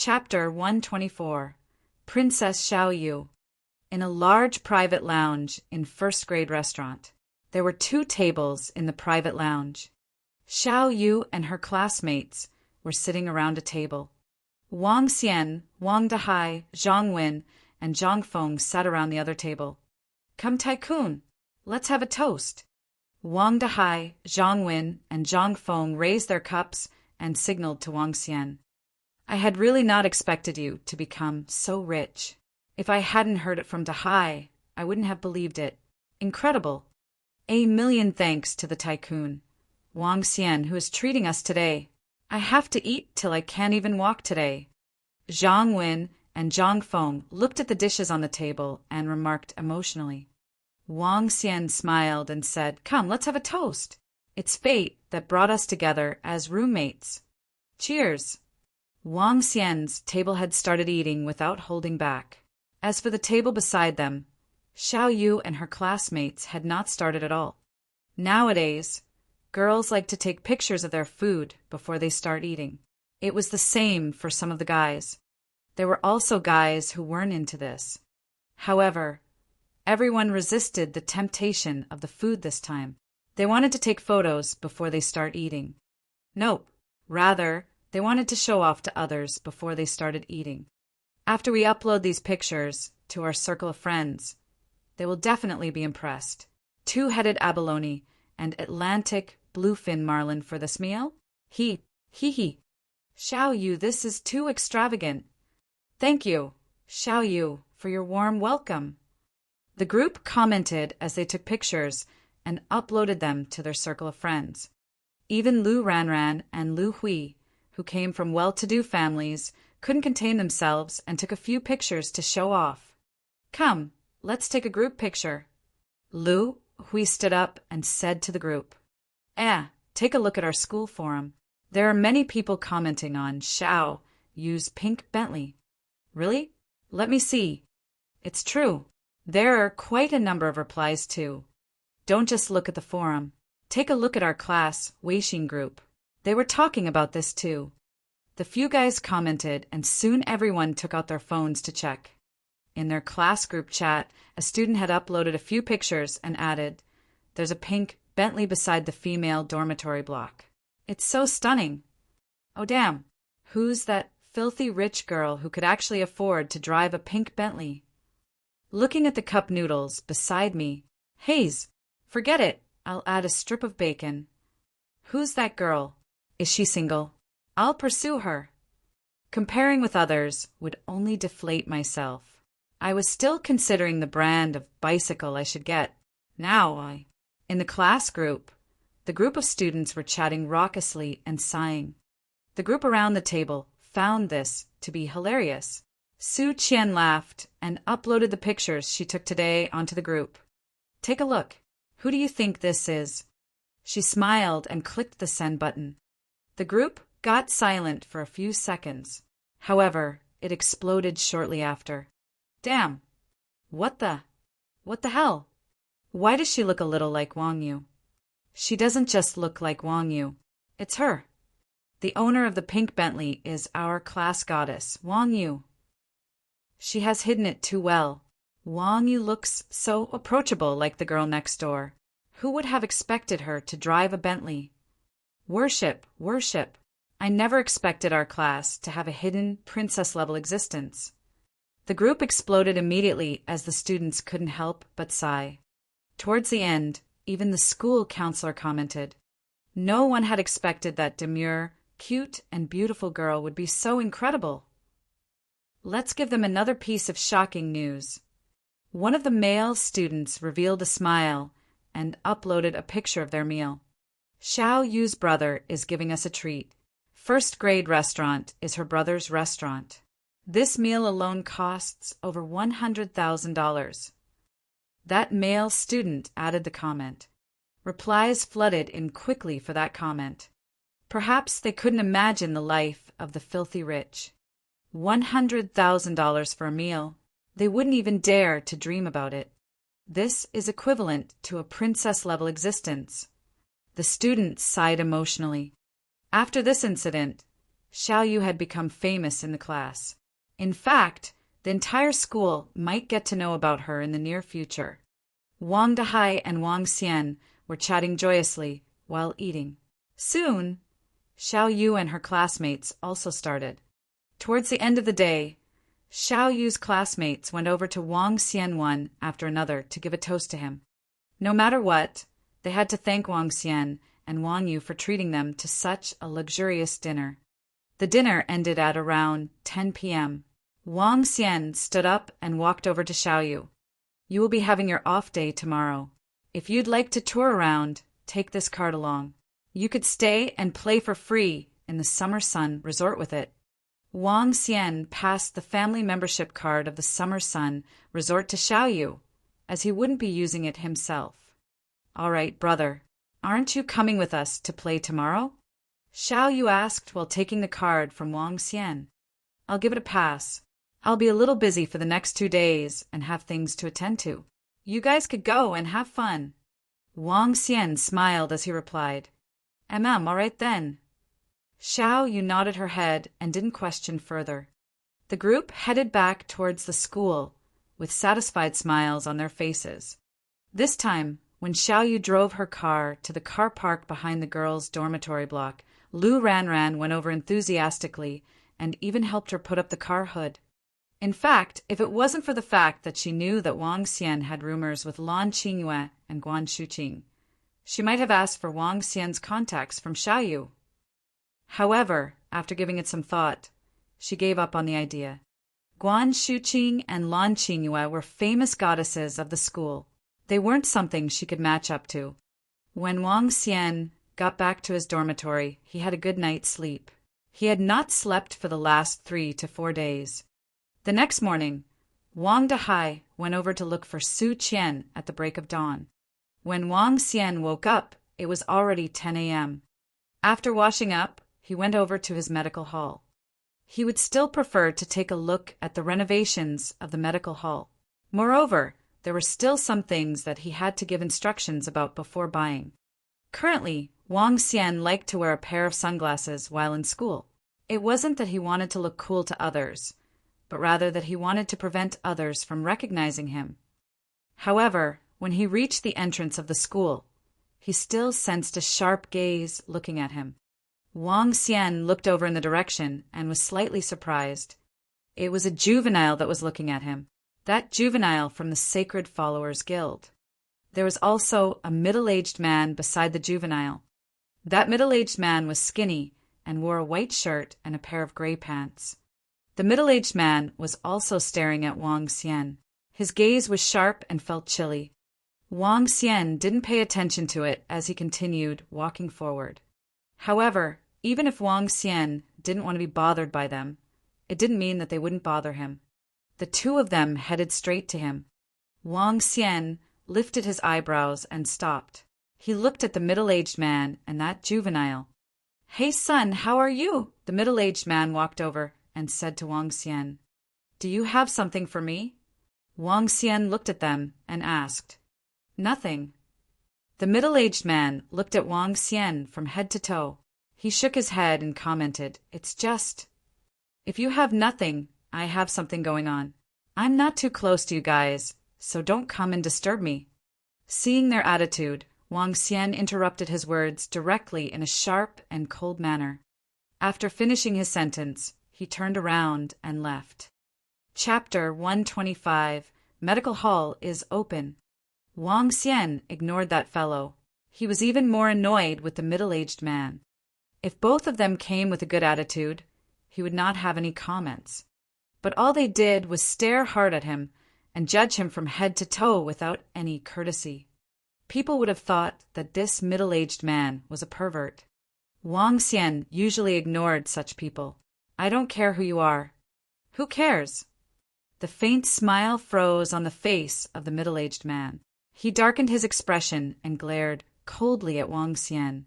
Chapter 124 Princess Xiao Yu. In a large private lounge in first-grade restaurant. There were 2 tables in the private lounge. Xiao Yu and her classmates were sitting around a table. Wang Xian, Wang Dahai, Zhang Wen, and Zhang Feng sat around the other table. "Come, Tycoon, let's have a toast." Wang Dahai, Zhang Wen, and Zhang Feng raised their cups and signaled to Wang Xian. "I had really not expected you to become so rich. If I hadn't heard it from Dahai, I wouldn't have believed it. Incredible. A million thanks to the Tycoon, Wang Xian, who is treating us today. I have to eat till I can't even walk today." Zhang Wen and Zhang Feng looked at the dishes on the table and remarked emotionally. Wang Xian smiled and said, "Come, let's have a toast. It's fate that brought us together as roommates. Cheers." Wang Xian's table had started eating without holding back. As for the table beside them, Xiao Yu and her classmates had not started at all. Nowadays, girls like to take pictures of their food before they start eating. It was the same for some of the guys. There were also guys who weren't into this. However, everyone resisted the temptation of the food this time. They wanted to take photos before they start eating. Nope, rather, they wanted to show off to others before they started eating. After we upload these pictures to our circle of friends, they will definitely be impressed. 2-headed abalone and Atlantic bluefin marlin for this meal? He. Xiao Yu, this is too extravagant. Thank you, Xiao Yu, for your warm welcome. The group commented as they took pictures and uploaded them to their circle of friends. Even Lu Ranran and Lu Hui, who came from well-to-do families, couldn't contain themselves and took a few pictures to show off. "Come, let's take a group picture." Lu Hui stood up and said to the group, take a look at our school forum. There are many people commenting on Xiao Yu's pink Bentley." "Really? Let me see." "It's true. There are quite a number of replies too. Don't just look at the forum. Take a look at our class Weixin group. They were talking about this too." The few guys commented, and soon everyone took out their phones to check. In their class group chat, a student had uploaded a few pictures and added, "There's a pink Bentley beside the female dormitory block. It's so stunning. Oh damn, who's that filthy rich girl who could actually afford to drive a pink Bentley?" Looking at the cup noodles beside me, "Haze, forget it, I'll add a strip of bacon." "Who's that girl? Is she single? I'll pursue her." Comparing with others would only deflate myself. I was still considering the brand of bicycle I should get. In the class group, the group of students were chatting raucously and sighing. The group around the table found this to be hilarious. Su Qian laughed and uploaded the pictures she took today onto the group. "Take a look. Who do you think this is?" She smiled and clicked the send button. The group got silent for a few seconds. However, it exploded shortly after. "Damn! What the hell? Why does she look a little like Wang Yu?" "She doesn't just look like Wang Yu. It's her. The owner of the pink Bentley is our class goddess, Wang Yu. She has hidden it too well. Wang Yu looks so approachable like the girl next door. Who would have expected her to drive a Bentley? Worship. I never expected our class to have a hidden princess-level existence." The group exploded immediately as the students couldn't help but sigh. Towards the end, even the school counselor commented, "No one had expected that demure, cute, and beautiful girl would be so incredible." Let's give them another piece of shocking news. One of the male students revealed a smile and uploaded a picture of their meal. Xiao Yu's brother is giving us a treat. First-grade restaurant is her brother's restaurant. This meal alone costs over $100,000. That male student added the comment. Replies flooded in quickly for that comment. Perhaps they couldn't imagine the life of the filthy rich. $100,000 for a meal. They wouldn't even dare to dream about it. This is equivalent to a princess-level existence. The student sighed emotionally. After this incident, Xiao Yu had become famous in the class. In fact, the entire school might get to know about her in the near future. Wang Dehai and Wang Xian were chatting joyously while eating. Soon, Xiao Yu and her classmates also started. Towards the end of the day, Xiao Yu's classmates went over to Wang Xian one after another to give a toast to him. No matter what, they had to thank Wang Xian and Wang Yu for treating them to such a luxurious dinner. The dinner ended at around 10 p.m. Wang Xian stood up and walked over to Xiao Yu. You will be having your off day tomorrow. If you'd like to tour around, take this card along. You could stay and play for free in the Summer Sun Resort with it. Wang Xian passed the family membership card of the Summer Sun Resort to Xiao Yu, as he wouldn't be using it himself. All right, brother, aren't you coming with us to play tomorrow? Xiao Yu asked while taking the card from Wang Xian. I'll give it a pass. I'll be a little busy for the next 2 days and have things to attend to. You guys could go and have fun. Wang Xian smiled as he replied, all right then. Xiao Yu nodded her head and didn't question further. The group headed back towards the school with satisfied smiles on their faces. This time, when Xiao Yu drove her car to the car park behind the girls' dormitory block, Lu Ranran went over enthusiastically and even helped her put up the car hood. In fact, if it wasn't for the fact that she knew that Wang Xian had rumors with Lan Qingyue and Guan Shuqing, she might have asked for Wang Xian's contacts from Xiao Yu. However, after giving it some thought, she gave up on the idea. Guan Shuqing and Lan Qingyue were famous goddesses of the school. They weren't something she could match up to. When Wang Xian got back to his dormitory, he had a good night's sleep. He had not slept for the last 3 to 4 days. The next morning, Wang Dehai went over to look for Su Qian at the break of dawn. When Wang Xian woke up, it was already 10 a.m. After washing up, he went over to his medical hall. He would still prefer to take a look at the renovations of the medical hall. Moreover, there were still some things that he had to give instructions about before buying. Currently, Wang Xian liked to wear a pair of sunglasses while in school. It wasn't that he wanted to look cool to others, but rather that he wanted to prevent others from recognizing him. However, when he reached the entrance of the school, he still sensed a sharp gaze looking at him. Wang Xian looked over in the direction and was slightly surprised. It was a juvenile that was looking at him, that juvenile from the Sacred Followers Guild. There was also a middle-aged man beside the juvenile. That middle-aged man was skinny and wore a white shirt and a pair of gray pants. The middle-aged man was also staring at Wang Xian. His gaze was sharp and felt chilly. Wang Xian didn't pay attention to it as he continued walking forward. However, even if Wang Xian didn't want to be bothered by them, it didn't mean that they wouldn't bother him. The two of them headed straight to him. Wang Xian lifted his eyebrows and stopped. He looked at the middle-aged man and that juvenile. Hey son, how are you? The middle-aged man walked over and said to Wang Xian, Do you have something for me? Wang Xian looked at them and asked, Nothing. The middle-aged man looked at Wang Xian from head to toe. He shook his head and commented, It's just, if you have nothing, I have something going on. I'm not too close to you guys, so don't come and disturb me. Seeing their attitude, Wang Xian interrupted his words directly in a sharp and cold manner. After finishing his sentence, he turned around and left. Chapter 125, Medical Hall is Open. Wang Xian ignored that fellow. He was even more annoyed with the middle-aged man. If both of them came with a good attitude, he would not have any comments. But all they did was stare hard at him and judge him from head to toe without any courtesy. People would have thought that this middle-aged man was a pervert. Wang Xian usually ignored such people. I don't care who you are. Who cares? The faint smile froze on the face of the middle-aged man. He darkened his expression and glared coldly at Wang Xian.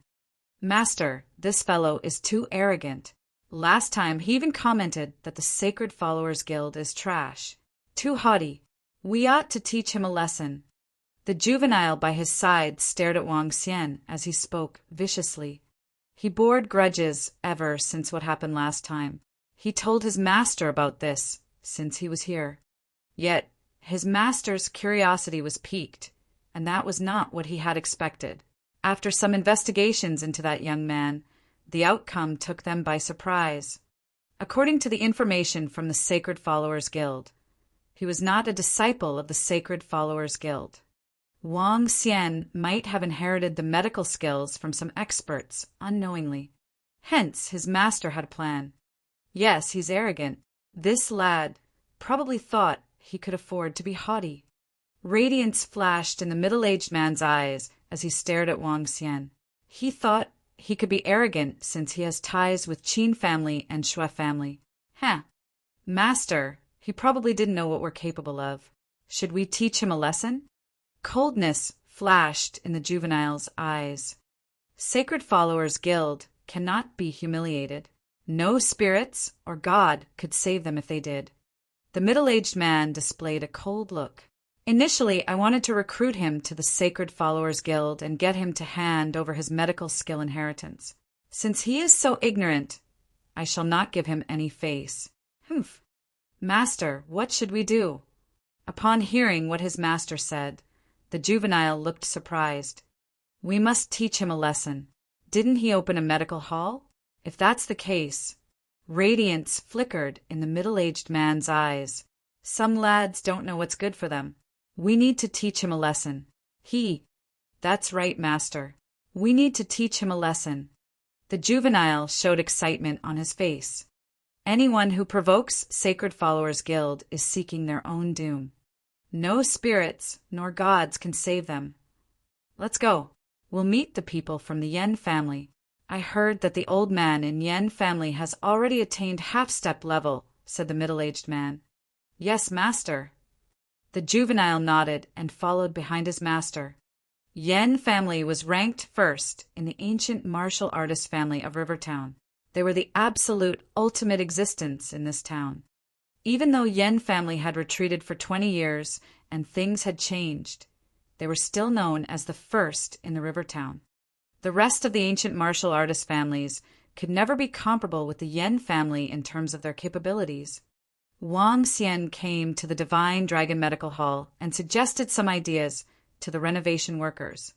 Master, this fellow is too arrogant. Last time he even commented that the Sacred Followers Guild is trash. Too haughty. We ought to teach him a lesson. The juvenile by his side stared at Wang Xian as he spoke viciously. He bore grudges ever since what happened last time. He told his master about this since he was here. Yet his master's curiosity was piqued, and that was not what he had expected. After some investigations into that young man, the outcome took them by surprise. According to the information from the Sacred Followers Guild, he was not a disciple of the Sacred Followers Guild. Wang Xian might have inherited the medical skills from some experts unknowingly. Hence, his master had a plan. Yes, he's arrogant. This lad probably thought he could afford to be haughty. Radiance flashed in the middle-aged man's eyes as he stared at Wang Xian. He thought he could be arrogant since he has ties with Qin family and Shui family. Master, he probably didn't know what we're capable of. Should we teach him a lesson? Coldness flashed in the juvenile's eyes. Sacred Followers Guild cannot be humiliated. No spirits or God could save them if they did. The middle-aged man displayed a cold look. Initially, I wanted to recruit him to the Sacred Followers Guild and get him to hand over his medical skill inheritance. Since he is so ignorant, I shall not give him any face. Master, what should we do? Upon hearing what his master said, the juvenile looked surprised. We must teach him a lesson. Didn't he open a medical hall? If that's the case, radiance flickered in the middle-aged man's eyes. Some lads don't know what's good for them. We need to teach him a lesson. That's right, master. We need to teach him a lesson. The juvenile showed excitement on his face. Anyone who provokes Sacred Followers Guild is seeking their own doom. No spirits nor gods can save them. Let's go. We'll meet the people from the Yen family. I heard that the old man in Yen family has already attained half-step level, said the middle-aged man. Yes, master. The juvenile nodded and followed behind his master. Yen family was ranked first in the ancient martial artist family of Rivertown. They were the absolute ultimate existence in this town. Even though Yen family had retreated for 20 years and things had changed, they were still known as the first in the Rivertown. The rest of the ancient martial artist families could never be comparable with the Yen family in terms of their capabilities. Wang Xian came to the Divine Dragon Medical Hall and suggested some ideas to the renovation workers.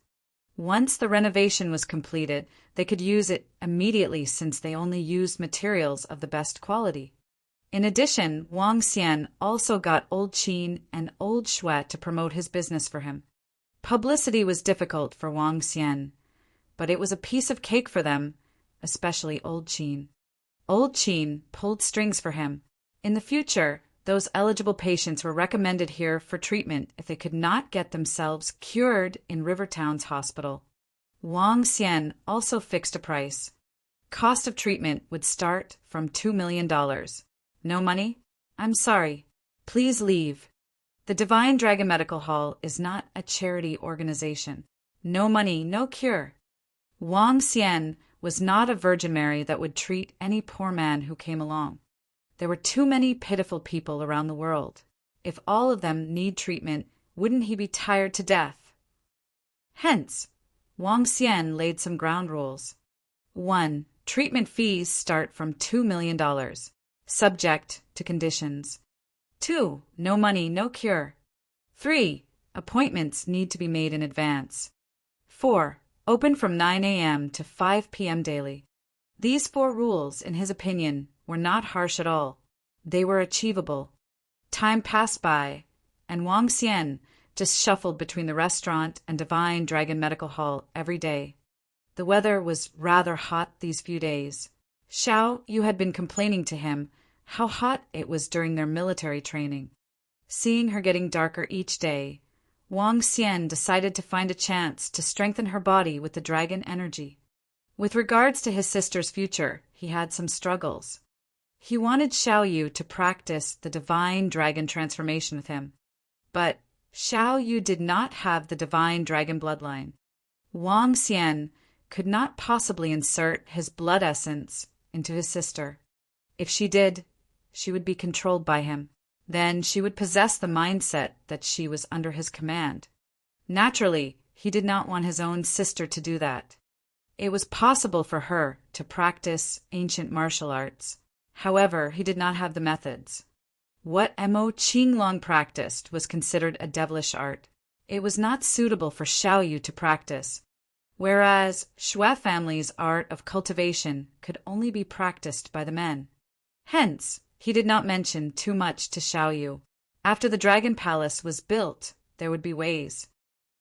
Once the renovation was completed, they could use it immediately since they only used materials of the best quality. In addition, Wang Xian also got Old Qin and Old Shui to promote his business for him. Publicity was difficult for Wang Xian, but it was a piece of cake for them, especially Old Qin. Old Qin pulled strings for him. In the future, those eligible patients were recommended here for treatment if they could not get themselves cured in Rivertown's hospital. Wang Xian also fixed a price. Cost of treatment would start from $2 million. No money? I'm sorry. Please leave. The Divine Dragon Medical Hall is not a charity organization. No money, no cure. Wang Xian was not a Virgin Mary that would treat any poor man who came along. There were too many pitiful people around the world. If all of them need treatment, wouldn't he be tired to death? Hence, Wang Xian laid some ground rules. 1. Treatment fees start from $2 million, subject to conditions. 2. No money, no cure. 3. Appointments need to be made in advance. 4. Open from 9 a.m. to 5 p.m. daily. These 4 rules, in his opinion, were not harsh at all. They were achievable. Time passed by, and Wang Xian just shuffled between the restaurant and Divine Dragon Medical Hall every day. The weather was rather hot these few days. Xiao Yu had been complaining to him how hot it was during their military training. Seeing her getting darker each day, Wang Xian decided to find a chance to strengthen her body with the dragon energy. With regards to his sister's future, he had some struggles. He wanted Xiao Yu to practice the divine dragon transformation with him, but Xiao Yu did not have the divine dragon bloodline. Wang Xian could not possibly insert his blood essence into his sister. If she did, she would be controlled by him. Then she would possess the mindset that she was under his command. Naturally, he did not want his own sister to do that. It was possible for her to practice ancient martial arts. However, he did not have the methods. What Mo Qinglong practiced was considered a devilish art. It was not suitable for Xiaoyu to practice, whereas Shui family's art of cultivation could only be practiced by the men. Hence, he did not mention too much to Xiaoyu. After the Dragon Palace was built, there would be ways.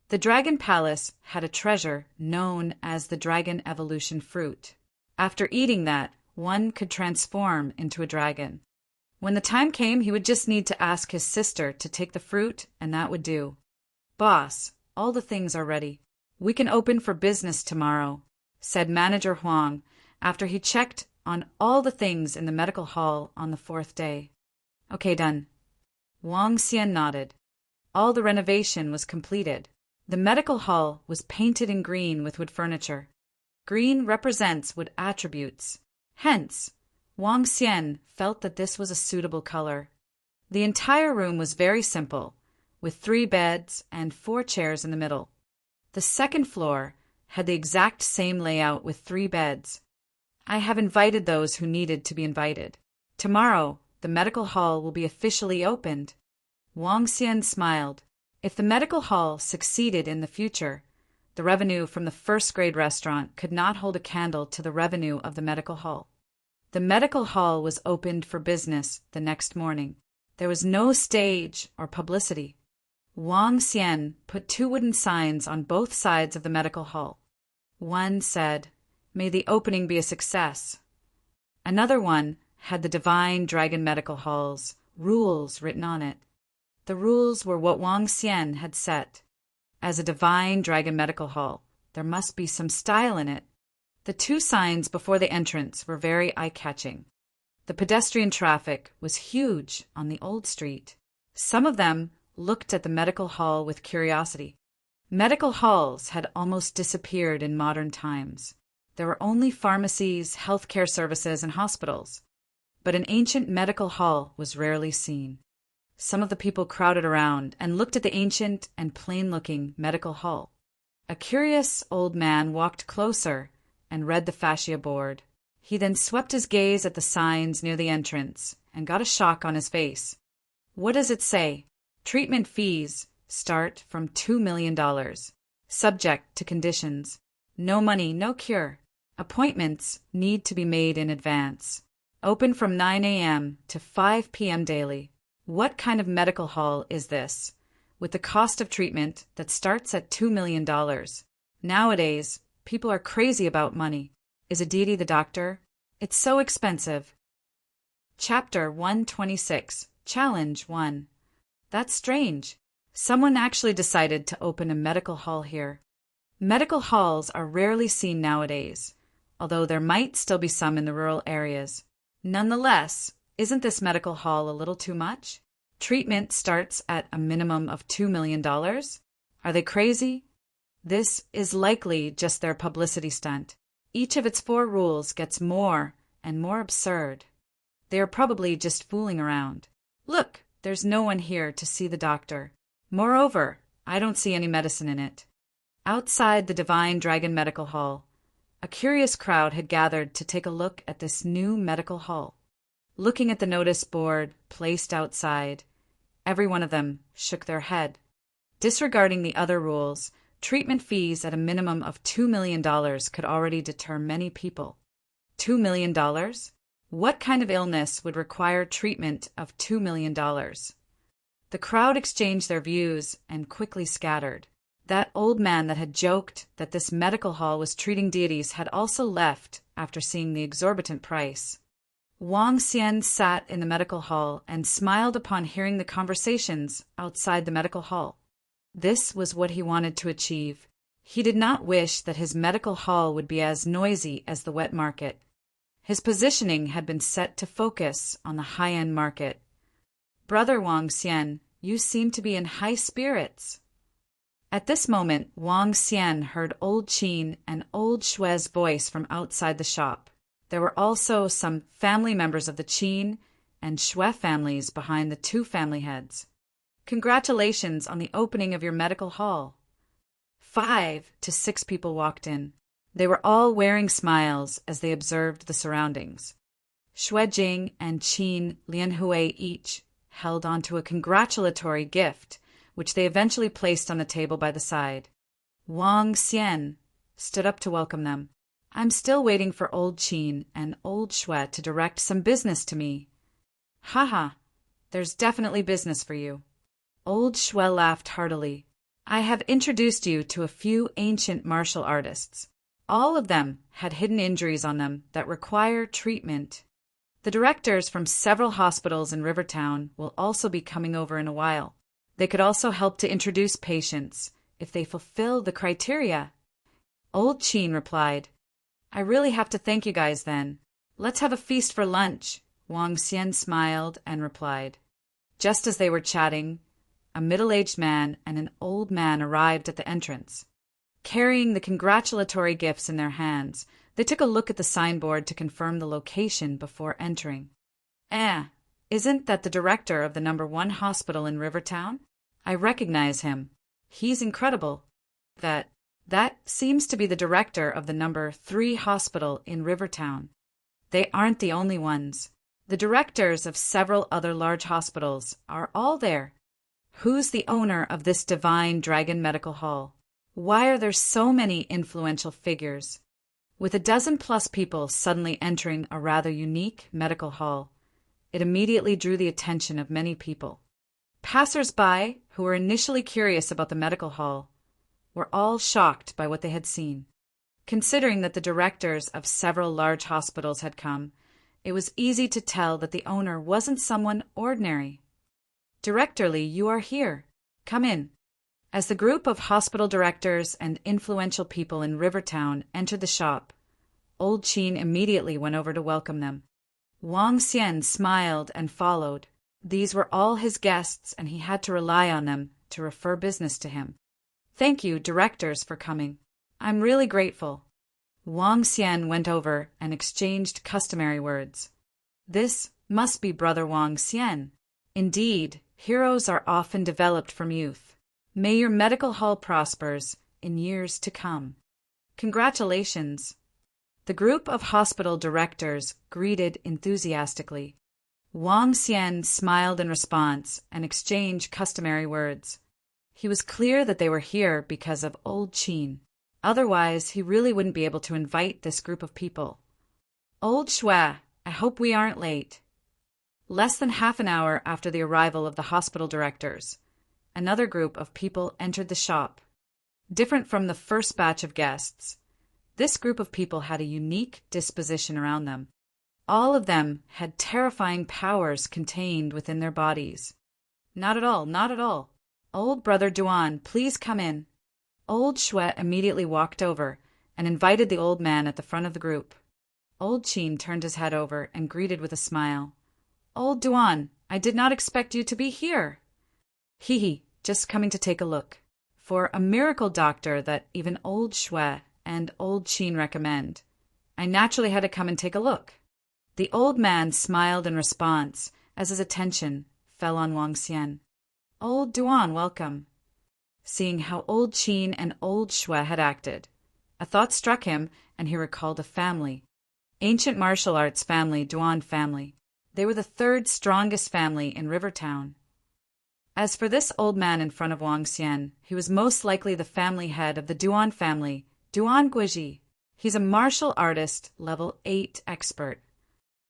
The Dragon Palace had a treasure known as the Dragon Evolution Fruit. After eating that, one could transform into a dragon. When the time came, he would just need to ask his sister to take the fruit, and that would do. "Boss, all the things are ready. We can open for business tomorrow," said Manager Huang after he checked on all the things in the medical hall on the 4th day. "Okay, done." Wang Xian nodded. All the renovation was completed. The medical hall was painted in green with wood furniture. Green represents wood attributes. Hence, Wang Xian felt that this was a suitable color. The entire room was very simple, with 3 beds and 4 chairs in the middle. The second floor had the exact same layout with 3 beds. I have invited those who needed to be invited. Tomorrow, the medical hall will be officially opened. Wang Xian smiled. If the medical hall succeeded in the future, the revenue from the first-grade restaurant could not hold a candle to the revenue of the medical hall. The medical hall was opened for business the next morning. There was no stage or publicity. Wang Xian put 2 wooden signs on both sides of the medical hall. One said, "May the opening be a success." Another one had the Divine Dragon Medical Hall's rules written on it. The rules were what Wang Xian had set. As a Divine Dragon Medical Hall, there must be some style in it. The 2 signs before the entrance were very eye-catching. The pedestrian traffic was huge on the old street. Some of them looked at the medical hall with curiosity. Medical halls had almost disappeared in modern times. There were only pharmacies, healthcare services, and hospitals. But an ancient medical hall was rarely seen. Some of the people crowded around and looked at the ancient and plain-looking medical hall. A curious old man walked closer and read the fascia board. He then swept his gaze at the signs near the entrance and got a shock on his face. What does it say? Treatment fees start from $2 million. Subject to conditions. No money, no cure. Appointments need to be made in advance. Open from 9 a.m. to 5 p.m. daily. What kind of medical hall is this, with the cost of treatment that starts at $2 million? Nowadays, people are crazy about money. Is a deity the doctor? It's so expensive. Chapter 126, Challenge 1. That's strange. Someone actually decided to open a medical hall here. Medical halls are rarely seen nowadays, although there might still be some in the rural areas. Nonetheless, isn't this medical hall a little too much? Treatment starts at a minimum of $2 million? Are they crazy? This is likely just their publicity stunt. Each of its 4 rules gets more and more absurd. They are probably just fooling around. Look, there's no one here to see the doctor. Moreover, I don't see any medicine in it. Outside the Divine Dragon Medical Hall, a curious crowd had gathered to take a look at this new medical hall. Looking at the notice board placed outside, every one of them shook their head. Disregarding the other rules, treatment fees at a minimum of $2 million could already deter many people. $2 million? What kind of illness would require treatment of $2 million? The crowd exchanged their views and quickly scattered. That old man that had joked that this medical hall was treating deities had also left after seeing the exorbitant price. Wang Xian sat in the medical hall and smiled upon hearing the conversations outside the medical hall. This was what he wanted to achieve. He did not wish that his medical hall would be as noisy as the wet market. His positioning had been set to focus on the high-end market. "Brother Wang Xian, you seem to be in high spirits." At this moment, Wang Xian heard Old Qin and Old Shui's voice from outside the shop. There were also some family members of the Qin and Shui families behind the 2 family heads. "Congratulations on the opening of your medical hall." 5 to 6 people walked in. They were all wearing smiles as they observed the surroundings. Xue Jing and Qin Lianhui each held onto a congratulatory gift, which they eventually placed on the table by the side. Wang Xian stood up to welcome them. I'm still waiting for old Qin and old Xue to direct some business to me. Haha, there's definitely business for you. Old Xue laughed heartily. I have introduced you to a few ancient martial artists. All of them had hidden injuries on them that require treatment. The directors from several hospitals in Rivertown will also be coming over in a while. They could also help to introduce patients if they fulfill the criteria. Old Qin replied, I really have to thank you guys then. Let's have a feast for lunch. Wang Xian smiled and replied. Just as they were chatting, a middle-aged man and an old man arrived at the entrance. Carrying the congratulatory gifts in their hands, they took a look at the signboard to confirm the location before entering. Isn't that the director of the number 1 hospital in Rivertown? I recognize him. He's incredible. That seems to be the director of the number 3 hospital in Rivertown. They aren't the only ones. The directors of several other large hospitals are all there. Who's the owner of this divine Dragon Medical Hall? Why are there so many influential figures? With a dozen-plus people suddenly entering a rather unique medical hall, it immediately drew the attention of many people. Passers-by, who were initially curious about the medical hall, were all shocked by what they had seen. Considering that the directors of several large hospitals had come, it was easy to tell that the owner wasn't someone ordinary. Director Lee, you are here. Come in. As the group of hospital directors and influential people in Rivertown entered the shop, old Qin immediately went over to welcome them. Wang Xian smiled and followed. These were all his guests, and he had to rely on them to refer business to him. Thank you, directors, for coming. I'm really grateful. Wang Xian went over and exchanged customary words. This must be Brother Wang Xian. Indeed, heroes are often developed from youth. May your medical hall prospers in years to come. Congratulations. The group of hospital directors greeted enthusiastically. Wang Xian smiled in response and exchanged customary words. He was clear that they were here because of old Qin. Otherwise, he really wouldn't be able to invite this group of people. Old Xue, I hope we aren't late. Less than half an hour after the arrival of the hospital directors, another group of people entered the shop. Different from the first batch of guests, this group of people had a unique disposition around them. All of them had terrifying powers contained within their bodies. Not at all, not at all. Old Brother Duan, please come in. Old Xue immediately walked over and invited the old man at the front of the group. Old Qin turned his head over and greeted with a smile. Old Duan, I did not expect you to be here. Hee, just coming to take a look. For a miracle doctor that even old Xue and old Qin recommend, I naturally had to come and take a look. The old man smiled in response as his attention fell on Wang Xian. Old Duan, welcome. Seeing how old Qin and old Xue had acted, a thought struck him and he recalled a family. Ancient martial arts family, Duan family. They were the 3rd strongest family in Rivertown. As for this old man in front of Wang Xian, he was most likely the family head of the Duan family, Duan Guizhi. He's a martial artist, level 8 expert.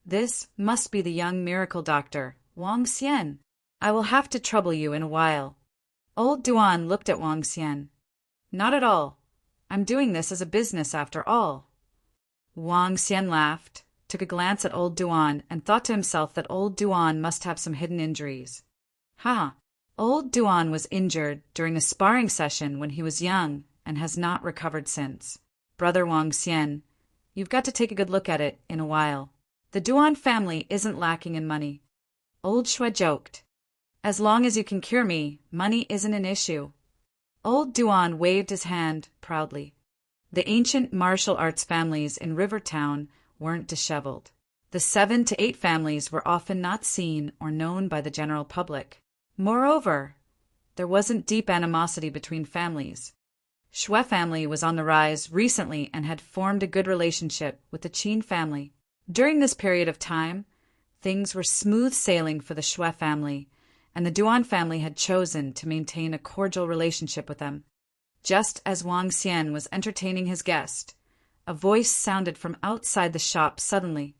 This must be the young miracle doctor, Wang Xian. I will have to trouble you in a while. Old Duan looked at Wang Xian. Not at all. I'm doing this as a business after all. Wang Xian laughed, took a glance at old Duan, and thought to himself that old Duan must have some hidden injuries. Old Duan was injured during a sparring session when he was young and has not recovered since. Brother Wang Xian, you've got to take a good look at it in a while. The Duan family isn't lacking in money. Old Xue joked. As long as you can cure me, money isn't an issue. Old Duan waved his hand proudly. The ancient martial arts families in Rivertown weren't disheveled. The 7 to 8 families were often not seen or known by the general public. Moreover, there wasn't deep animosity between families. Shui family was on the rise recently and had formed a good relationship with the Qin family. During this period of time, things were smooth sailing for the Shui family, and the Duan family had chosen to maintain a cordial relationship with them. Just as Wang Xian was entertaining his guest, a voice sounded from outside the shop suddenly.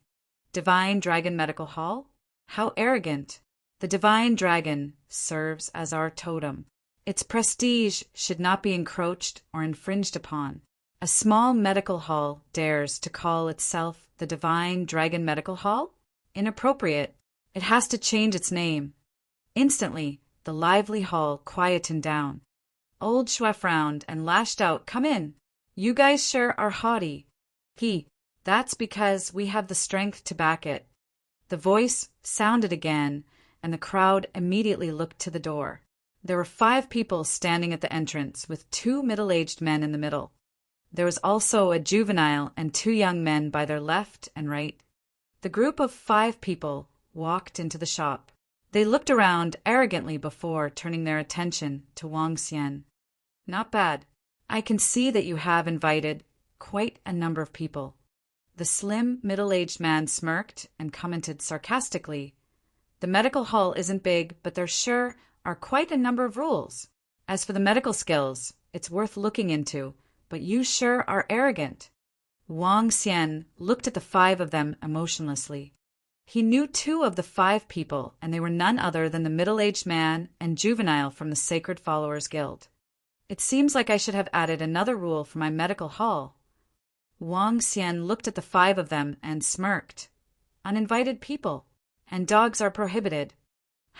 Divine Dragon Medical Hall? How arrogant! The Divine Dragon serves as our totem. Its prestige should not be encroached or infringed upon. A small medical hall dares to call itself the Divine Dragon Medical Hall? Inappropriate. It has to change its name. Instantly, the lively hall quietened down. Old Shui frowned and lashed out, "Come in. You guys sure are haughty." That's because we have the strength to back it." The voice sounded again, and the crowd immediately looked to the door. There were 5 people standing at the entrance, with 2 middle-aged men in the middle. There was also a juvenile and 2 young men by their left and right. The group of 5 people walked into the shop. They looked around arrogantly before turning their attention to Wang Xian. "Not bad. I can see that you have invited quite a number of people." The slim, middle-aged man smirked and commented sarcastically, "The medical hall isn't big, but there sure are quite a number of rules. As for the medical skills, it's worth looking into, but you sure are arrogant." Wang Xian looked at the 5 of them emotionlessly. He knew 2 of the 5 people, and they were none other than the middle-aged man and juvenile from the Sacred Followers Guild. "It seems like I should have added another rule for my medical hall." Wang Xian looked at the 5 of them and smirked. "Uninvited people, and dogs are prohibited.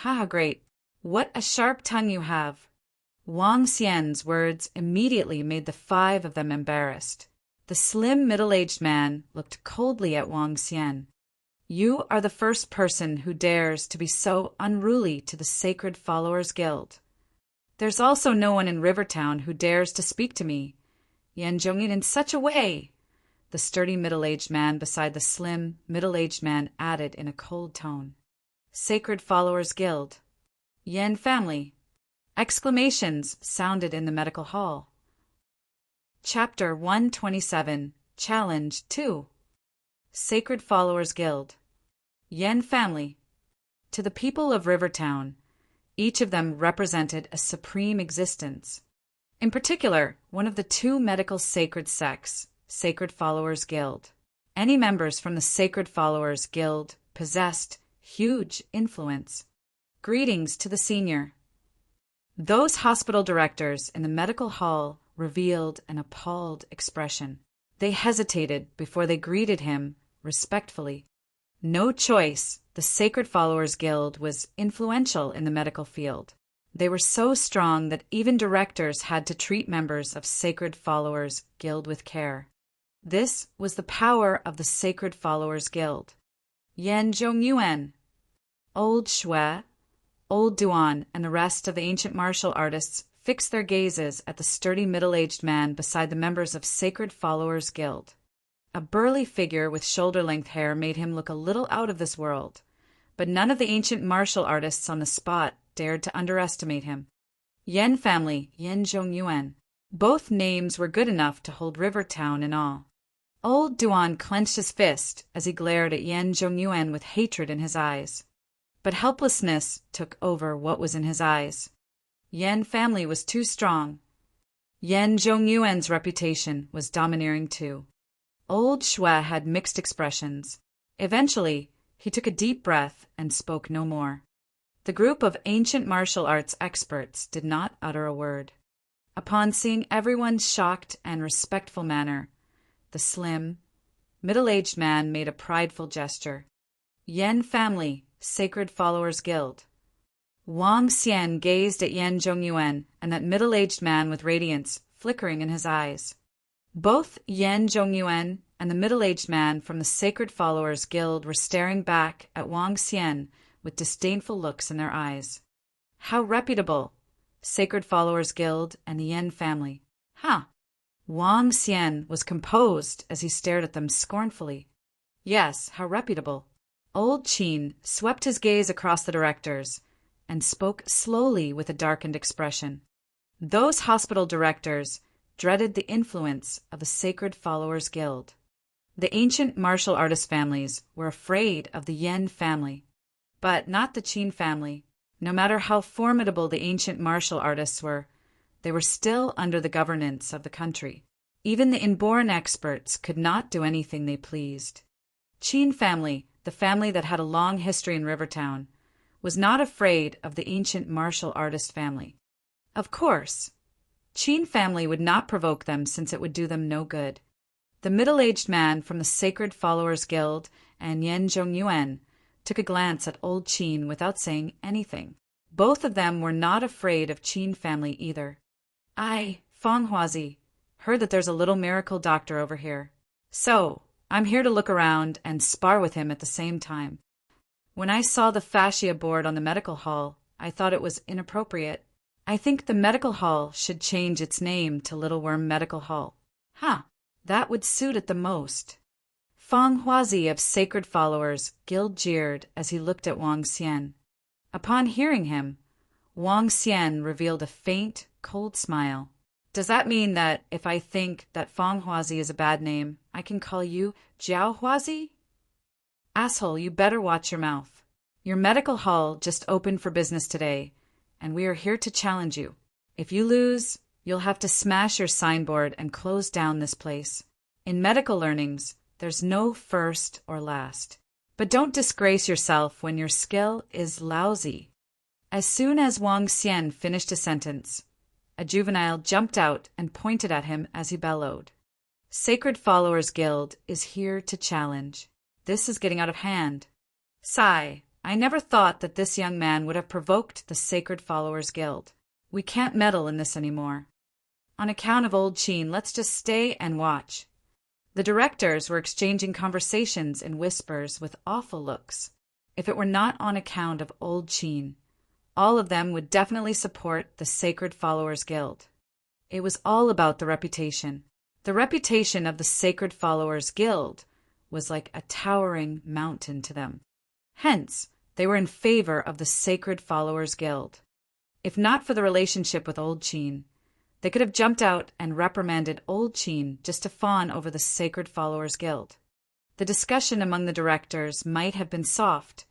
Ha, great. What a sharp tongue you have." Wang Xian's words immediately made the 5 of them embarrassed. The slim middle-aged man looked coldly at Wang Xian. "You are the first person who dares to be so unruly to the Sacred Followers Guild. There's also no one in Rivertown who dares to speak to me, Yan Zhongyin, in such a way," the sturdy middle-aged man beside the slim middle-aged man added in a cold tone. "Sacred Followers Guild. Yan family." Exclamations sounded in the medical hall. Chapter 127. Challenge 2. Sacred Followers Guild. Yan family. To the people of Rivertown, each of them represented a supreme existence. In particular, one of the 2 medical sacred sects, Sacred Followers Guild. Any members from the Sacred Followers Guild possessed huge influence. Greetings to the senior. Those hospital directors in the medical hall revealed an appalled expression. They hesitated before they greeted him respectfully. No choice, the Sacred Followers Guild was influential in the medical field. They were so strong that even directors had to treat members of Sacred Followers Guild with care. This was the power of the Sacred Followers Guild. Yan Zhongyuan, Old Shui, Old Duan, and the rest of the ancient martial artists fixed their gazes at the sturdy middle-aged man beside the members of Sacred Followers Guild. A burly figure with shoulder-length hair made him look a little out of this world, but none of the ancient martial artists on the spot dared to underestimate him. Yan family, Yan Zhongyuan. Both names were good enough to hold Rivertown in awe. Old Duan clenched his fist as he glared at Yan Zhongyuan with hatred in his eyes. But helplessness took over what was in his eyes. Yan family was too strong. Yan Zhongyuan's reputation was domineering too. Old Shui had mixed expressions. Eventually, he took a deep breath and spoke no more. The group of ancient martial arts experts did not utter a word. Upon seeing everyone's shocked and respectful manner, the slim, middle-aged man made a prideful gesture. "Yan family, Sacred Followers Guild." Wang Xian gazed at Yan Zhongyuan and that middle-aged man with radiance flickering in his eyes. Both Yan Zhongyuan and the middle-aged man from the Sacred Followers Guild were staring back at Wang Xian with disdainful looks in their eyes. How reputable! Sacred Followers Guild and the Yan family. Wang Xian was composed as he stared at them scornfully. Yes, how reputable. Old Qin swept his gaze across the directors and spoke slowly with a darkened expression. Those hospital directors dreaded the influence of the Sacred Followers Guild. The ancient martial artist families were afraid of the Yen family, but not the Qin family. No matter how formidable the ancient martial artists were, they were still under the governance of the country. Even the inborn experts could not do anything they pleased. Qin family, the family that had a long history in Rivertown, was not afraid of the ancient martial artist family. Of course, Qin family would not provoke them since it would do them no good. The middle-aged man from the Sacred Followers Guild and Yan Zhongyuan took a glance at old Qin without saying anything. Both of them were not afraid of Qin family either. I, Feng Huazi, heard that there's a little miracle doctor over here. So, I'm here to look around and spar with him at the same time. When I saw the fascia board on the medical hall, I thought it was inappropriate. I think the medical hall should change its name to Little Worm Medical Hall. That would suit it the most. Feng Huazi of Sacred Followers Guild jeered as he looked at Wang Xian. Upon hearing him, Wang Xian revealed a faint, cold smile. Does that mean that if I think that Feng Huazi is a bad name, I can call you Jiao Huazi? Asshole, you better watch your mouth. Your medical hall just opened for business today, and we are here to challenge you. If you lose, you'll have to smash your signboard and close down this place. In medical learnings, there's no first or last. But don't disgrace yourself when your skill is lousy. As soon as Wang Xian finished a sentence, a juvenile jumped out and pointed at him as he bellowed. Sacred Followers Guild is here to challenge. This is getting out of hand. Sigh, I never thought that this young man would have provoked the Sacred Followers Guild. We can't meddle in this anymore. On account of old Qin, let's just stay and watch. The directors were exchanging conversations in whispers with awful looks. If it were not on account of old Qin, all of them would definitely support the Sacred Followers Guild. It was all about the reputation. The reputation of the Sacred Followers Guild was like a towering mountain to them. Hence, they were in favor of the Sacred Followers Guild. If not for the relationship with old Qin, they could have jumped out and reprimanded old Qin just to fawn over the Sacred Followers Guild. The discussion among the directors might have been soft,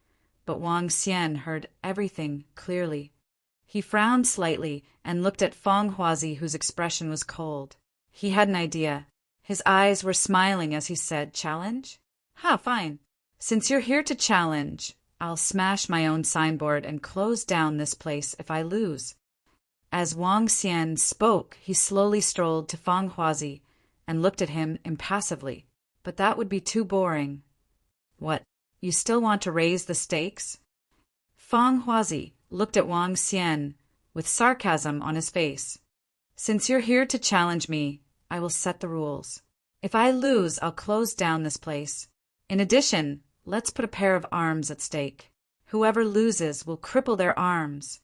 but Wang Xian heard everything clearly. He frowned slightly and looked at Feng Huazi, whose expression was cold. He had an idea. His eyes were smiling as he said, "Challenge? Fine. Since you're here to challenge, I'll smash my own signboard and close down this place if I lose." As Wang Xian spoke, he slowly strolled to Feng Huazi and looked at him impassively. But that would be too boring. What, you still want to raise the stakes? Feng Huazi looked at Wang Xian with sarcasm on his face. Since you're here to challenge me, I will set the rules. If I lose, I'll close down this place. In addition, let's put a pair of arms at stake. Whoever loses will cripple their arms.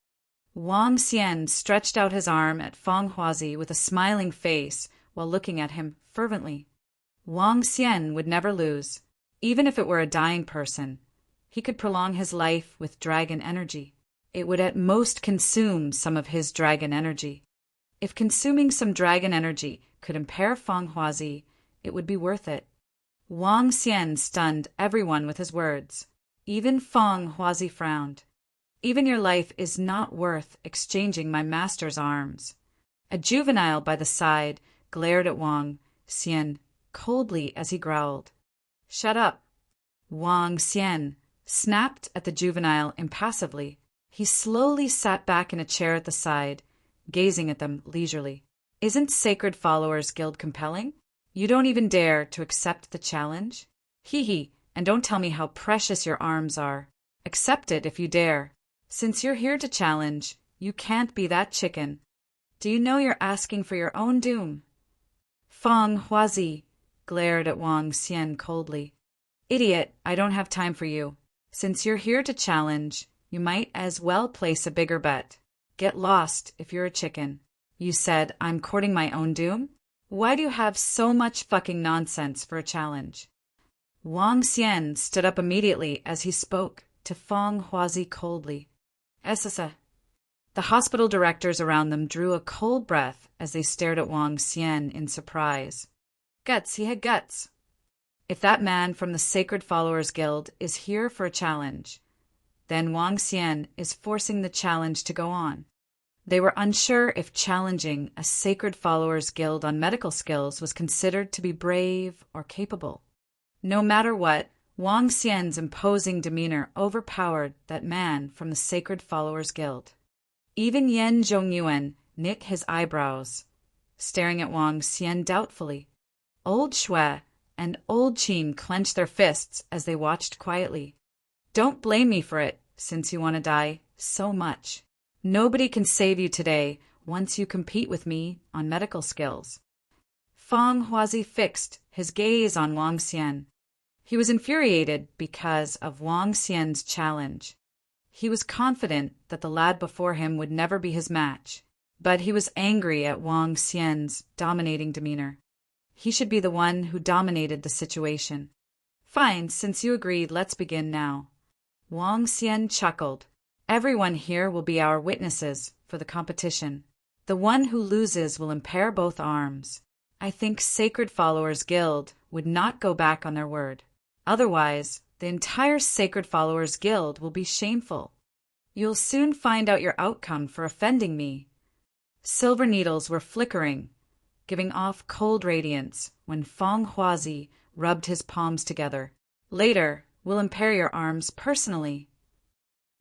Wang Xian stretched out his arm at Feng Huazi with a smiling face while looking at him fervently. Wang Xian would never lose, even if it were a dying person. He could prolong his life with dragon energy. It would at most consume some of his dragon energy. If consuming some dragon energy could impair Feng Huazi, it would be worth it. Wang Xian stunned everyone with his words. Even Feng Huazi frowned. Even your life is not worth exchanging my master's arms. A juvenile by the side glared at Wang Xian coldly as he growled. Shut up. Wang Xian snapped at the juvenile impassively. He slowly sat back in a chair at the side, gazing at them leisurely. Isn't Sacred Followers Guild compelling? You don't even dare to accept the challenge? Hee, and don't tell me how precious your arms are. Accept it if you dare. Since you're here to challenge, you can't be that chicken. Do you know you're asking for your own doom? Feng Huazi glared at Wang Xian coldly. Idiot, I don't have time for you. Since you're here to challenge, you might as well place a bigger bet. Get lost if you're a chicken. You said I'm courting my own doom? Why do you have so much fucking nonsense for a challenge? Wang Xian stood up immediately as he spoke to Feng Huazi coldly. Essasa. The hospital directors around them drew a cold breath as they stared at Wang Xian in surprise. Guts, he had guts. If that man from the Sacred Followers Guild is here for a challenge, then Wang Xian is forcing the challenge to go on. They were unsure if challenging a Sacred Followers Guild on medical skills was considered to be brave or capable. No matter what, Wang Xian's imposing demeanor overpowered that man from the Sacred Followers Guild. Even Yan Zhongyuan knit his eyebrows, staring at Wang Xian doubtfully. Old Shui and Old Qin clenched their fists as they watched quietly. Don't blame me for it, since you want to die so much. Nobody can save you today once you compete with me on medical skills. Fang Huazi fixed his gaze on Wang Xian. He was infuriated because of Wang Xian's challenge. He was confident that the lad before him would never be his match, but he was angry at Wang Xian's dominating demeanor. He should be the one who dominated the situation. Fine, since you agreed, let's begin now. Wang Xian chuckled. Everyone here will be our witnesses for the competition. The one who loses will impair both arms. I think Sacred Followers Guild would not go back on their word. Otherwise, the entire Sacred Followers Guild will be shameful. You'll soon find out your outcome for offending me. Silver needles were flickering, giving off cold radiance when Fang Huazi rubbed his palms together. Later, we'll impair your arms personally.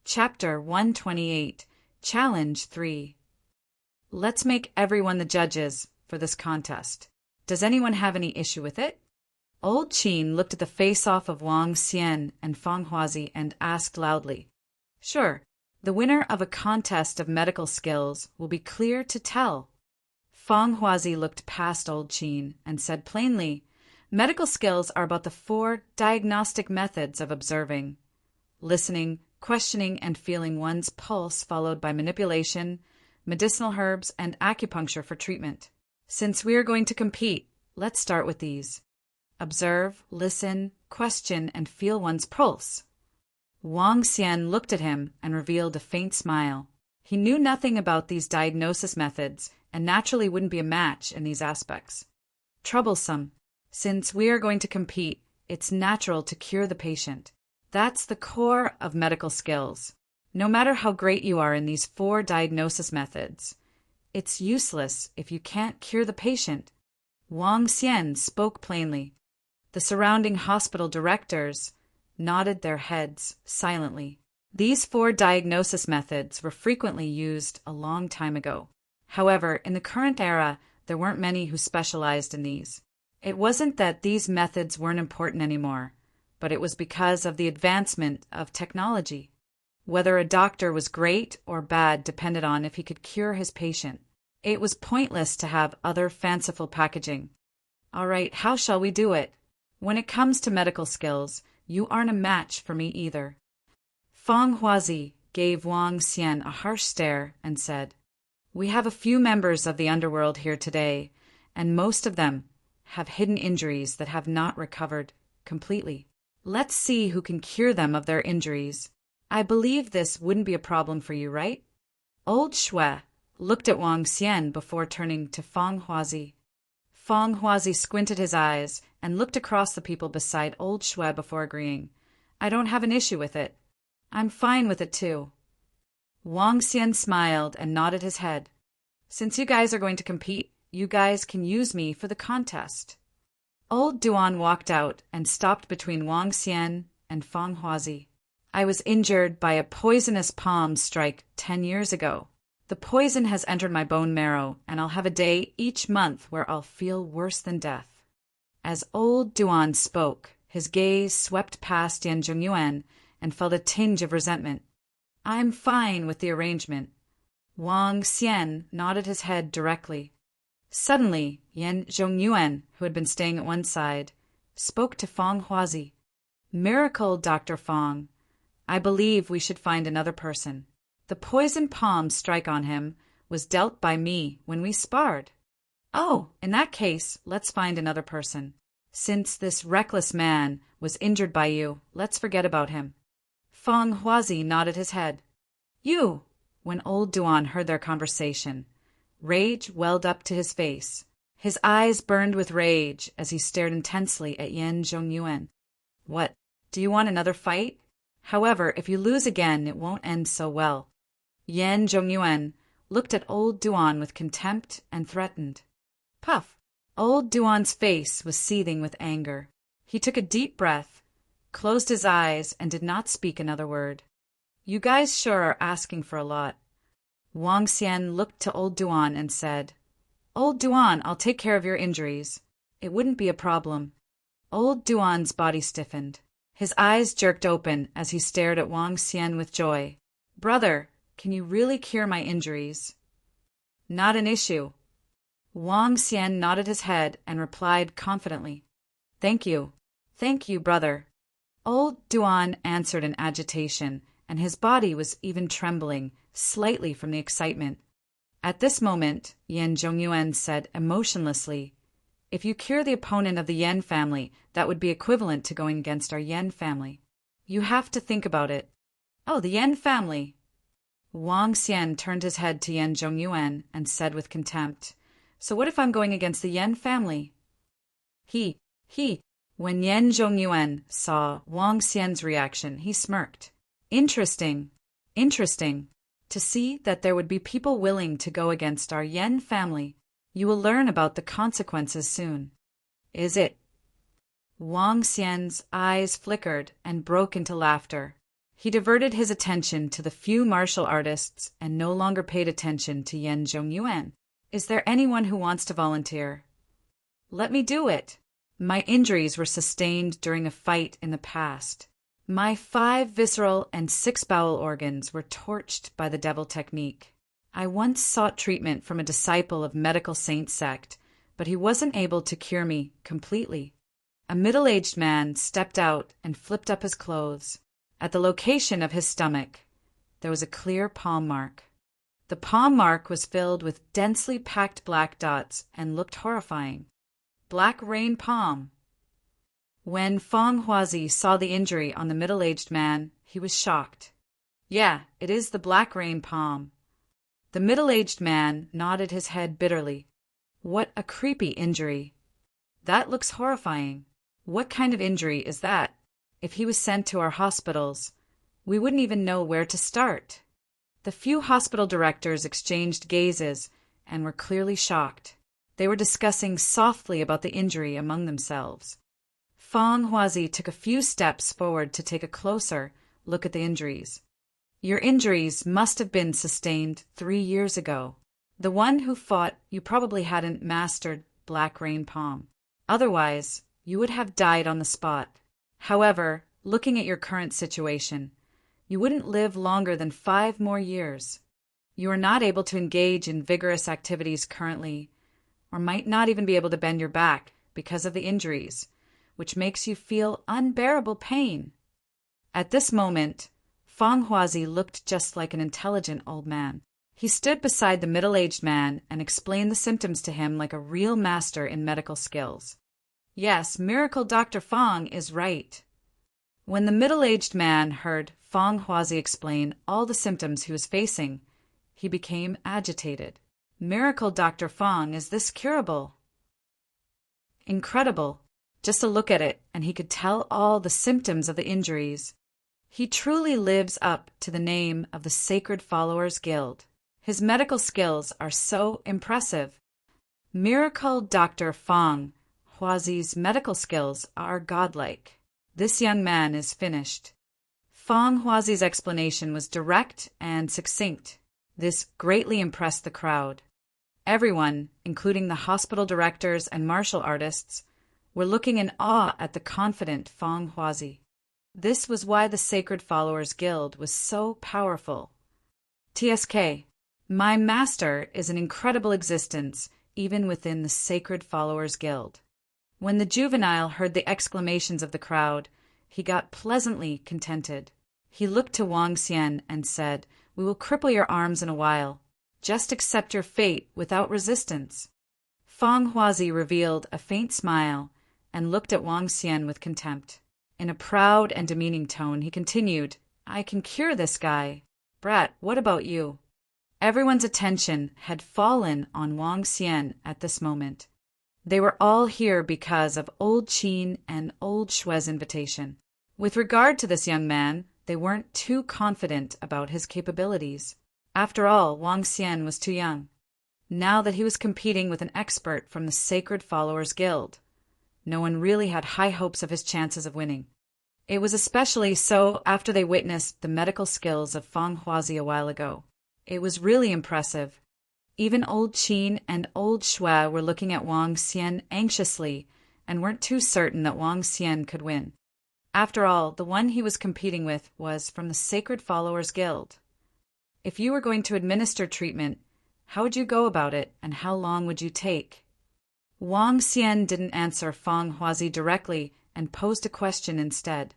Chapter 128, Challenge 3. Let's make everyone the judges for this contest. Does anyone have any issue with it? Old Qin looked at the face-off of Wang Xian and Fang Huazi and asked loudly. Sure, the winner of a contest of medical skills will be clear to tell. Fang Huazi looked past Old Qin and said plainly, medical skills are about the 4 diagnostic methods of observing, listening, questioning, and feeling one's pulse, followed by manipulation, medicinal herbs, and acupuncture for treatment. Since we are going to compete, let's start with these. Observe, listen, question, and feel one's pulse. Wang Xian looked at him and revealed a faint smile. He knew nothing about these diagnosis methods and naturally wouldn't be a match in these aspects. Troublesome. Since we are going to compete, it's natural to cure the patient. That's the core of medical skills. No matter how great you are in these 4 diagnosis methods, it's useless if you can't cure the patient. Wang Xian spoke plainly. The surrounding hospital directors nodded their heads silently. These 4 diagnosis methods were frequently used a long time ago. However, in the current era, there weren't many who specialized in these. It wasn't that these methods weren't important anymore, but it was because of the advancement of technology. Whether a doctor was great or bad depended on if he could cure his patient. It was pointless to have other fanciful packaging. All right, how shall we do it? When it comes to medical skills, you aren't a match for me either. Fang Huazi gave Wang Xian a harsh stare and said, We have a few members of the underworld here today, and most of them have hidden injuries that have not recovered completely. Let's see who can cure them of their injuries. I believe this wouldn't be a problem for you, right? Old Shui looked at Wang Xian before turning to Fang Huazi. Fang Huazi squinted his eyes and looked across the people beside Old Shui before agreeing. I don't have an issue with it. I'm fine with it too. Wang Xian smiled and nodded his head. Since you guys are going to compete, you guys can use me for the contest. Old Duan walked out and stopped between Wang Xian and Fang Huazi. I was injured by a poisonous palm strike 10 years ago. The poison has entered my bone marrow, and I'll have a day each month where I'll feel worse than death. As old Duan spoke, his gaze swept past Yan Zhongyuan and felt a tinge of resentment. I'm fine with the arrangement. Wang Xian nodded his head directly. Suddenly, Yan Zhongyuan, who had been staying at one side, spoke to Fang Huazi. Miracle, Dr. Fang. I believe we should find another person. The poison palm strike on him was dealt by me when we sparred. Oh, in that case, let's find another person. Since this reckless man was injured by you, let's forget about him. Fang Huazi nodded his head. You! When old Duan heard their conversation, rage welled up to his face. His eyes burned with rage as he stared intensely at Yan Zhongyuan. What? Do you want another fight? However, if you lose again, it won't end so well. Yan Zhongyuan looked at old Duan with contempt and threatened. Puff! Old Duan's face was seething with anger. He took a deep breath, closed his eyes, and did not speak another word. You guys sure are asking for a lot. Wang Xian looked to old Duan and said, Old Duan, I'll take care of your injuries. It wouldn't be a problem. Old Duan's body stiffened. His eyes jerked open as he stared at Wang Xian with joy. Brother, can you really cure my injuries? Not an issue. Wang Xian nodded his head and replied confidently. Thank you. Thank you, brother. Old Duan answered in agitation, and his body was even trembling slightly from the excitement. At this moment, Yan Zhongyuan said emotionlessly, If you cure the opponent of the Yan family, that would be equivalent to going against our Yan family. You have to think about it. Oh, the Yan family. Wang Xian turned his head to Yan Zhongyuan and said with contempt, So what if I'm going against the Yan family? When Yan Zhongyuan saw Wang Xian's reaction, he smirked. Interesting. To see that there would be people willing to go against our Yan family. You will learn about the consequences soon. Is it? Wang Xian's eyes flickered and broke into laughter. He diverted his attention to the few martial artists and no longer paid attention to Yan Zhongyuan. Is there anyone who wants to volunteer? Let me do it. My injuries were sustained during a fight in the past. My 5 visceral and 6 bowel organs were torched by the devil technique. I once sought treatment from a disciple of medical saint sect, but he wasn't able to cure me completely. A middle-aged man stepped out and flipped up his clothes. At the location of his stomach, there was a clear palm mark. The palm mark was filled with densely packed black dots and looked horrifying. Black rain palm. When Feng Huazi saw the injury on the middle-aged man, he was shocked. Yeah, it is the black rain palm. The middle-aged man nodded his head bitterly. What a creepy injury. That looks horrifying. What kind of injury is that? If he was sent to our hospitals, we wouldn't even know where to start. The few hospital directors exchanged gazes and were clearly shocked. They were discussing softly about the injury among themselves. Feng Huazi took a few steps forward to take a closer look at the injuries. Your injuries must have been sustained 3 years ago. The one who fought you probably hadn't mastered black rain palm. Otherwise, you would have died on the spot. However, looking at your current situation, you wouldn't live longer than 5 more years. You are not able to engage in vigorous activities currently, or might not even be able to bend your back because of the injuries, which makes you feel unbearable pain. At this moment, Feng Huazi looked just like an intelligent old man. He stood beside the middle-aged man and explained the symptoms to him like a real master in medical skills. Yes, Miracle Dr. Feng is right. When the middle-aged man heard Feng Huazi explain all the symptoms he was facing, he became agitated. Miracle Dr. Feng, is this curable? Incredible. Just a look at it, and he could tell all the symptoms of the injuries. He truly lives up to the name of the Sacred Followers Guild. His medical skills are so impressive. Miracle Dr. Feng Huazi's medical skills are godlike. This young man is finished. Feng Huazi's explanation was direct and succinct. This greatly impressed the crowd. Everyone, including the hospital directors and martial artists, were looking in awe at the confident Feng Huazi. This was why the Sacred Followers Guild was so powerful. TSK, my master is an incredible existence even within the Sacred Followers Guild. When the juvenile heard the exclamations of the crowd, he got pleasantly contented. He looked to Wang Xian and said, We will cripple your arms in a while. Just accept your fate without resistance. Feng Huazi revealed a faint smile and looked at Wang Xian with contempt. In a proud and demeaning tone, he continued, I can cure this guy. Brat, what about you? Everyone's attention had fallen on Wang Xian at this moment. They were all here because of old Qin and old Shue's invitation. With regard to this young man, they weren't too confident about his capabilities. After all, Wang Xian was too young. Now that he was competing with an expert from the Sacred Followers Guild, no one really had high hopes of his chances of winning. It was especially so after they witnessed the medical skills of Fang Huazi a while ago. It was really impressive. Even old Qin and old Shui were looking at Wang Xian anxiously and weren't too certain that Wang Xian could win. After all, the one he was competing with was from the Sacred Followers Guild. If you were going to administer treatment, how would you go about it, and how long would you take? Wang Xian didn't answer Fang Huazi directly and posed a question instead.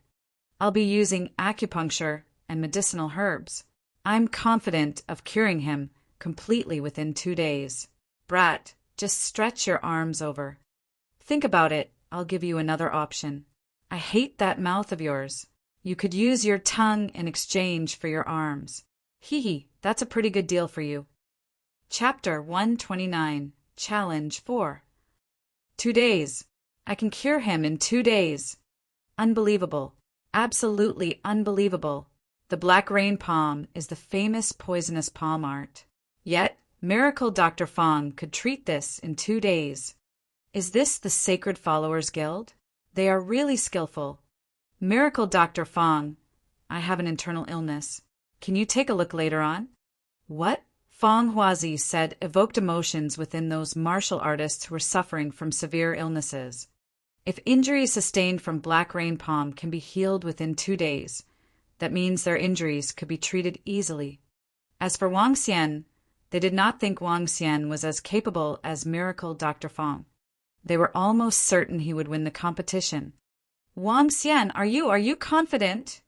I'll be using acupuncture and medicinal herbs. I'm confident of curing him completely within 2 days. Brat, just stretch your arms over. Think about it. I'll give you another option. I hate that mouth of yours. You could use your tongue in exchange for your arms. Hee, that's a pretty good deal for you. Chapter 129, Challenge 4. 2 days. I can cure him in 2 days. Unbelievable. Absolutely unbelievable. The black rain palm is the famous poisonous palm art. Yet, Miracle Dr. Fang could treat this in 2 days. Is this the Sacred Followers Guild? They are really skillful. Miracle Dr. Fang, I have an internal illness. Can you take a look later on? What? Fang Huazi said evoked emotions within those martial artists who were suffering from severe illnesses. If injuries sustained from black rain palm can be healed within 2 days, that means their injuries could be treated easily. As for Wang Xian, they did not think Wang Xian was as capable as Miracle Dr. Fang. They were almost certain he would win the competition. Wang Xian, are you confident?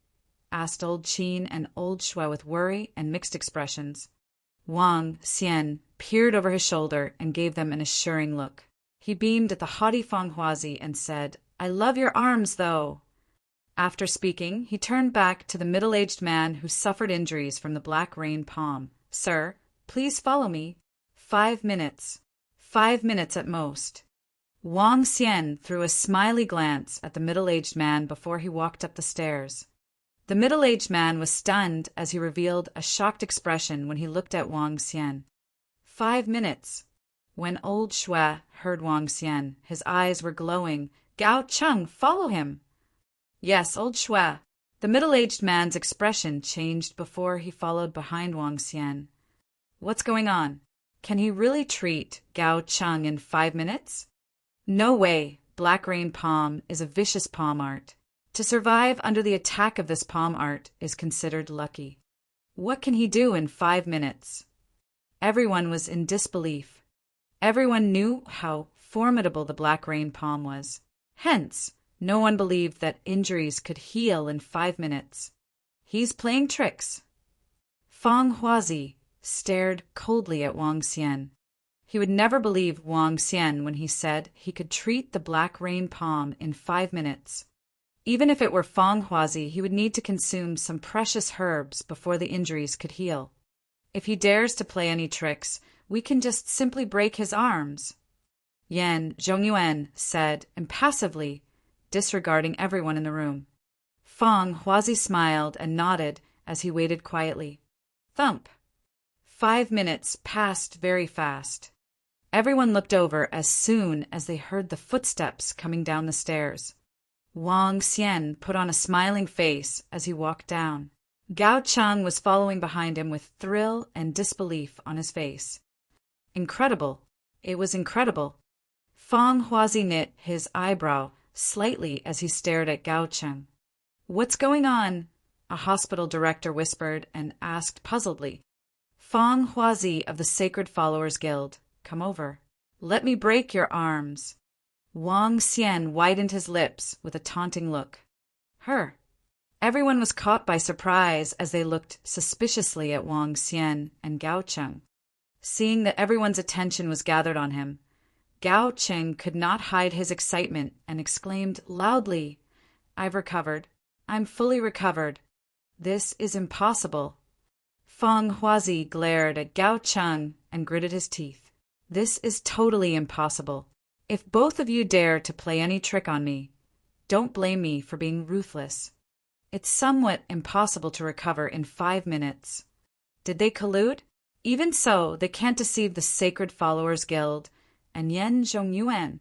Asked old Qin and old Shui with worry and mixed expressions. Wang Xian peered over his shoulder and gave them an assuring look. He beamed at the haughty Fang Huazi and said, I love your arms, though. After speaking, he turned back to the middle-aged man who suffered injuries from the black rain palm. Sir, please follow me. 5 minutes. 5 minutes at most. Wang Xian threw a smiley glance at the middle-aged man before he walked up the stairs. The middle-aged man was stunned as he revealed a shocked expression when he looked at Wang Xian. 5 minutes. When old Shui heard Wang Xian, his eyes were glowing. Gao Cheng, follow him. Yes, old Shui. The middle-aged man's expression changed before he followed behind Wang Xian. What's going on? Can he really treat Gao Cheng in 5 minutes? No way. Black rain palm is a vicious palm art. To survive under the attack of this palm art is considered lucky. What can he do in 5 minutes? Everyone was in disbelief. Everyone knew how formidable the black rain palm was. Hence, no one believed that injuries could heal in 5 minutes. He's playing tricks. Fang Huazi stared coldly at Wang Xian. He would never believe Wang Xian when he said he could treat the black rain palm in 5 minutes. Even if it were Fang Huazi, he would need to consume some precious herbs before the injuries could heal. If he dares to play any tricks, we can just simply break his arms. Yan Zhongyuan said impassively, disregarding everyone in the room. Fang Huazi smiled and nodded as he waited quietly. Thump! 5 minutes passed very fast. Everyone looked over as soon as they heard the footsteps coming down the stairs. Wang Xian put on a smiling face as he walked down. Gao Cheng was following behind him with thrill and disbelief on his face. Incredible. It was incredible. Fang Huazi knit his eyebrow slightly as he stared at Gao Cheng. What's going on? A hospital director whispered and asked puzzledly. Fang Huazi of the Sacred Followers Guild, come over. Let me break your arms. Wang Xian widened his lips with a taunting look. Her. Everyone was caught by surprise as they looked suspiciously at Wang Xian and Gao Cheng. Seeing that everyone's attention was gathered on him, Gao Cheng could not hide his excitement and exclaimed loudly, I've recovered. I'm fully recovered. This is impossible. Feng Huazi glared at Gao Cheng and gritted his teeth. This is totally impossible. If both of you dare to play any trick on me, don't blame me for being ruthless. It's somewhat impossible to recover in 5 minutes. Did they collude? Even so, they can't deceive the Sacred Followers Guild and Yan Zhongyuan.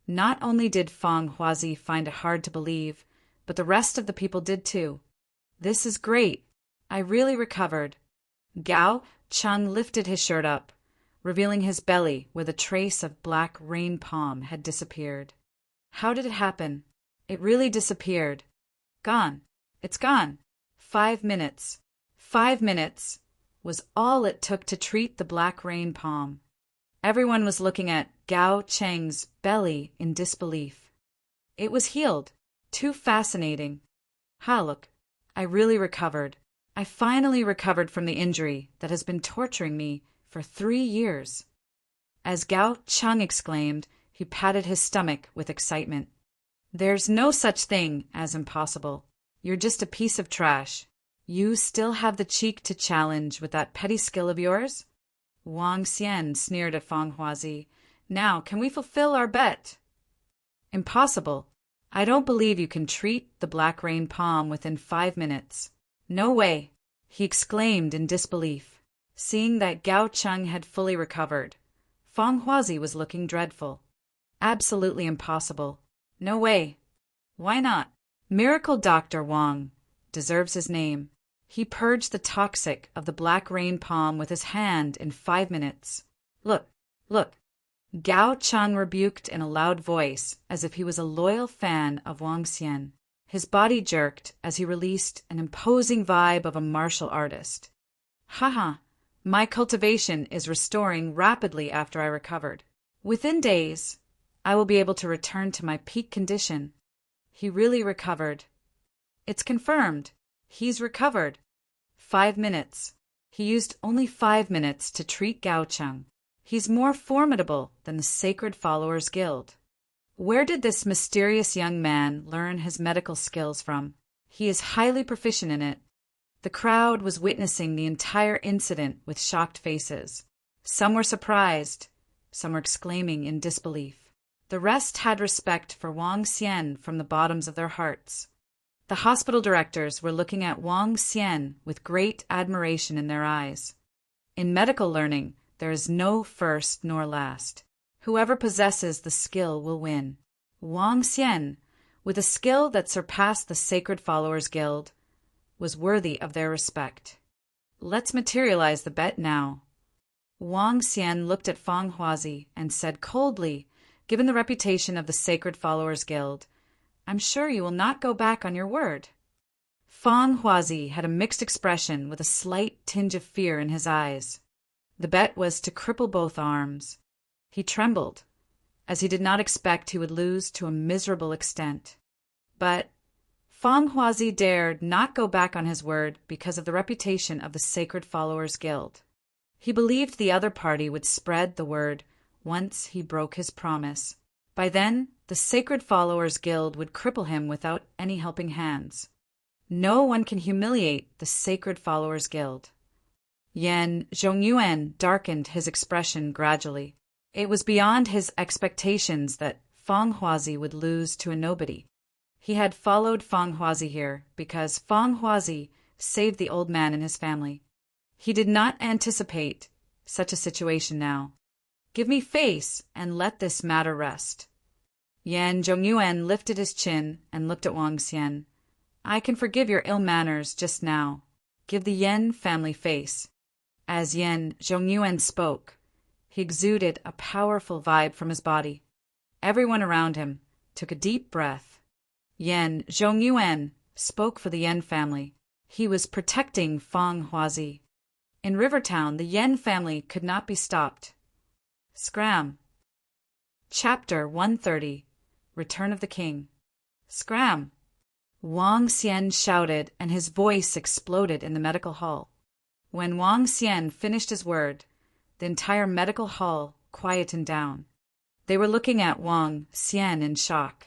Not only did Feng Huazi find it hard to believe, but the rest of the people did too. This is great. I really recovered. Gao Cheng lifted his shirt up, revealing his belly where the trace of black rain palm had disappeared. How did it happen? It really disappeared. Gone. It's gone. 5 minutes. 5 minutes was all it took to treat the black rain palm. Everyone was looking at Gao Cheng's belly in disbelief. It was healed. Too fascinating. Ha, look. I really recovered. I finally recovered from the injury that has been torturing me for 3 years. As Gao Cheng exclaimed, he patted his stomach with excitement. There's no such thing as impossible. You're just a piece of trash. You still have the cheek to challenge with that petty skill of yours? Wang Xian sneered at Feng Huazi. Now, can we fulfill our bet? Impossible. I don't believe you can treat the black rain palm within 5 minutes. No way, he exclaimed in disbelief. Seeing that Gao Cheng had fully recovered, Feng Huazi was looking dreadful. Absolutely impossible. No way. Why not? Miracle Dr. Wang deserves his name. He purged the toxic of the black rain palm with his hand in 5 minutes. Look, look. Gao Cheng rebuked in a loud voice as if he was a loyal fan of Wang Xian. His body jerked as he released an imposing vibe of a martial artist. Haha, my cultivation is restoring rapidly after I recovered. Within days, I will be able to return to my peak condition. He really recovered. It's confirmed. He's recovered. 5 minutes. He used only 5 minutes to treat Gao Cheng. He's more formidable than the Sacred Followers Guild. Where did this mysterious young man learn his medical skills from? He is highly proficient in it. The crowd was witnessing the entire incident with shocked faces. Some were surprised, some were exclaiming in disbelief. The rest had respect for Wang Xian from the bottoms of their hearts. The hospital directors were looking at Wang Xian with great admiration in their eyes. In medical learning, there is no first nor last. Whoever possesses the skill will win. Wang Xian, with a skill that surpassed the Sacred Followers Guild, was worthy of their respect. Let's materialize the bet now. Wang Xian looked at Feng Huazi and said coldly, given the reputation of the Sacred Followers Guild, I'm sure you will not go back on your word. Feng Huazi had a mixed expression with a slight tinge of fear in his eyes. The bet was to cripple both arms. He trembled, as he did not expect he would lose to a miserable extent. But Feng Huazi dared not go back on his word because of the reputation of the Sacred Followers Guild. He believed the other party would spread the word once he broke his promise. By then, the Sacred Followers Guild would cripple him without any helping hands. No one can humiliate the Sacred Followers Guild. Yan Zhongyuan darkened his expression gradually. It was beyond his expectations that Feng Huazi would lose to a nobody. He had followed Feng Huazi here because Feng Huazi saved the old man and his family. He did not anticipate such a situation now. Give me face and let this matter rest. Yan Zhongyuan lifted his chin and looked at Wang Xian. I can forgive your ill manners just now. Give the Yan family face. As Yan Zhongyuan spoke, he exuded a powerful vibe from his body. Everyone around him took a deep breath. Yan Zhongyuan spoke for the Yan family. He was protecting Feng Huazi. In Rivertown, the Yan family could not be stopped. Scram. Chapter 130. Return of the King. Scram. Wang Xian shouted, and his voice exploded in the medical hall. When Wang Xian finished his word, the entire medical hall quietened down. They were looking at Wang Xian in shock.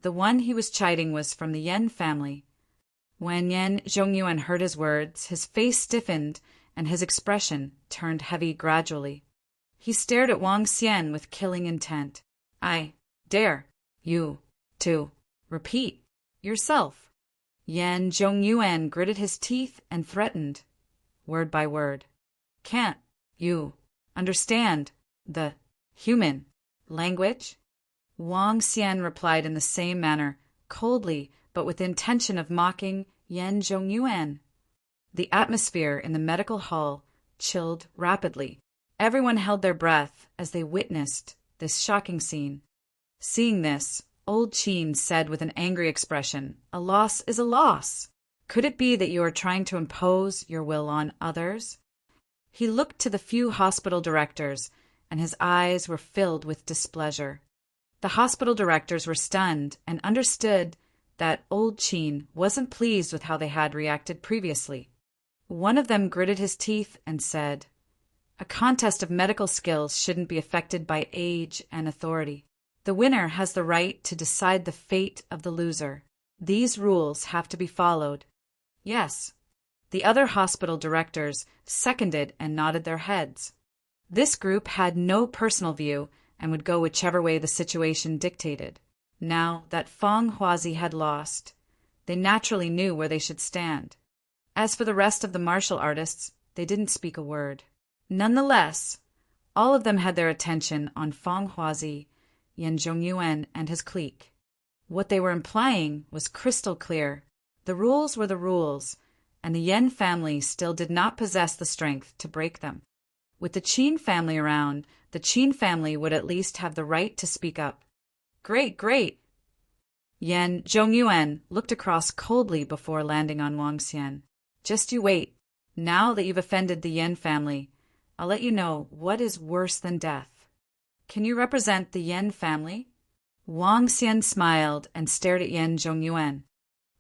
The one he was chiding was from the Yan family. When Yan Zhongyuan heard his words, his face stiffened and his expression turned heavy gradually. He stared at Wang Xian with killing intent. I dare you to repeat yourself. Yan Zhongyuan gritted his teeth and threatened, word by word. Can't you understand the human language? Wang Xian replied in the same manner, coldly but with the intention of mocking Yan Zhongyuan. The atmosphere in the medical hall chilled rapidly. Everyone held their breath as they witnessed this shocking scene. Seeing this, old Qin said with an angry expression, "A loss is a loss. Could it be that you are trying to impose your will on others?" He looked to the few hospital directors, and his eyes were filled with displeasure. The hospital directors were stunned and understood that old Qin wasn't pleased with how they had reacted previously. One of them gritted his teeth and said, "A contest of medical skills shouldn't be affected by age and authority. The winner has the right to decide the fate of the loser. These rules have to be followed." Yes. The other hospital directors seconded and nodded their heads. This group had no personal view and would go whichever way the situation dictated. Now that Feng Huazi had lost, they naturally knew where they should stand. As for the rest of the martial artists, they didn't speak a word. Nonetheless, all of them had their attention on Feng Huazi, Yan Zhongyuan, and his clique. What they were implying was crystal clear. The rules were the rules, and the Yan family still did not possess the strength to break them. With the Qin family around, the Qin family would at least have the right to speak up. Great, great! Yan Zhongyuan looked across coldly before landing on Wang Xian. Just you wait. Now that you've offended the Yan family, I'll let you know what is worse than death. Can you represent the Yan family? Wang Xian smiled and stared at Yan Zhongyuan.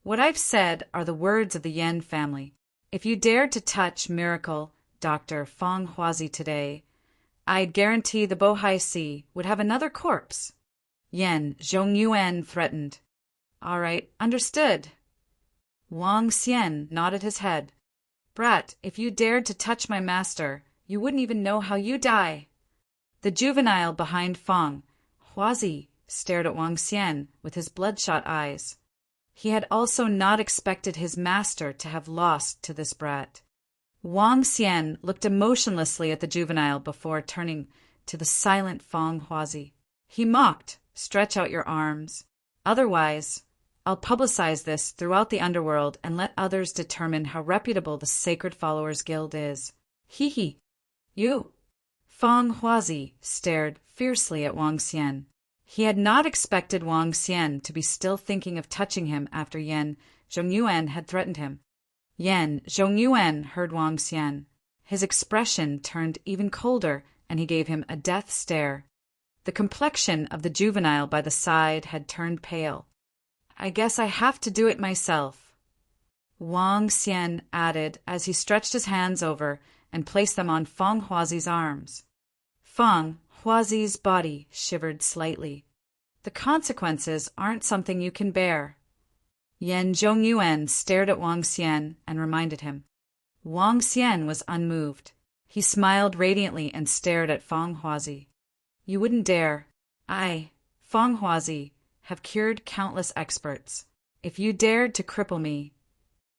What I've said are the words of the Yan family. If you dared to touch miracle Dr. Feng Huazi today, I'd guarantee the Bohai Sea would have another corpse. Yan Zhongyuan threatened. All right, understood. Wang Xian nodded his head. Brat, if you dared to touch my master, you wouldn't even know how you die. The juvenile behind Feng Huazi stared at Wang Xian with his bloodshot eyes. He had also not expected his master to have lost to this brat. Wang Xian looked emotionlessly at the juvenile before turning to the silent Feng Huazi. He mocked, "Stretch out your arms. Otherwise, I'll publicize this throughout the underworld and let others determine how reputable the Sacred Followers Guild is." Hee hee. You. Feng Huazi stared fiercely at Wang Xian. He had not expected Wang Xian to be still thinking of touching him after Yan Zhongyuan had threatened him. Yan Zhongyuan heard Wang Xian. His expression turned even colder, and he gave him a death stare. The complexion of the juvenile by the side had turned pale. I guess I have to do it myself, Wang Xian added as he stretched his hands over and placed them on Feng Huazi's arms. Feng Huazi's body shivered slightly. The consequences aren't something you can bear. Yan Zhongyuan stared at Wang Xian and reminded him. Wang Xian was unmoved. He smiled radiantly and stared at Feng Huazi. You wouldn't dare. I, Feng Huazi, have cured countless experts. If you dared to cripple me.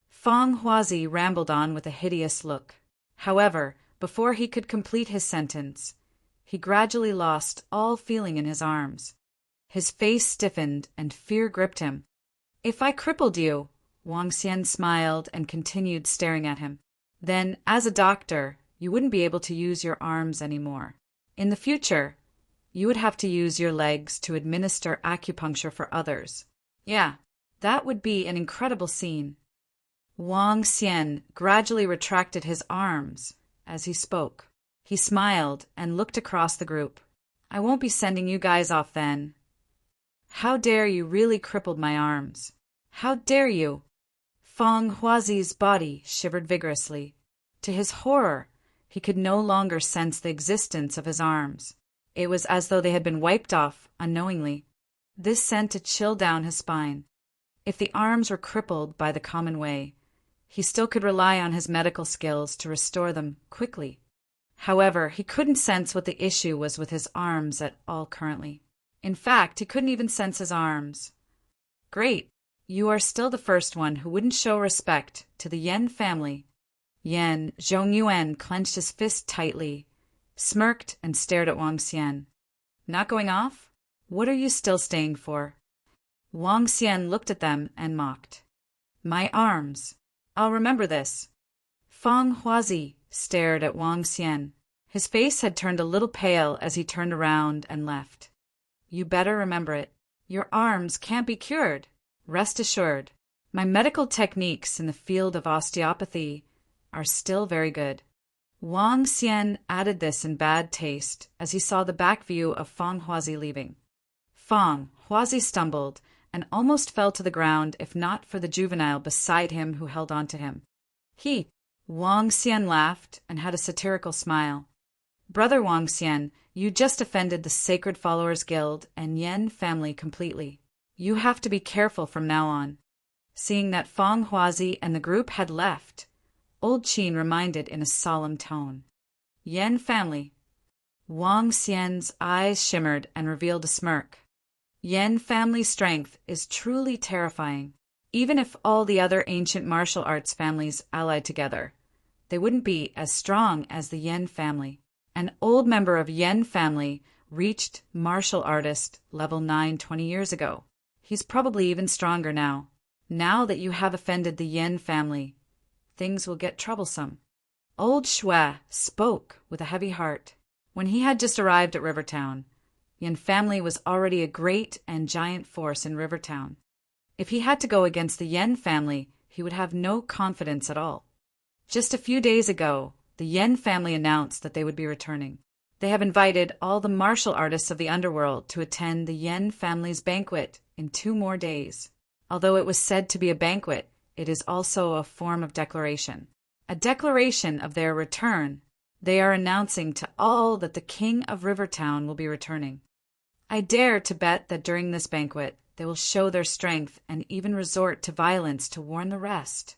Feng Huazi rambled on with a hideous look. However, before he could complete his sentence, he gradually lost all feeling in his arms. His face stiffened and fear gripped him. If I crippled you, Wang Xian smiled and continued staring at him. Then, as a doctor, you wouldn't be able to use your arms anymore. In the future, you would have to use your legs to administer acupuncture for others. Yeah, that would be an incredible scene. Wang Xian gradually retracted his arms as he spoke. He smiled and looked across the group. I won't be sending you guys off then. How dare you really crippled my arms? How dare you? Feng Huazi's body shivered vigorously. To his horror, he could no longer sense the existence of his arms. It was as though they had been wiped off unknowingly. This sent a chill down his spine. If the arms were crippled by the common way, He still could rely on his medical skills to restore them quickly. However, he couldn't sense what the issue was with his arms at all currently. In fact, he couldn't even sense his arms. Great. You are still the first one who wouldn't show respect to the Yen family. Zhongyuan clenched his fist tightly, smirked, and stared at Wang Xian. Not going off? What are you still staying for? Wang Xian looked at them and mocked. My arms. I'll remember this. Fang Huazi stared at Wang Xian. His face had turned a little pale as he turned around and left. You better remember it. Your arms can't be cured. Rest assured, my medical techniques in the field of osteopathy are still very good. Wang Xian added this in bad taste as he saw the back view of Fang Huazi leaving. Fang Huazi stumbled and almost fell to the ground if not for the juvenile beside him who held on to him. Wang Xian laughed and had a satirical smile. Brother Wang Xian, you just offended the Sacred Followers Guild and Yen family completely. You have to be careful from now on. Seeing that Fang Huazi and the group had left, Old Qin reminded in a solemn tone. Yen family. Wang Xian's eyes shimmered and revealed a smirk. Yen family strength is truly terrifying. Even if all the other ancient martial arts families allied together, they wouldn't be as strong as the Yen family. An old member of Yen family reached martial artist level 9 20 years ago. He's probably even stronger now. Now that you have offended the Yen family, things will get troublesome. Old Shui spoke with a heavy heart. When he had just arrived at Rivertown, Yen family was already a great and giant force in Rivertown. If he had to go against the Yen family, he would have no confidence at all. Just a few days ago, the Yen family announced that they would be returning. They have invited all the martial artists of the underworld to attend the Yen family's banquet in 2 more days. Although it was said to be a banquet, it is also a form of declaration. A declaration of their return. They are announcing to all that the King of Rivertown will be returning. I dare to bet that during this banquet, they will show their strength and even resort to violence to warn the rest.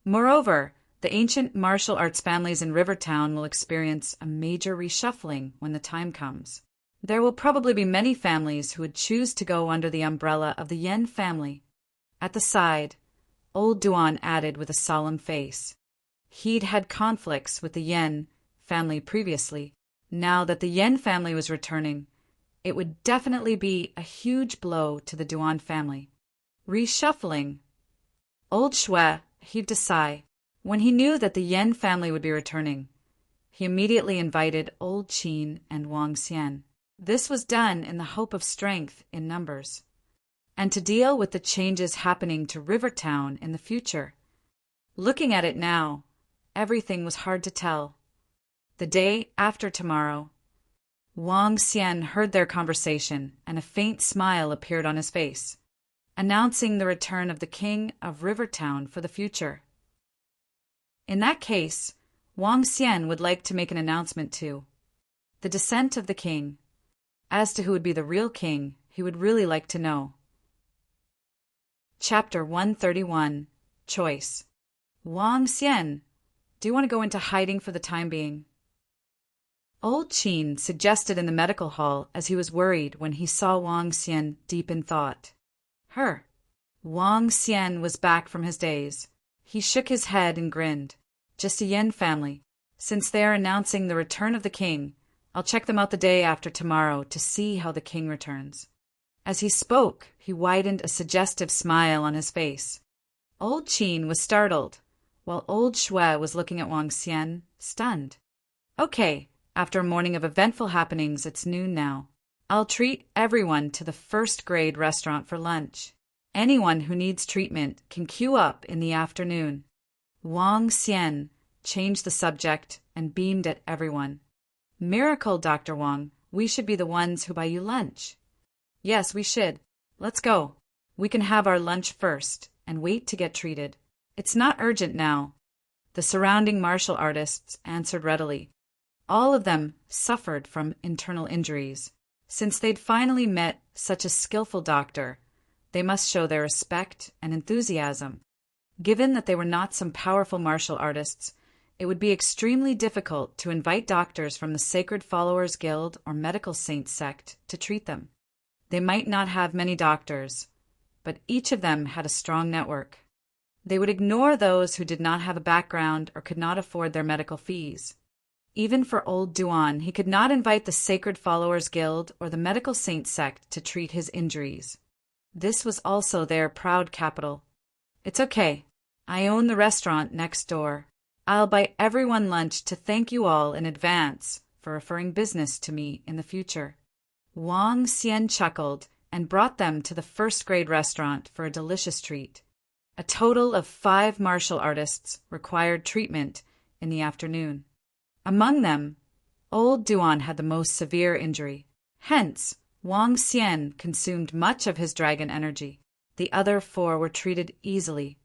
Moreover, the ancient martial arts families in Rivertown will experience a major reshuffling when the time comes. There will probably be many families who would choose to go under the umbrella of the Yen family. At the side, old Duan added with a solemn face. He'd had conflicts with the Yen family previously. Now that the Yen family was returning, it would definitely be a huge blow to the Duan family. Reshuffling. Old Shui heaved a sigh. When he knew that the Yen family would be returning, he immediately invited Old Qin and Wang Xian. This was done in the hope of strength in numbers, and to deal with the changes happening to Rivertown in the future. Looking at it now, everything was hard to tell. The day after tomorrow, Wang Xian heard their conversation, and a faint smile appeared on his face, announcing the return of the King of Rivertown for the future. In that case, Wang Xian would like to make an announcement too. The descent of the king. As to who would be the real king, he would really like to know. Chapter 131. Choice. Wang Xian, do you want to go into hiding for the time being? Old Qin suggested in the medical hall as he was worried when he saw Wang Xian deep in thought. Wang Xian was back from his days. He shook his head and grinned. Just a Yen family. Since they are announcing the return of the king, I'll check them out the day after tomorrow to see how the king returns. As he spoke, he widened a suggestive smile on his face. Old Qin was startled, while Old Shui was looking at Wang Xian, stunned. Okay, after a morning of eventful happenings, it's noon now. I'll treat everyone to the first-grade restaurant for lunch. Anyone who needs treatment can queue up in the afternoon. Wang Xian changed the subject and beamed at everyone. Miracle, Dr. Wang. We should be the ones who buy you lunch. Yes, we should. Let's go. We can have our lunch first and wait to get treated. It's not urgent now. The surrounding martial artists answered readily. All of them suffered from internal injuries. Since they'd finally met such a skillful doctor, they must show their respect and enthusiasm. Given that they were not some powerful martial artists, it would be extremely difficult to invite doctors from the Sacred Followers Guild or Medical Saints sect to treat them. They might not have many doctors, but each of them had a strong network. They would ignore those who did not have a background or could not afford their medical fees. Even for old Duan, he could not invite the Sacred Followers Guild or the Medical Saints sect to treat his injuries. This was also their proud capital. It's okay. I own the restaurant next door. I'll buy everyone lunch to thank you all in advance for referring business to me in the future. Wang Xian chuckled and brought them to the first-grade restaurant for a delicious treat. A total of 5 martial artists required treatment in the afternoon. Among them, old Duan had the most severe injury. Hence, Wang Xian consumed much of his dragon energy. The other 4 were treated easily.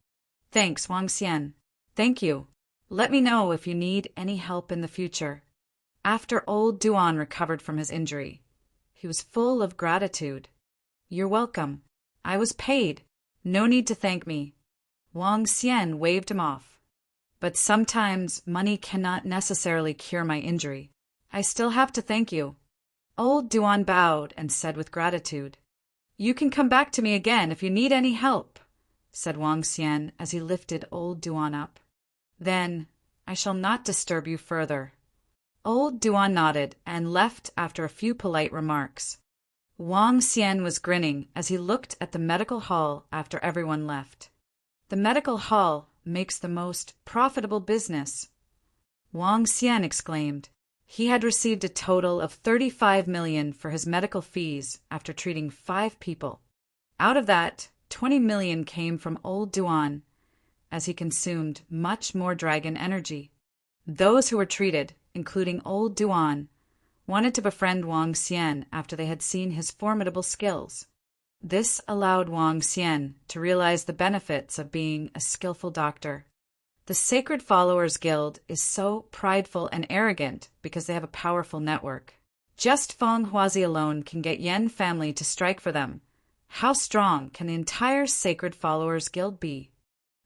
Thanks, Wang Xian. Thank you. Let me know if you need any help in the future. After old Duan recovered from his injury, he was full of gratitude. You're welcome. I was paid. No need to thank me. Wang Xian waved him off. But sometimes money cannot necessarily cure my injury. I still have to thank you. Old Duan bowed and said with gratitude, You can come back to me again if you need any help, said Wang Xian as he lifted old Duan up. Then I shall not disturb you further. Old Duan nodded and left after a few polite remarks. Wang Xian was grinning as he looked at the medical hall after everyone left. The medical hall makes the most profitable business, Wang Xian exclaimed. He had received a total of 35 million for his medical fees after treating 5 people. Out of that, 20 million came from old Duan, as he consumed much more dragon energy. Those who were treated, including old Duan, wanted to befriend Wang Xian after they had seen his formidable skills. This allowed Wang Xian to realize the benefits of being a skillful doctor. The Sacred Followers Guild is so prideful and arrogant because they have a powerful network. Just Feng Huazi alone can get Yan family to strike for them. How strong can the entire Sacred Followers Guild be?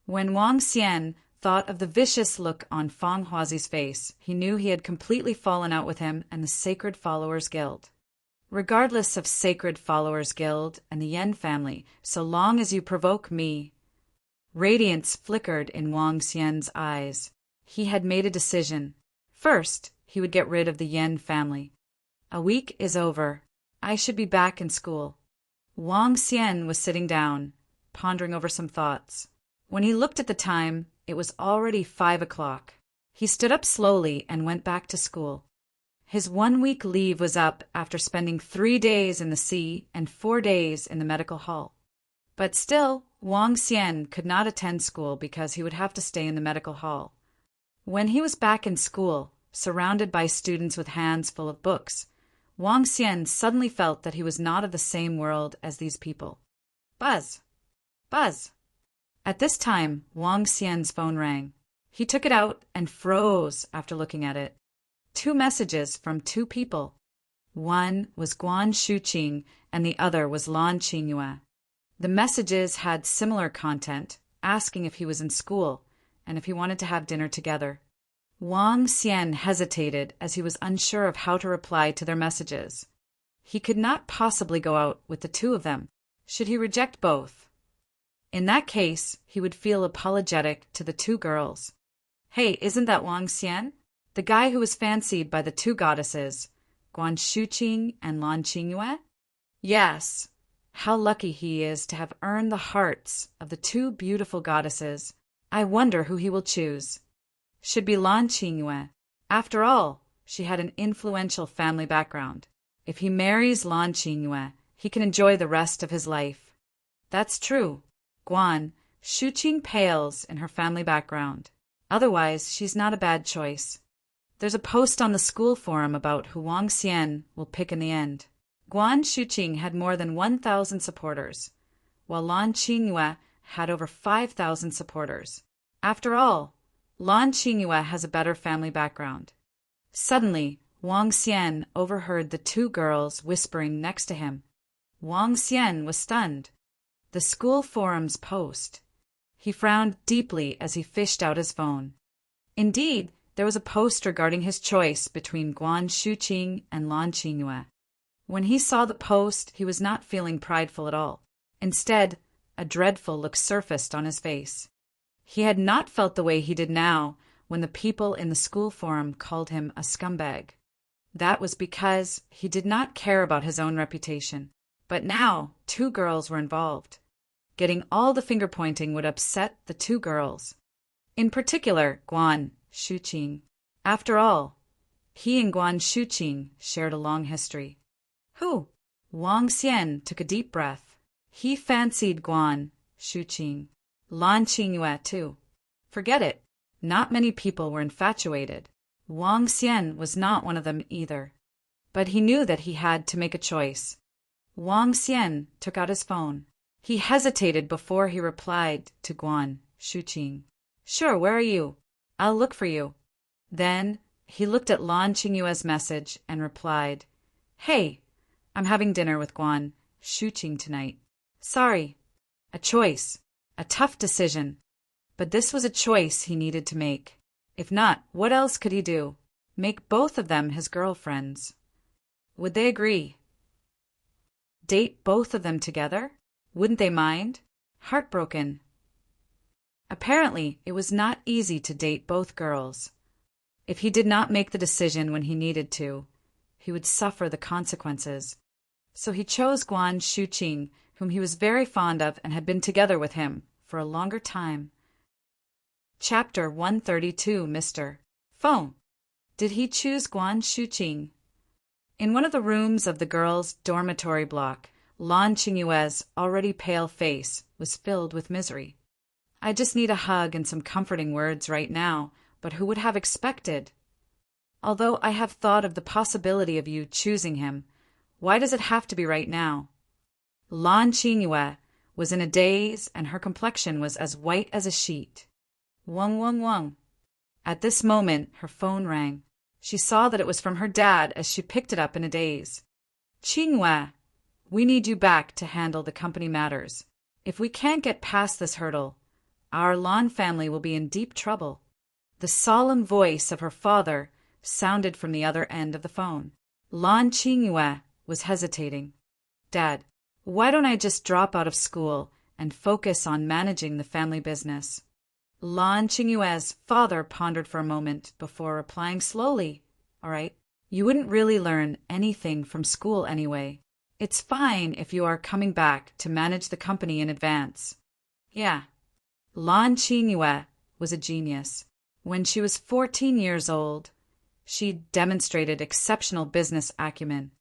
When Wang Xian thought of the vicious look on Feng Huazi's face, he knew he had completely fallen out with him and the Sacred Followers Guild. Regardless of Sacred Followers Guild and the Yan family, so long as you provoke me. Radiance flickered in Wang Xian's eyes. He had made a decision. First, he would get rid of the Yan family. A week is over. I should be back in school. Wang Xian was sitting down, pondering over some thoughts. When he looked at the time, it was already 5 o'clock. He stood up slowly and went back to school. His 1-week leave was up after spending 3 days in the sea and 4 days in the medical hall. But still, Wang Xian could not attend school because he would have to stay in the medical hall. When he was back in school, surrounded by students with hands full of books, Wang Xian suddenly felt that he was not of the same world as these people. Buzz! Buzz! At this time, Wang Xian's phone rang. He took it out and froze after looking at it. 2 messages from 2 people. One was Guan Shuqing and the other was Lan Qingyue. The messages had similar content, asking if he was in school and if he wanted to have dinner together. Wang Xian hesitated as he was unsure of how to reply to their messages. He could not possibly go out with the 2 of them. Should he reject both? In that case, he would feel apologetic to the 2 girls. Hey, isn't that Wang Xian? The guy who was fancied by the 2 goddesses, Guan Shuqing and Lan Qingyue? Yes. How lucky he is to have earned the hearts of the 2 beautiful goddesses. I wonder who he will choose. Should be Lan Qingyue. After all, she had an influential family background. If he marries Lan Qingyue, he can enjoy the rest of his life. That's true. Guan Shuqing pales in her family background. Otherwise, she's not a bad choice. There's a post on the school forum about who Wang Xian will pick in the end. Guan Shuqing had more than 1,000 supporters, while Lan Qingyue had over 5,000 supporters. After all, Lan Qingyue has a better family background. Suddenly, Wang Xian overheard the 2 girls whispering next to him. Wang Xian was stunned. The school forum's post. He frowned deeply as he fished out his phone. Indeed, there was a post regarding his choice between Guan Shuqing and Lan Qingyue. When he saw the post, he was not feeling prideful at all. Instead, a dreadful look surfaced on his face. He had not felt the way he did now when the people in the school forum called him a scumbag. That was because he did not care about his own reputation. But now, 2 girls were involved. Getting all the finger-pointing would upset the 2 girls. In particular, Guan Shuqing. After all, he and Guan Shuqing shared a long history. Who? Wang Xian took a deep breath. He fancied Guan Shuqing. Lan Qingyue, too. Forget it. Not many people were infatuated. Wang Xian was not one of them either. But he knew that he had to make a choice. Wang Xian took out his phone. He hesitated before he replied to Guan Shuqing. Sure, where are you? I'll look for you. Then he looked at Lan Qingyue's message and replied, Hey, I'm having dinner with Guan Shuqing tonight. Sorry. A choice. A tough decision. But this was a choice he needed to make. If not, what else could he do? Make both of them his girlfriends. Would they agree? Date both of them together? Wouldn't they mind? Heartbroken. Apparently, it was not easy to date both girls. If he did not make the decision when he needed to, he would suffer the consequences. So he chose Guan Shuqing, whom he was very fond of and had been together with him for a longer time. Chapter 132, Mr. Phone. Did he choose Guan Shuqing? In one of the rooms of the girls' dormitory block, Lan Qingyue's already pale face was filled with misery. I just need a hug and some comforting words right now, but who would have expected? Although I have thought of the possibility of you choosing him, why does it have to be right now? Lan Qingyue was in a daze and her complexion was as white as a sheet. Wang Wang Wang. At this moment, her phone rang. She saw that it was from her dad as she picked it up in a daze. Qingyue, we need you back to handle the company matters. If we can't get past this hurdle, our Lan family will be in deep trouble. The solemn voice of her father sounded from the other end of the phone. Lan Qingyue was hesitating. Dad, why don't I just drop out of school and focus on managing the family business? Lan Qingyue's father pondered for a moment before replying slowly. All right, you wouldn't really learn anything from school anyway. It's fine if you are coming back to manage the company in advance. Yeah. Lan Qingyue was a genius. When she was 14 years old, she demonstrated exceptional business acumen.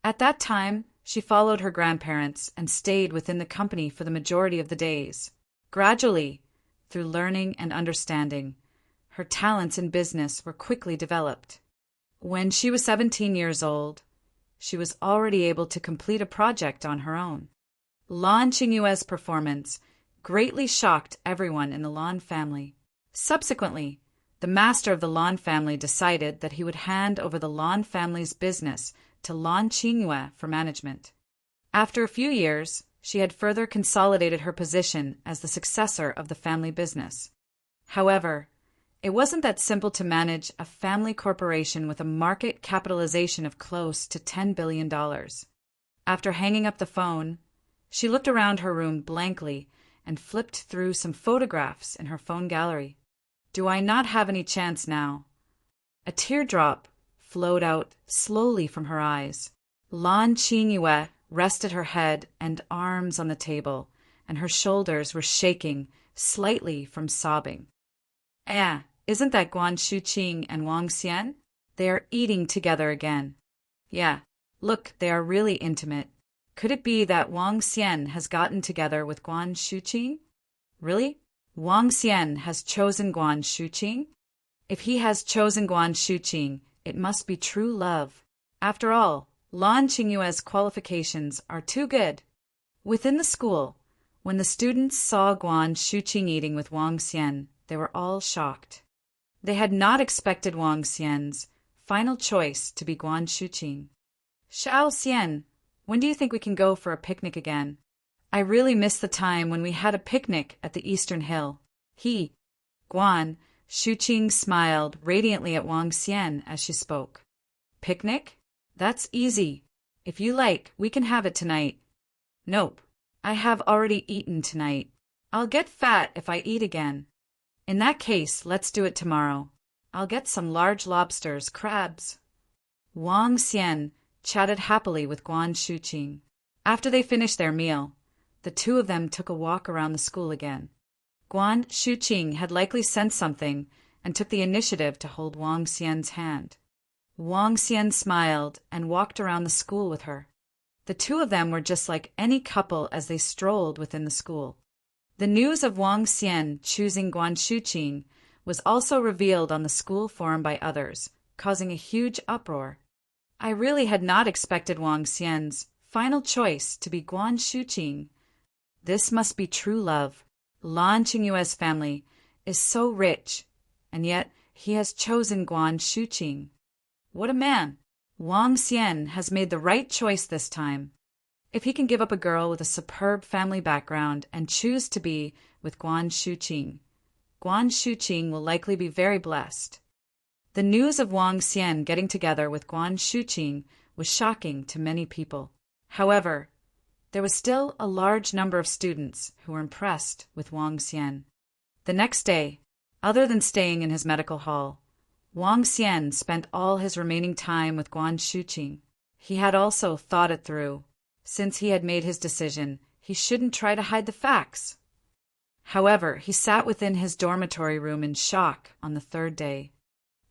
At that time, she followed her grandparents and stayed within the company for the majority of the days. Gradually, through learning and understanding, her talents in business were quickly developed. When she was 17 years old, she was already able to complete a project on her own. Lan Qingyue's performance greatly shocked everyone in the Lan family. Subsequently, the master of the Lan family decided that he would hand over the Lan family's business to Lan Qingyue for management. After a few years, she had further consolidated her position as the successor of the family business. However, it wasn't that simple to manage a family corporation with a market capitalization of close to $10 billion. After hanging up the phone, she looked around her room blankly and flipped through some photographs in her phone gallery. Do I not have any chance now? A teardrop flowed out slowly from her eyes. Lan Qingyue rested her head and arms on the table, and her shoulders were shaking slightly from sobbing. Isn't that Guan Shuqing and Wang Xian? They are eating together again. Yeah, look, they are really intimate. Could it be that Wang Xian has gotten together with Guan Shuqing? Really? Wang Xian has chosen Guan Shuqing? If he has chosen Guan Shuqing, it must be true love. After all, Lan Qingyue's qualifications are too good. Within the school, when the students saw Guan Shuqing eating with Wang Xian, they were all shocked. They had not expected Wang Xian's final choice to be Guan Shuqing. Xiao Xian, when do you think we can go for a picnic again? I really miss the time when we had a picnic at the Eastern Hill. Guan Shuqing smiled radiantly at Wang Xian as she spoke. Picnic? That's easy. If you like, we can have it tonight. Nope. I have already eaten tonight. I'll get fat if I eat again. In that case, let's do it tomorrow. I'll get some large lobsters, crabs. Wang Xian chatted happily with Guan Shuqing. After they finished their meal, the two of them took a walk around the school again. Guan Shuqing had likely sensed something and took the initiative to hold Wang Xian's hand. Wang Xian smiled and walked around the school with her. The two of them were just like any couple as they strolled within the school. The news of Wang Xian choosing Guan Shuqing was also revealed on the school forum by others, causing a huge uproar. I really had not expected Wang Xian's final choice to be Guan Shuqing. This must be true love. Lan Qingyue's family is so rich, and yet he has chosen Guan Shuqing. What a man! Wang Xian has made the right choice this time. If he can give up a girl with a superb family background and choose to be with Guan Shuqing will likely be very blessed. The news of Wang Xian getting together with Guan Shuqing was shocking to many people. However, there was still a large number of students who were impressed with Wang Xian. The next day, other than staying in his medical hall, Wang Xian spent all his remaining time with Guan Shuqing. He had also thought it through. Since he had made his decision, he shouldn't try to hide the facts. However, he sat within his dormitory room in shock on the third day.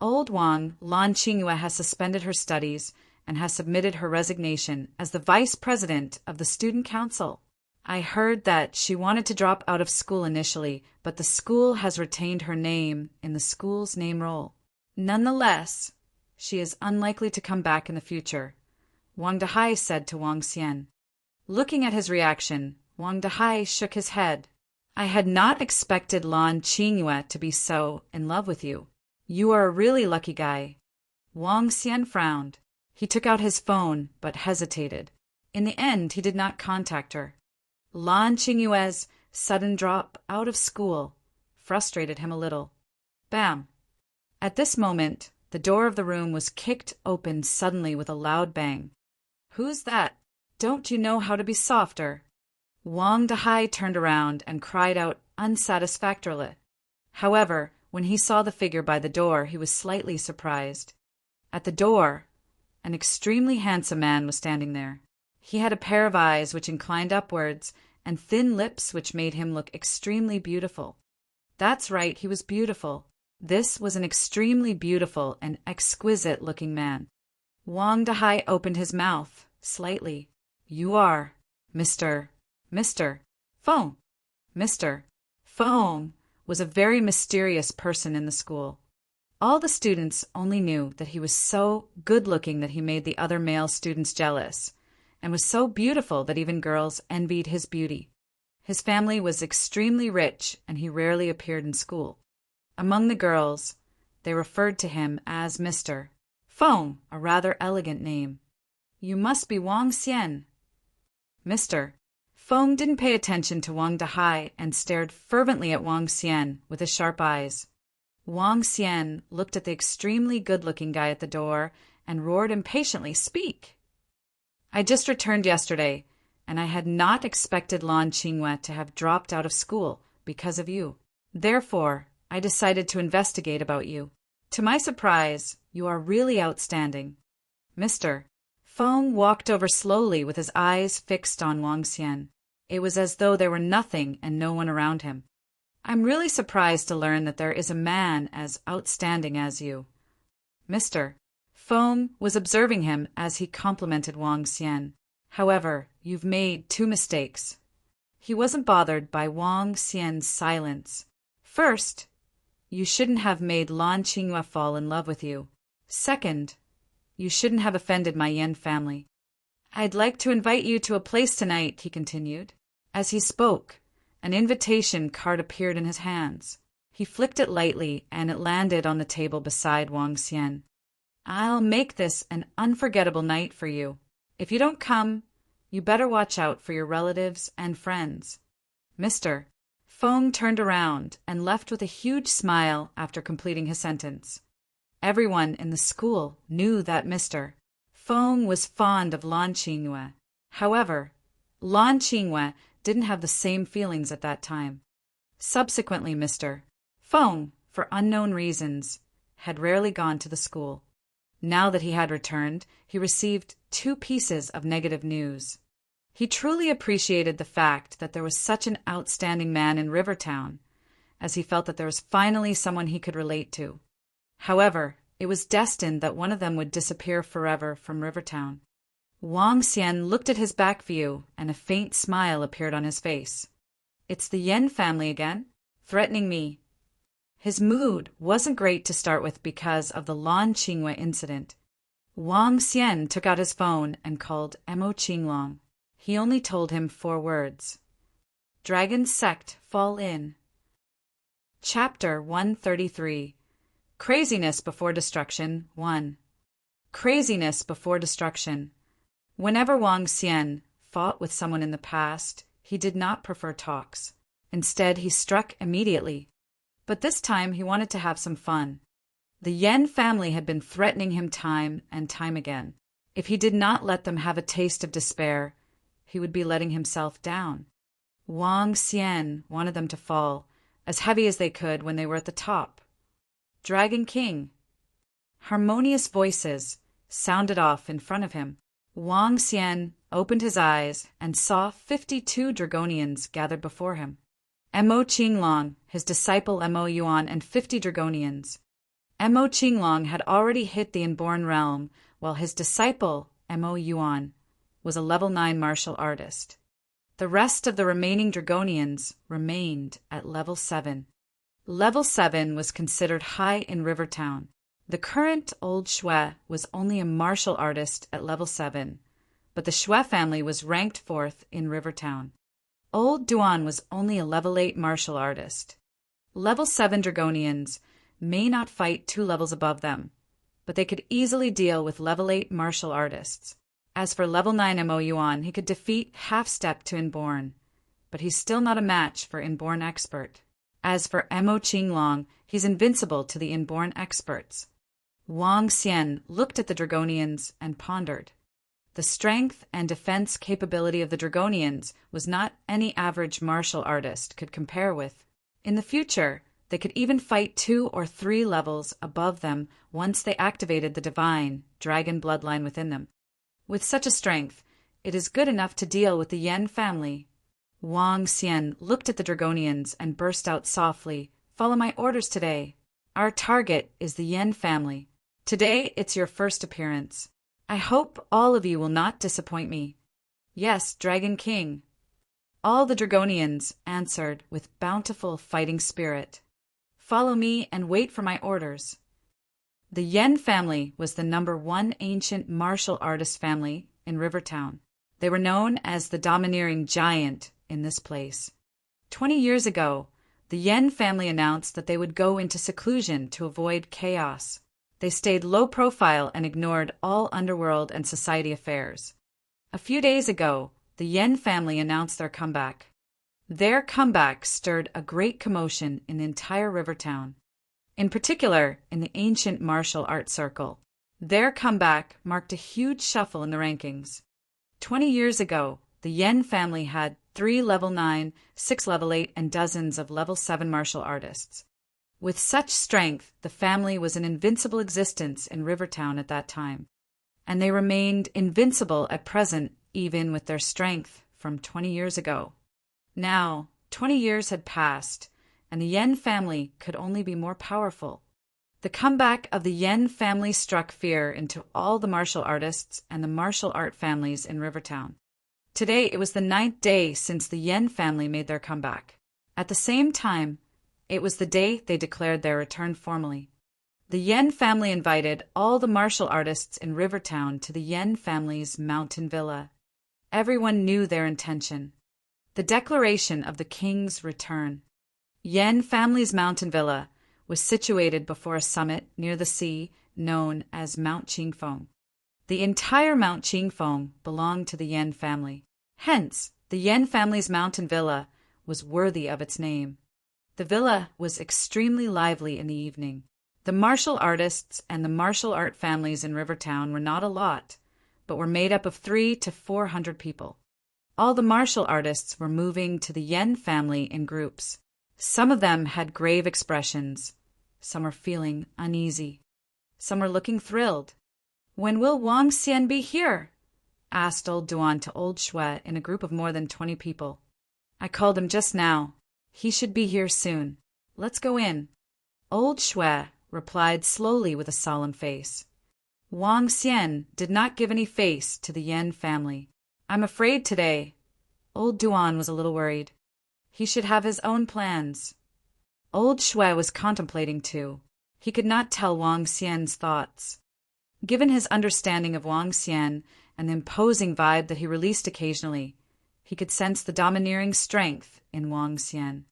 Old Wang, Lan Qingyue has suspended her studies and has submitted her resignation as the vice president of the student council. I heard that she wanted to drop out of school initially, but the school has retained her name in the school's name roll. Nonetheless, she is unlikely to come back in the future, Wang Dehai said to Wang Xian. Looking at his reaction, Wang Dehai shook his head. I had not expected Lan Qingyue to be so in love with you. You are a really lucky guy. Wang Xian frowned. He took out his phone, but hesitated. In the end, he did not contact her. Lan Qingyue's sudden drop out of school frustrated him a little. Bam! At this moment, the door of the room was kicked open suddenly with a loud bang. Who's that? Don't you know how to be softer? Wang Dehai turned around and cried out unsatisfactorily. However, when he saw the figure by the door, he was slightly surprised. At the door, an extremely handsome man was standing there. He had a pair of eyes which inclined upwards and thin lips which made him look extremely beautiful. That's right, he was beautiful. This was an extremely beautiful and exquisite-looking man. Wang Dehai opened his mouth slightly. You are Mr. Feng. Mr. Feng was a very mysterious person in the school. All the students only knew that he was so good-looking that he made the other male students jealous, and was so beautiful that even girls envied his beauty. His family was extremely rich, and he rarely appeared in school. Among the girls, they referred to him as Mr. Feng, a rather elegant name. You must be Wang Xian. Mr. Feng didn't pay attention to Wang Dehai and stared fervently at Wang Xian with his sharp eyes. Wang Xian looked at the extremely good-looking guy at the door and roared impatiently, Speak! I just returned yesterday, and I had not expected Lan Qingyue to have dropped out of school because of you. Therefore, I decided to investigate about you. To my surprise, you are really outstanding. Mr. Feng walked over slowly with his eyes fixed on Wang Xian. It was as though there were nothing and no one around him. I'm really surprised to learn that there is a man as outstanding as you. Mr. Feng was observing him as he complimented Wang Xian. However, you've made 2 mistakes. He wasn't bothered by Wang Xian's silence. First, you shouldn't have made Lan Qingyue fall in love with you. Second, you shouldn't have offended my Yan family. I'd like to invite you to a place tonight, he continued. As he spoke, an invitation card appeared in his hands. He flicked it lightly, and it landed on the table beside Wang Xian. I'll make this an unforgettable night for you. If you don't come, You better watch out for your relatives and friends. Mr. Feng turned around and left with a huge smile after completing his sentence. Everyone in the school knew that Mr. Feng was fond of Lan Qingyue. However, Lan Qingyue didn't have the same feelings at that time. Subsequently, Mr. Feng, for unknown reasons, had rarely gone to the school. Now that he had returned, he received 2 pieces of negative news. He truly appreciated the fact that there was such an outstanding man in Rivertown, as he felt that there was finally someone he could relate to. However, it was destined that one of them would disappear forever from Rivertown. Wang Xian looked at his back view, and a faint smile appeared on his face. It's the Yen family again, threatening me. His mood wasn't great to start with because of the Lan Qingyue incident. Wang Xian took out his phone and called Mo Qinglong. He only told him 4 words. Dragon Sect Fall In. Chapter 133. Craziness Before Destruction 1. Craziness Before Destruction. Whenever Wang Xian fought with someone in the past, he did not prefer talks. Instead, he struck immediately. But this time he wanted to have some fun. The Yen family had been threatening him time and time again. If he did not let them have a taste of despair, he would be letting himself down. Wang Xian wanted them to fall, as heavy as they could when they were at the top. Dragon King. Harmonious voices sounded off in front of him. Wang Xian opened his eyes and saw 52 Dragonians gathered before him. Mo Qinglong, his disciple Mo Yuan, and 50 Dragonians. Mo Qinglong had already hit the Inborn Realm, while his disciple Mo Yuan was a level 9 martial artist. The rest of the remaining Dragonians remained at level 7. Level 7 was considered high in Rivertown. The current Old Shui was only a martial artist at level 7, but the Shui family was ranked 4th in Rivertown. Old Duan was only a level 8 martial artist. Level 7 Dragonians may not fight 2 levels above them, but they could easily deal with level 8 martial artists. As for level 9 Mo Yuan, he could defeat half-step to Inborn, but he's still not a match for Inborn Expert. As for Mo Qinglong, he's invincible to the Inborn Experts. Wang Xian looked at the Dragonians and pondered. The strength and defense capability of the Dragonians was not any average martial artist could compare with. In the future, they could even fight 2 or 3 levels above them once they activated the divine dragon bloodline within them. With such a strength, it is good enough to deal with the Yen family. Wang Xian looked at the Dragonians and burst out softly, "Follow my orders today. Our target is the Yen family. Today it's your first appearance. I hope all of you will not disappoint me." "Yes, Dragon King." All the Dragonians answered with bountiful fighting spirit. "Follow me and wait for my orders." The Yen family was the number 1 ancient martial artist family in Rivertown. They were known as the domineering giant in this place. 20 years ago, the Yen family announced that they would go into seclusion to avoid chaos. They stayed low profile and ignored all underworld and society affairs. A few days ago, the Yen family announced their comeback. Their comeback stirred a great commotion in the entire Rivertown, in particular in the ancient martial arts circle. Their comeback marked a huge shuffle in the rankings. 20 years ago, the Yen family had 3 level 9, 6 level 8, and dozens of level 7 martial artists. With such strength, the family was an invincible existence in Rivertown at that time, and they remained invincible at present even with their strength from 20 years ago. Now, 20 years had passed, and the Yen family could only be more powerful. The comeback of the Yen family struck fear into all the martial artists and the martial art families in Rivertown. Today it was the 9th day since the Yen family made their comeback. At the same time, it was the day they declared their return formally. The Yen family invited all the martial artists in Rivertown to the Yen family's mountain villa. Everyone knew their intention. The declaration of the king's return. Yen family's mountain villa was situated before a summit near the sea known as Mount Qingfeng. The entire Mount Qingfeng belonged to the Yan family. Hence, the Yan family's mountain villa was worthy of its name. The villa was extremely lively in the evening. The martial artists and the martial art families in Rivertown were not a lot, but were made up of 300 to 400 people. All the martial artists were moving to the Yan family in groups. Some of them had grave expressions. Some were feeling uneasy. Some were looking thrilled. "When will Wang Xian be here?" asked old Duan to old Shui in a group of more than 20 people. "I called him just now. He should be here soon. Let's go in." Old Shui replied slowly with a solemn face. Wang Xian did not give any face to the Yan family. "I'm afraid today." Old Duan was a little worried. He should have his own plans. Old Shui was contemplating too. He could not tell Wang Xian's thoughts. Given his understanding of Wang Xian and the imposing vibe that he released occasionally, he could sense the domineering strength in Wang Xian.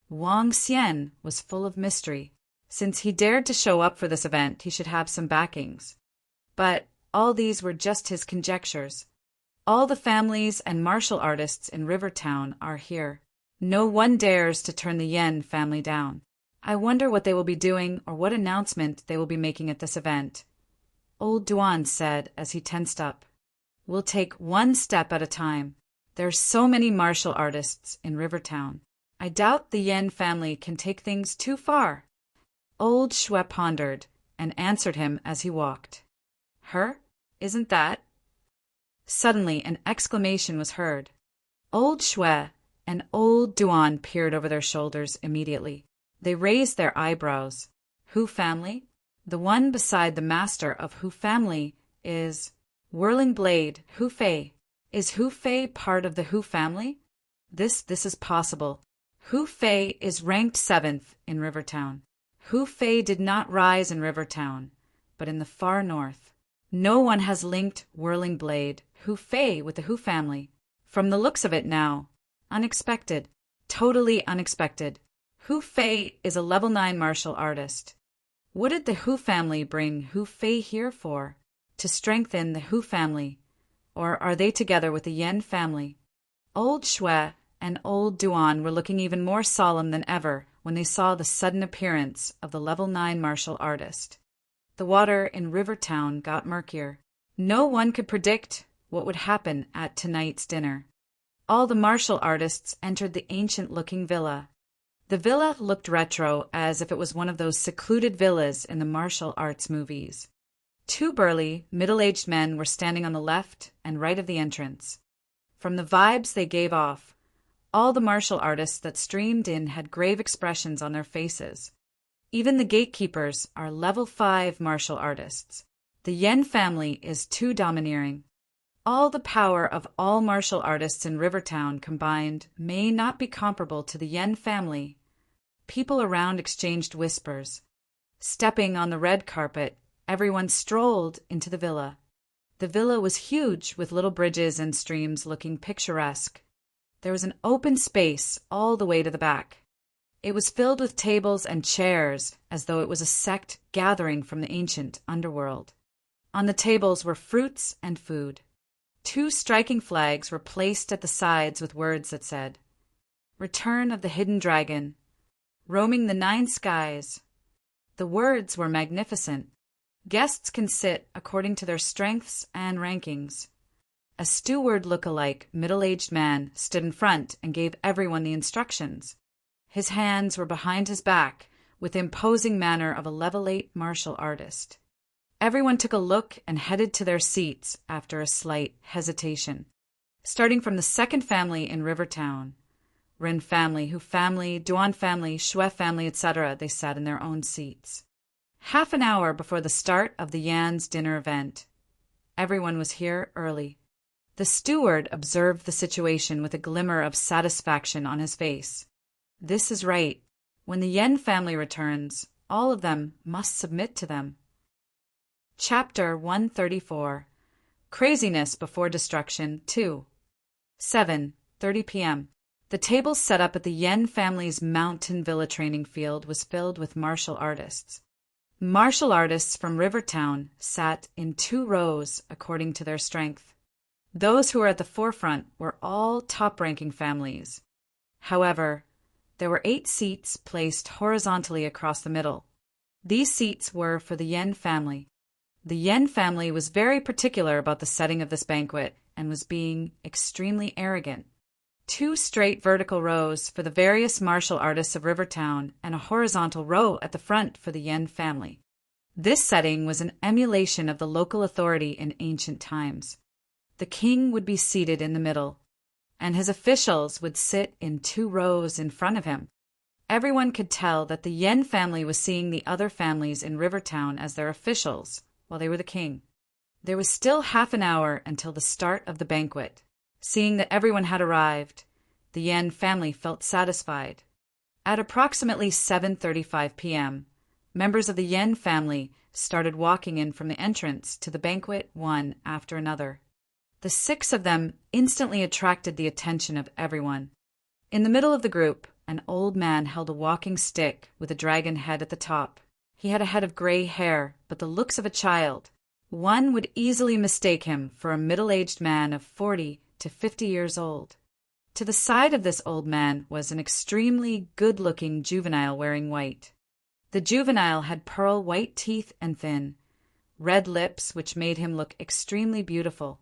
Wang Xian was full of mystery. Since he dared to show up for this event, he should have some backings. But all these were just his conjectures. All the families and martial artists in Rivertown are here. No one dares to turn the Yan family down. I wonder what they will be doing or what announcement they will be making at this event. Old Duan said as he tensed up. "We'll take one step at a time. There are so many martial artists in Rivertown. I doubt the Yan family can take things too far." Old Shui pondered and answered him as he walked. "Her? Isn't that?" Suddenly an exclamation was heard. Old Shui and old Duan peered over their shoulders immediately. They raised their eyebrows. "Hu family? The one beside the master of Hu family is Whirling Blade, Hu Fei. Is Hu Fei part of the Hu family? This is possible. Hu Fei is ranked 7th in Rivertown. Hu Fei did not rise in Rivertown, but in the far north. No one has linked Whirling Blade, Hu Fei with the Hu family. From the looks of it now, unexpected, totally unexpected. Hu Fei is a level 9 martial artist. What did the Hu family bring Hu Fei here for? To strengthen the Hu family? Or are they together with the Yan family?" Old Shui and old Duan were looking even more solemn than ever when they saw the sudden appearance of the level 9 martial artist. The water in Rivertown got murkier. No one could predict what would happen at tonight's dinner. All the martial artists entered the ancient-looking villa. The villa looked retro, as if it was one of those secluded villas in the martial arts movies. 2 burly, middle-aged men were standing on the left and right of the entrance. From the vibes they gave off, all the martial artists that streamed in had grave expressions on their faces. Even the gatekeepers are level 5 martial artists. The Yan family is too domineering. All the power of all martial artists in Rivertown combined may not be comparable to the Yan family. People around exchanged whispers. Stepping on the red carpet, everyone strolled into the villa. The villa was huge, with little bridges and streams looking picturesque. There was an open space all the way to the back. It was filled with tables and chairs, as though it was a sect gathering from the ancient underworld. On the tables were fruits and food. 2 striking flags were placed at the sides with words that said, "Return of the Hidden Dragon, roaming the 9 skies." The words were magnificent. Guests can sit according to their strengths and rankings. A steward look-alike middle-aged man stood in front and gave everyone the instructions. His hands were behind his back, with the imposing manner of a level 8 martial artist. Everyone took a look and headed to their seats after a slight hesitation. Starting from the 2nd family in Rivertown, Rin family, Hu family, Duan family, Shui family, etc., they sat in their own seats. Half an hour before the start of the Yan's dinner event, everyone was here early. The steward observed the situation with a glimmer of satisfaction on his face. This is right. When the Yan family returns, all of them must submit to them. Chapter 134. Craziness Before Destruction 2. 7:30 p.m. The table set up at the Yan family's mountain villa training field was filled with martial artists. Martial artists from Rivertown sat in 2 rows according to their strength. Those who were at the forefront were all top-ranking families. However, there were 8 seats placed horizontally across the middle. These seats were for the Yen family. The Yen family was very particular about the setting of this banquet and was being extremely arrogant. 2 straight vertical rows for the various martial artists of Rivertown and a horizontal row at the front for the Yen family. This setting was an emulation of the local authority in ancient times. The king would be seated in the middle, and his officials would sit in 2 rows in front of him. Everyone could tell that the Yen family was seeing the other families in Rivertown as their officials, while they were the king. There was still half an hour until the start of the banquet. Seeing that everyone had arrived, the Yen family felt satisfied. At approximately 7:35 p.m., members of the Yen family started walking in from the entrance to the banquet one after another. The 6 of them instantly attracted the attention of everyone. In the middle of the group, an old man held a walking stick with a dragon head at the top. He had a head of gray hair, but the looks of a child. One would easily mistake him for a middle-aged man of 40 to 50 years old. To the side of this old man was an extremely good-looking juvenile wearing white. The juvenile had pearl white teeth and thin, red lips which made him look extremely beautiful.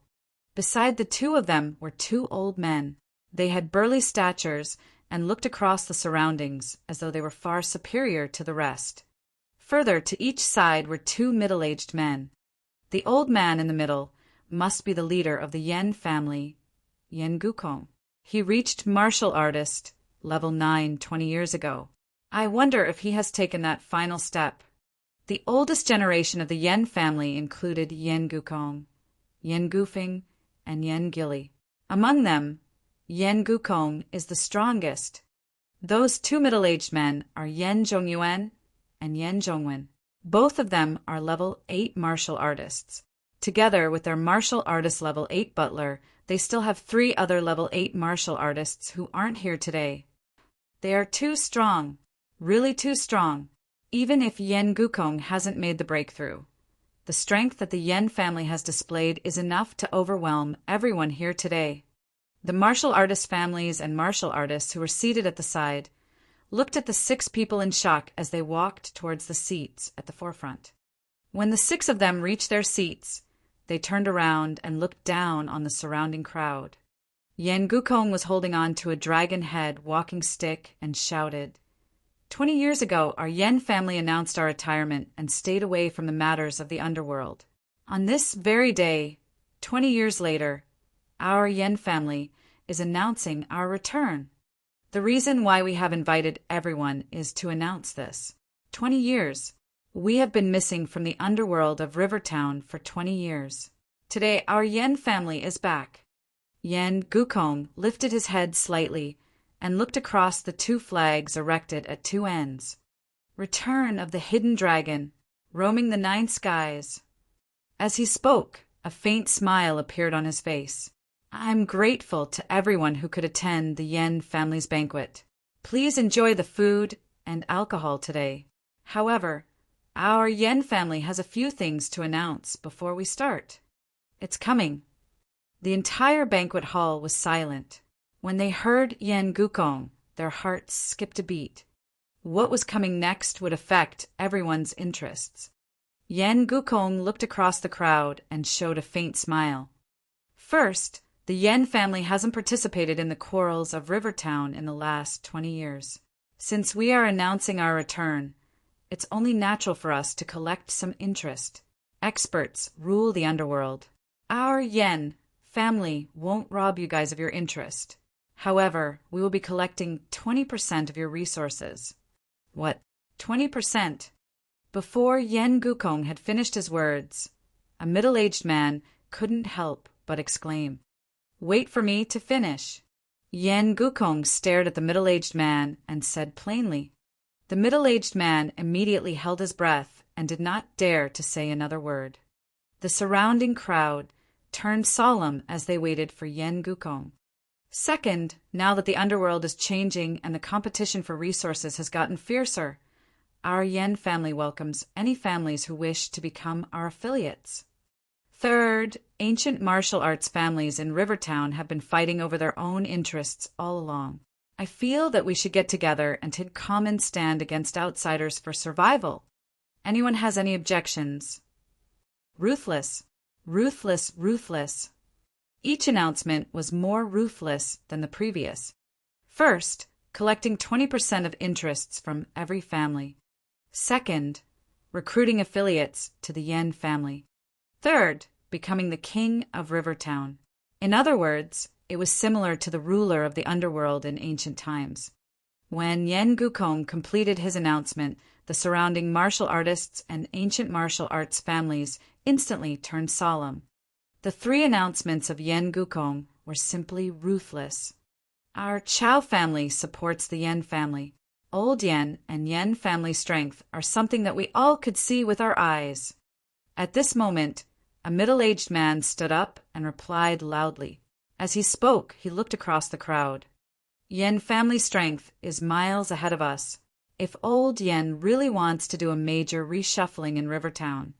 Beside the 2 of them were 2 old men. They had burly statures and looked across the surroundings as though they were far superior to the rest. Further to each side were 2 middle-aged men. The old man in the middle must be the leader of the Yen family, Yen Gukong. He reached martial artist level 9 20 years ago. I wonder if he has taken that final step. The oldest generation of the Yen family included Yen Gukong, Yen Gufing, and Yen Gili. Among them, Yen Gukong is the strongest. Those 2 middle-aged men are Yen Zhongyuan and Yen Zhongwen. Both of them are level 8 martial artists. Together with their martial artist level 8 butler, they still have 3 other level 8 martial artists who aren't here today. They are too strong, really too strong, even if Yen Gukong hasn't made the breakthrough. The strength that the Yen family has displayed is enough to overwhelm everyone here today. The martial artist families and martial artists who were seated at the side looked at the 6 people in shock as they walked towards the seats at the forefront. When the 6 of them reached their seats, they turned around and looked down on the surrounding crowd. Yen Gukong was holding on to a dragon head walking stick and shouted, "20 years ago, our Yen family announced our retirement and stayed away from the matters of the underworld. On this very day, 20 years later, our Yen family is announcing our return. The reason why we have invited everyone is to announce this. 20 years. We have been missing from the underworld of Rivertown for 20 years. Today, our Yen family is back." Yen Gukong lifted his head slightly and looked across the 2 flags erected at 2 ends. Return of the hidden dragon, roaming the 9 skies. As he spoke, a faint smile appeared on his face. "I'm grateful to everyone who could attend the Yen family's banquet. Please enjoy the food and alcohol today. However, our Yen family has a few things to announce before we start. It's coming." The entire banquet hall was silent. When they heard Yen Gukong, their hearts skipped a beat. What was coming next would affect everyone's interests. Yen Gukong looked across the crowd and showed a faint smile. "First, the Yen family hasn't participated in the quarrels of Rivertown in the last 20 years. Since we are announcing our return, it's only natural for us to collect some interest. Experts rule the underworld. Our Yen family won't rob you guys of your interest. However, we will be collecting 20% of your resources." "What? 20%? Before Yen Gukong had finished his words, a middle-aged man couldn't help but exclaim, "Wait for me to finish." Yen Gukong stared at the middle-aged man and said plainly. The middle-aged man immediately held his breath and did not dare to say another word. The surrounding crowd turned solemn as they waited for Yen Gukong. Second, now that the underworld is changing and the competition for resources has gotten fiercer, Our Yen family welcomes any families who wish to become our affiliates. Third, ancient martial arts families in Rivertown have been fighting over their own interests all along. I feel that we should get together and take common stand against outsiders for survival. Anyone has any objections? Ruthless, ruthless, ruthless. Each announcement was more ruthless than the previous. First, collecting 20% of interests from every family. Second, recruiting affiliates to the Yen family. Third, becoming the king of Rivertown. In other words, it was similar to the ruler of the underworld in ancient times. When Yen Gukong completed his announcement, the surrounding martial artists and ancient martial arts families instantly turned solemn. The three announcements of Yen Gukong were simply ruthless. Our Chao family supports the Yen family. Old Yen and Yen family strength are something that we all could see with our eyes. At this moment, a middle-aged man stood up and replied loudly. As he spoke, he looked across the crowd. Yen family strength is miles ahead of us. If old Yen really wants to do a major reshuffling in Rivertown,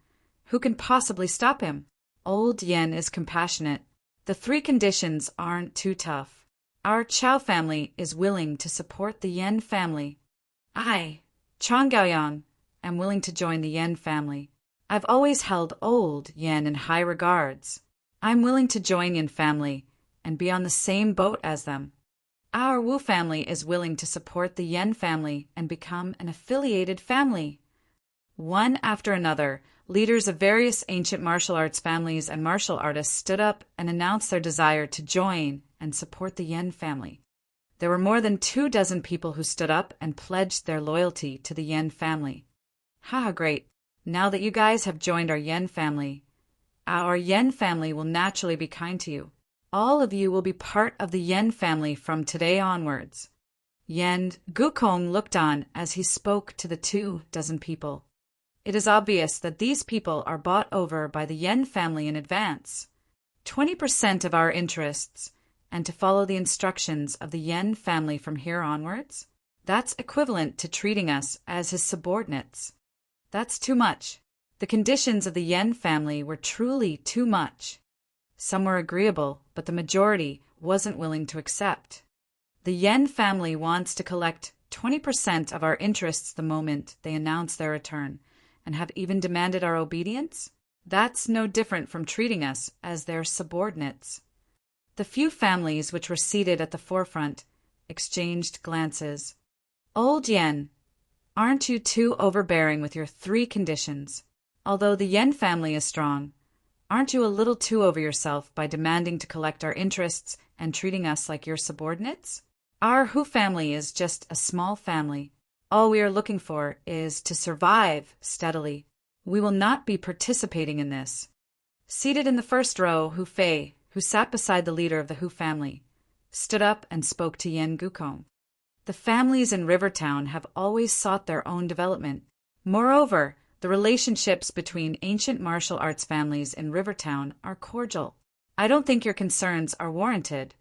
who can possibly stop him? Old Yen is compassionate. The three conditions aren't too tough. Our Chao family is willing to support the Yen family. I, Chang Gaoyang, am willing to join the Yen family. I've always held old Yen in high regards. I'm willing to join Yen family and be on the same boat as them. Our Wu family is willing to support the Yen family and become an affiliated family. One after another, leaders of various ancient martial arts families and martial artists stood up and announced their desire to join and support the Yen family. There were more than 24 people who stood up and pledged their loyalty to the Yen family. Ha, great. Now that you guys have joined our Yen family will naturally be kind to you. All of you will be part of the Yen family from today onwards. Yen Gukong looked on as he spoke to the 24 people. It is obvious that these people are bought over by the Yen family in advance. 20% of our interests, and to follow the instructions of the Yen family from here onwards? That's equivalent to treating us as his subordinates. That's too much. The conditions of the Yen family were truly too much. Some were agreeable, but the majority wasn't willing to accept. The Yen family wants to collect 20% of our interests the moment they announce their return, and have even demanded our obedience? That's no different from treating us as their subordinates. The few families which were seated at the forefront exchanged glances. Old Yen, aren't you too overbearing with your 3 conditions? Although the Yen family is strong, aren't you a little too over yourself by demanding to collect our interests and treating us like your subordinates? Our Hu family is just a small family. All we are looking for is to survive steadily. We will not be participating in this. Seated in the first row, Hu Fei, who sat beside the leader of the Hu family, stood up and spoke to Yen Gukong. The families in Rivertown have always sought their own development. Moreover, the relationships between ancient martial arts families in Rivertown are cordial. I don't think your concerns are warranted.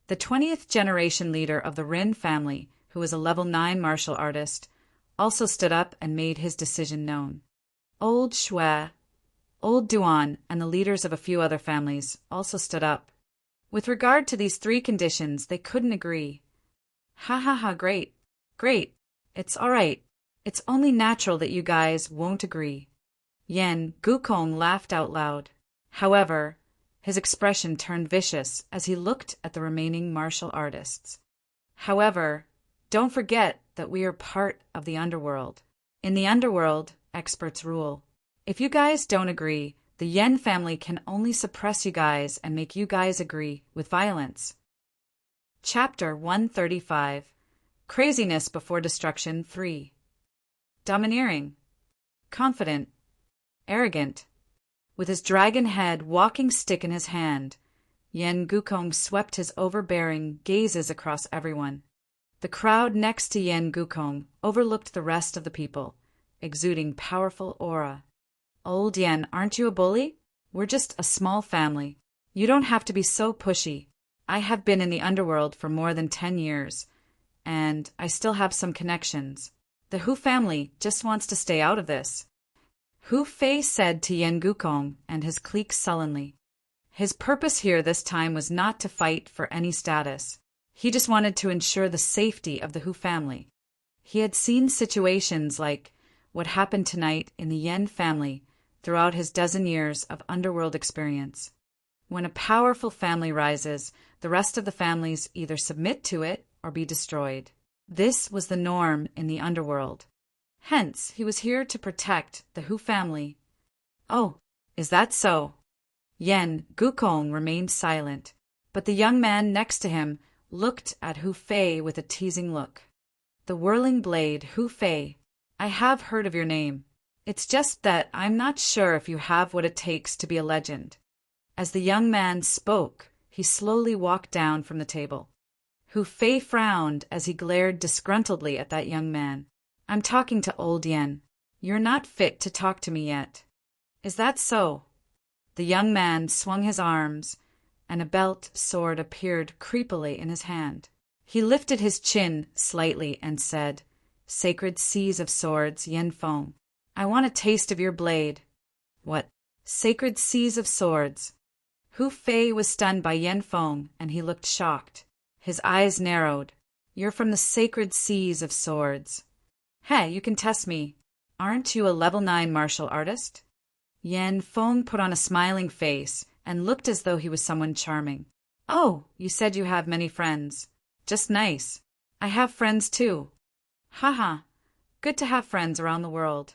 The 20th generation leader of the Rin family, who is a level 9 martial artist, also stood up and made his decision known. Old Shui, Old Duan, and the leaders of a few other families also stood up. With regard to these 3 conditions, they couldn't agree. Ha ha ha, great, great, it's all right. It's only natural that you guys won't agree. Yen Gukong laughed out loud. However, his expression turned vicious as he looked at the remaining martial artists. However, don't forget that we are part of the underworld. In the underworld, experts rule. If you guys don't agree, the Yen family can only suppress you guys and make you guys agree with violence. Chapter 135. Craziness Before Destruction 3. Domineering, confident, arrogant. With his dragon head walking stick in his hand, Yen Gukong swept his overbearing gazes across everyone. The crowd next to Yen Gukong overlooked the rest of the people, exuding powerful aura. Old Yen, aren't you a bully? We're just a small family. You don't have to be so pushy. I have been in the underworld for more than 10 years, and I still have some connections. The Hu family just wants to stay out of this, Hu Fei said to Yan Gukong and his clique sullenly. His purpose here this time was not to fight for any status. He just wanted to ensure the safety of the Hu family. He had seen situations like what happened tonight in the Yan family throughout his dozen years of underworld experience. When a powerful family rises, the rest of the families either submit to it or be destroyed. This was the norm in the underworld. Hence, he was here to protect the Hu family. Oh, is that so? Yan Gukong remained silent, but the young man next to him looked at Hu Fei with a teasing look. The whirling blade, Hu Fei, I have heard of your name. It's just that I'm not sure if you have what it takes to be a legend. As the young man spoke, he slowly walked down from the table. Hu Fei frowned as he glared disgruntledly at that young man. I'm talking to old Yan. You're not fit to talk to me yet. Is that so? The young man swung his arms, and a belt sword appeared creepily in his hand. He lifted his chin slightly and said, Sacred seas of swords, Yan Feng. I want a taste of your blade. What? Sacred seas of swords. Hu Fei was stunned by Yan Feng, and he looked shocked. His eyes narrowed. You're from the sacred seas of swords. Hey, you can test me. Aren't you a level 9 martial artist? Yan Feng put on a smiling face and looked as though he was someone charming. Oh, you said you have many friends. Just nice. I have friends too. Haha, good to have friends around the world.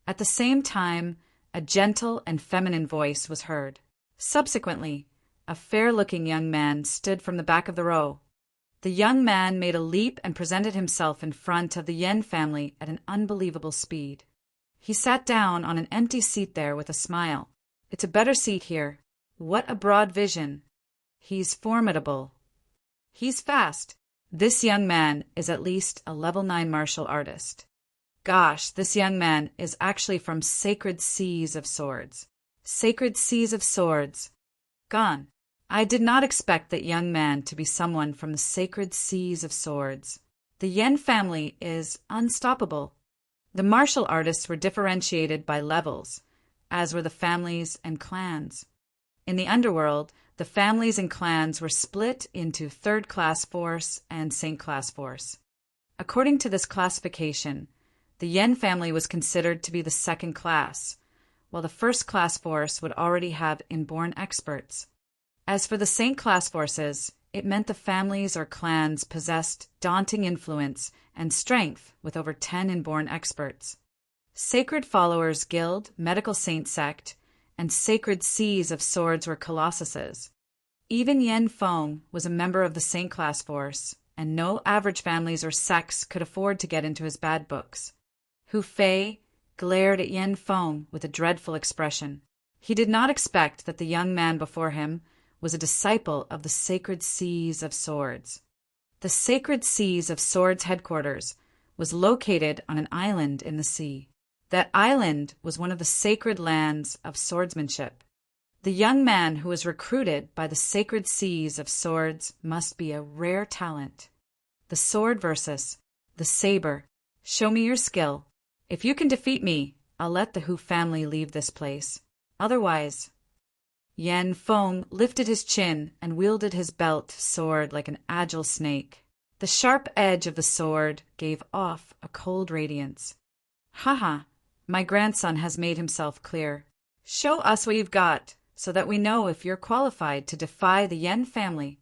At the same time, a gentle and feminine voice was heard. Subsequently, a fair-looking young man stood from the back of the row. The young man made a leap and presented himself in front of the Yan family at an unbelievable speed. He sat down on an empty seat there with a smile. It's a better seat here. What a broad vision. He's formidable. He's fast. This young man is at least a level 9 martial artist. Gosh, this young man is actually from Sacred Seas of Swords. Sacred Seas of Swords. Gone. I did not expect that young man to be someone from the Sacred Seas of Swords. The Yan family is unstoppable. The martial artists were differentiated by levels, as were the families and clans. In the underworld, the families and clans were split into third-class force and saint-class force. According to this classification, the Yan family was considered to be the second class, while the first-class force would already have inborn experts. As for the saint-class forces, it meant the families or clans possessed daunting influence and strength with over 10 inborn experts. Sacred Followers Guild, Medical Saint Sect, and Sacred Seas of Swords were colossuses. Even Yan Feng was a member of the saint-class force, and no average families or sects could afford to get into his bad books. Hu Fei glared at Yan Feng with a dreadful expression. He did not expect that the young man before him was a disciple of the Sacred Seas of Swords. The Sacred Seas of Swords headquarters was located on an island in the sea. That island was one of the sacred lands of swordsmanship. The young man who was recruited by the Sacred Seas of Swords must be a rare talent. The sword versus the saber. Show me your skill. If you can defeat me, I'll let the Hu family leave this place. Otherwise... Yan Feng lifted his chin and wielded his belt sword like an agile snake. The sharp edge of the sword gave off a cold radiance. Haha, my grandson has made himself clear. Show us what you've got, so that we know if you're qualified to defy the Yan family.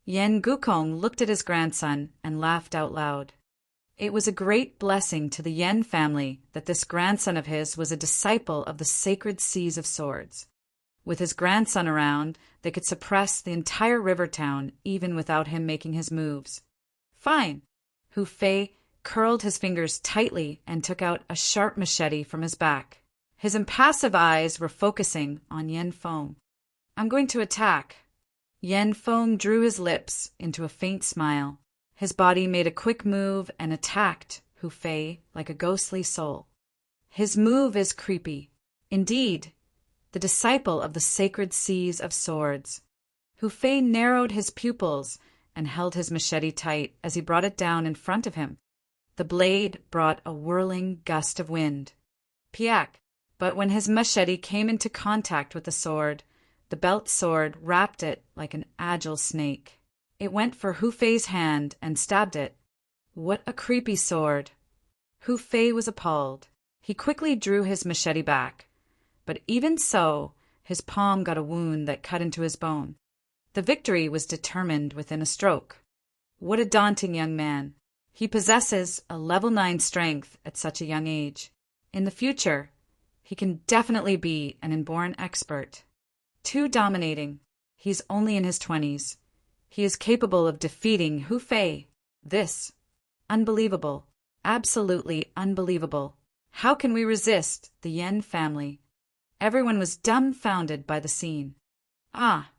Yan Gukong looked at his grandson and laughed out loud. It was a great blessing to the Yan family that this grandson of his was a disciple of the Sacred Seas of Swords. With his grandson around, they could suppress the entire river town even without him making his moves. Fine. Hu Fei curled his fingers tightly and took out a sharp machete from his back. His impassive eyes were focusing on Yan Feng. I'm going to attack. Yan Feng drew his lips into a faint smile. His body made a quick move and attacked Hu Fei like a ghostly soul. His move is creepy. Indeed, the disciple of the Sacred Seas of Swords. Hu Fei narrowed his pupils and held his machete tight as he brought it down in front of him. The blade brought a whirling gust of wind. Piak! But when his machete came into contact with the sword, the belt sword wrapped it like an agile snake. It went for Hu Fei's hand and stabbed it. What a creepy sword! Hu Fei was appalled. He quickly drew his machete back, but even so, his palm got a wound that cut into his bone. The victory was determined within a stroke. What a daunting young man! He possesses a level 9 strength at such a young age. In the future, he can definitely be an inborn expert. Too dominating. He's only in his 20s. He is capable of defeating Hu Fei. This. Unbelievable. Absolutely unbelievable. How can we resist the Yan family? Everyone was dumbfounded by the scene. Ah!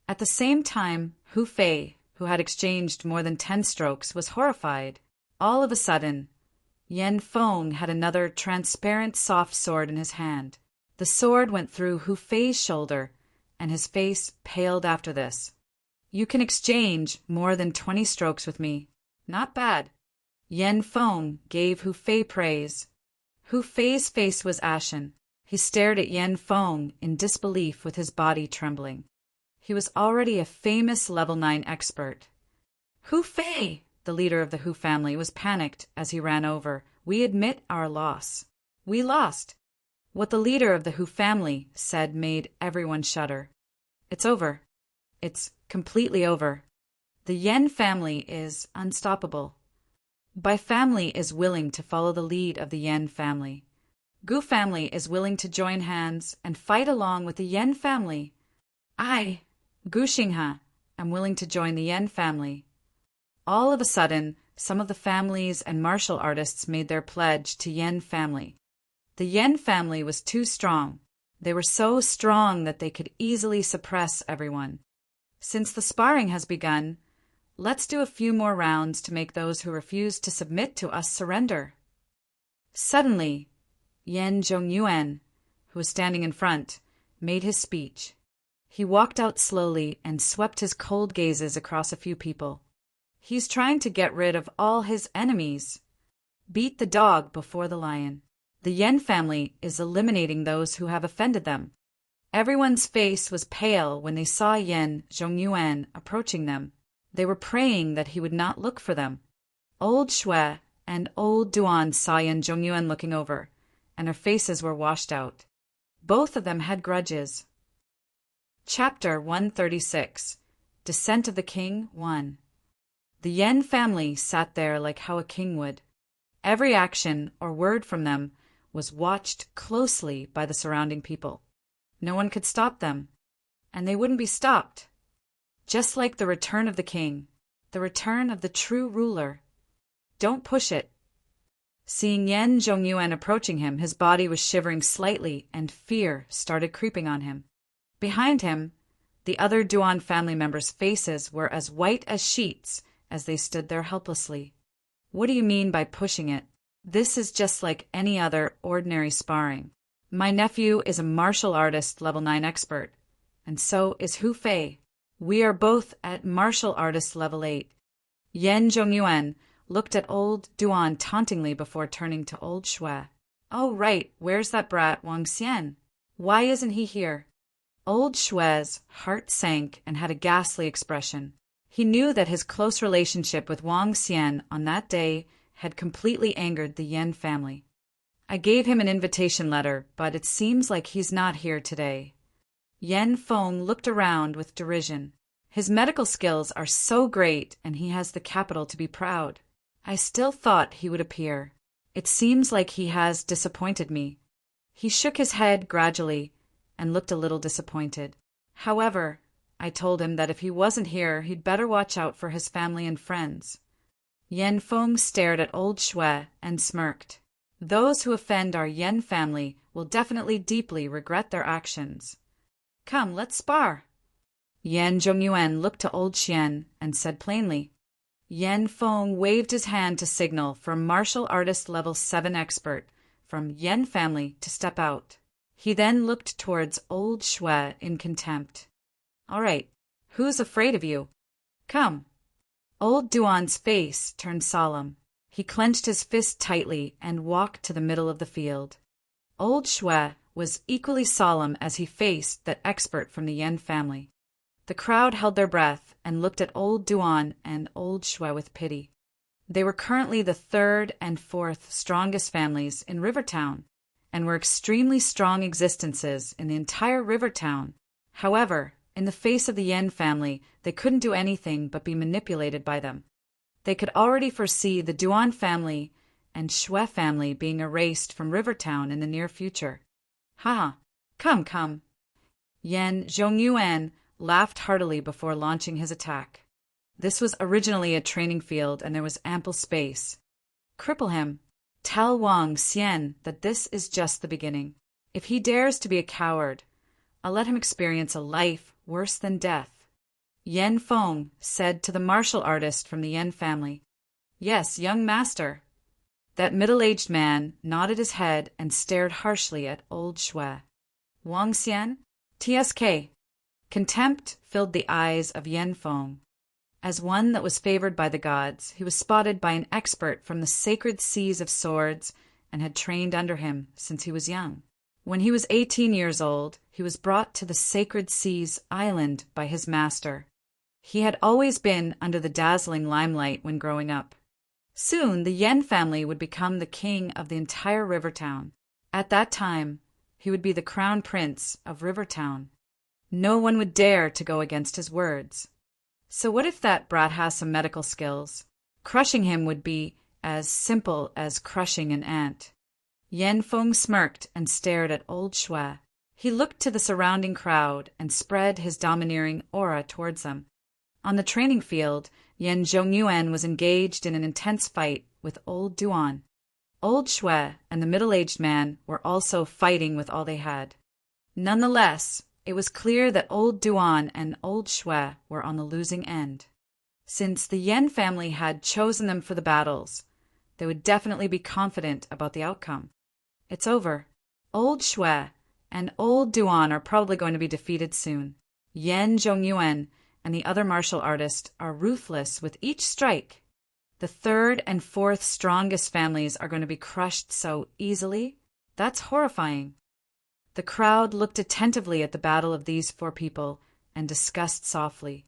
At the same time, Hu Fei, who had exchanged more than 10 strokes, was horrified. All of a sudden, Yan Feng had another transparent soft sword in his hand. The sword went through Hu Fei's shoulder, and his face paled after this. You can exchange more than 20 strokes with me. Not bad. Yan Feng gave Hu Fei praise. Hu Fei's face was ashen. He stared at Yan Feng in disbelief with his body trembling. He was already a famous level 9 expert. Hu Fei, the leader of the Hu family, was panicked as he ran over. We admit our loss. We lost. What the leader of the Hu family said made everyone shudder. It's over. It's completely over. The Yan family is unstoppable. Bai family is willing to follow the lead of the Yan family. Gu family is willing to join hands and fight along with the Yan family. I, Gu Xinghe, am willing to join the Yan family. All of a sudden, some of the families and martial artists made their pledge to Yan family. The Yan family was too strong. They were so strong that they could easily suppress everyone. Since the sparring has begun, let's do a few more rounds to make those who refuse to submit to us surrender. Suddenly, Yan Zhongyuan, who was standing in front, made his speech. He walked out slowly and swept his cold gazes across a few people. He's trying to get rid of all his enemies. Beat the dog before the lion. The Yan family is eliminating those who have offended them. Everyone's face was pale when they saw Yan Zhongyuan approaching them. They were praying that he would not look for them. Old Shui and old Duan saw Yan Zhongyuan looking over, and their faces were washed out. Both of them had grudges. Chapter 136. Descent of the King 1. The Yan family sat there like how a king would. Every action or word from them was watched closely by the surrounding people. No one could stop them, and they wouldn't be stopped. Just like the return of the king, the return of the true ruler. Don't push it. Seeing Yan Zhongyuan approaching him, his body was shivering slightly, and fear started creeping on him. Behind him, the other Duan family members' faces were as white as sheets as they stood there helplessly. What do you mean by pushing it? This is just like any other ordinary sparring. My nephew is a martial artist level 9 expert, and so is Hu Fei. We are both at martial artist level 8. Yan Zhongyuan looked at old Duan tauntingly before turning to old Shui. Oh right, where's that brat Wang Xian? Why isn't he here? Old Shui's heart sank and had a ghastly expression. He knew that his close relationship with Wang Xian on that day had completely angered the Yan family. I gave him an invitation letter, but it seems like he's not here today. Yan Feng looked around with derision. His medical skills are so great, and he has the capital to be proud. I still thought he would appear. It seems like he has disappointed me. He shook his head gradually and looked a little disappointed. However, I told him that if he wasn't here, he'd better watch out for his family and friends. Yan Feng stared at old Shui and smirked. Those who offend our Yan family will definitely deeply regret their actions. Come, let's spar. Yan Zhongyuan looked to old Xian and said plainly. Yan Feng waved his hand to signal for martial artist level 7 expert from Yan family to step out. He then looked towards old Shui in contempt. All right, who's afraid of you? Come. Old Duan's face turned solemn. He clenched his fist tightly and walked to the middle of the field. Old Shui was equally solemn as he faced that expert from the Yen family. The crowd held their breath and looked at old Duan and old Shui with pity. They were currently the third and fourth strongest families in Rivertown, and were extremely strong existences in the entire Rivertown. However, in the face of the Yen family, they couldn't do anything but be manipulated by them. They could already foresee the Duan family and Shui family being erased from Rivertown in the near future. Ha! Come. Yen Zhongyuan laughed heartily before launching his attack. This was originally a training field and there was ample space. Cripple him. Tell Wang Xian that this is just the beginning. If he dares to be a coward, I'll let him experience a life worse than death. Yen Feng said to the martial artist from the Yen family. Yes, young master. That middle-aged man nodded his head and stared harshly at old Shui. Wang Xian? TSK. Contempt filled the eyes of Yen Feng. As one that was favored by the gods, he was spotted by an expert from the sacred seas of swords and had trained under him since he was young. When he was 18 years old, he was brought to the Sacred Seas Island by his master. He had always been under the dazzling limelight when growing up. Soon, the Yen family would become the king of the entire Rivertown. At that time, he would be the crown prince of Rivertown. No one would dare to go against his words. So what if that brat has some medical skills? Crushing him would be as simple as crushing an ant. Yen Feng smirked and stared at old Shui. He looked to the surrounding crowd and spread his domineering aura towards them. On the training field, Yen Zhongyuan was engaged in an intense fight with old Duan. Old Shui and the middle-aged man were also fighting with all they had. Nonetheless, it was clear that old Duan and old Shui were on the losing end. Since the Yen family had chosen them for the battles, they would definitely be confident about the outcome. It's over. Old Shui and old Duan are probably going to be defeated soon. Yen Zhongyuan and the other martial artist are ruthless with each strike. The third and fourth strongest families are going to be crushed so easily. That's horrifying. The crowd looked attentively at the battle of these four people and discussed softly.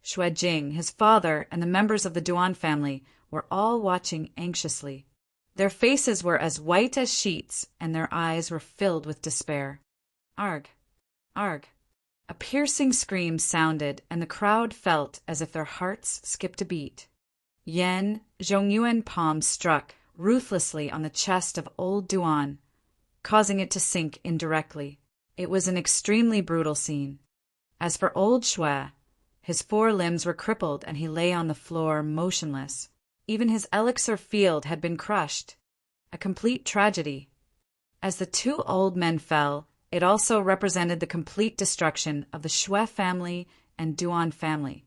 Shui Jing, his father, and the members of the Duan family were all watching anxiously. Their faces were as white as sheets, and their eyes were filled with despair. Arg! Arg! A piercing scream sounded, and the crowd felt as if their hearts skipped a beat. Yen Zhongyuan palm struck ruthlessly on the chest of old Duan, causing it to sink indirectly. It was an extremely brutal scene. As for old Shui, his four limbs were crippled and he lay on the floor motionless. Even his elixir field had been crushed. A complete tragedy. As the two old men fell, it also represented the complete destruction of the Shui family and Duan family.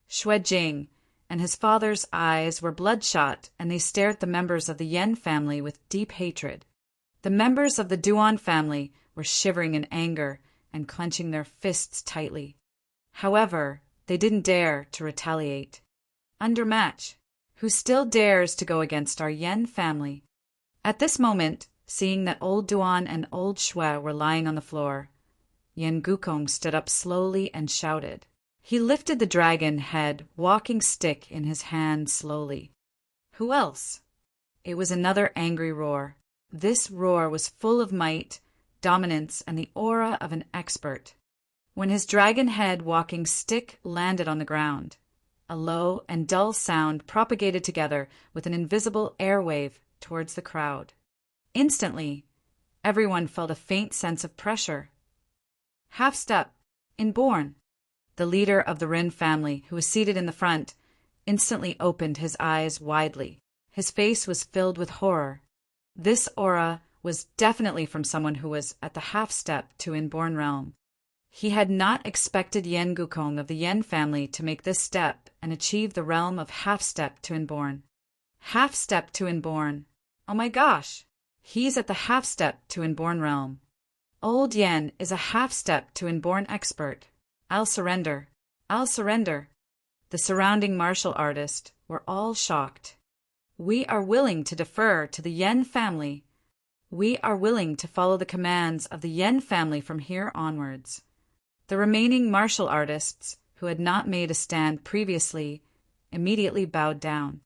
Shui Jing and his father's eyes were bloodshot, and they stared at the members of the Yen family with deep hatred. The members of the Duan family were shivering in anger and clenching their fists tightly. However, they didn't dare to retaliate. Undermatch. Who still dares to go against our Yen family? At this moment, seeing that old Duan and old Shui were lying on the floor, Yen Gukong stood up slowly and shouted. He lifted the dragon head walking stick in his hand slowly. Who else? It was another angry roar. This roar was full of might, dominance, and the aura of an expert. When his dragon head walking stick landed on the ground, a low and dull sound propagated together with an invisible airwave towards the crowd. Instantly, everyone felt a faint sense of pressure. Half step, inborn. The leader of the Rin family, who was seated in the front, instantly opened his eyes widely. His face was filled with horror. This aura was definitely from someone who was at the half step to inborn realm. He had not expected Yen Gukong of the Yen family to make this step and achieve the realm of half step to inborn. Half step to inborn. Oh my gosh! He's at the half step to inborn realm. Old Yen is a half step to inborn expert. I'll surrender. I'll surrender. The surrounding martial artists were all shocked. We are willing to defer to the Yen family. We are willing to follow the commands of the Yen family from here onwards. The remaining martial artists, who had not made a stand previously, immediately bowed down.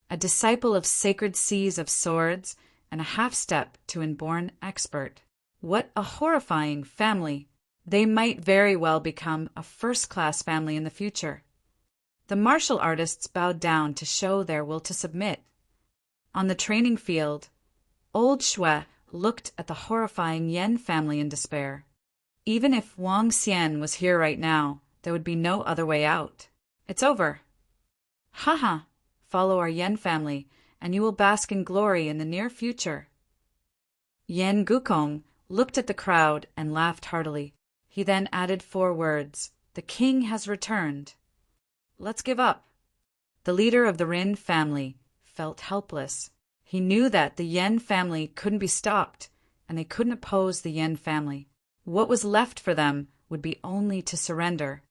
A disciple of sacred seas of swords and a half-step to inborn expert. What a horrifying family! They might very well become a first-class family in the future. The martial artists bowed down to show their will to submit. On the training field, old Shui looked at the horrifying Yen family in despair. Even if Wang Xian was here right now, there would be no other way out. It's over. Haha, follow our Yen family, and you will bask in glory in the near future. Yen Gukong looked at the crowd and laughed heartily. He then added 4 words. The king has returned. Let's give up. The leader of the Rin family felt helpless. He knew that the Yen family couldn't be stopped, and they couldn't oppose the Yen family. What was left for them would be only to surrender.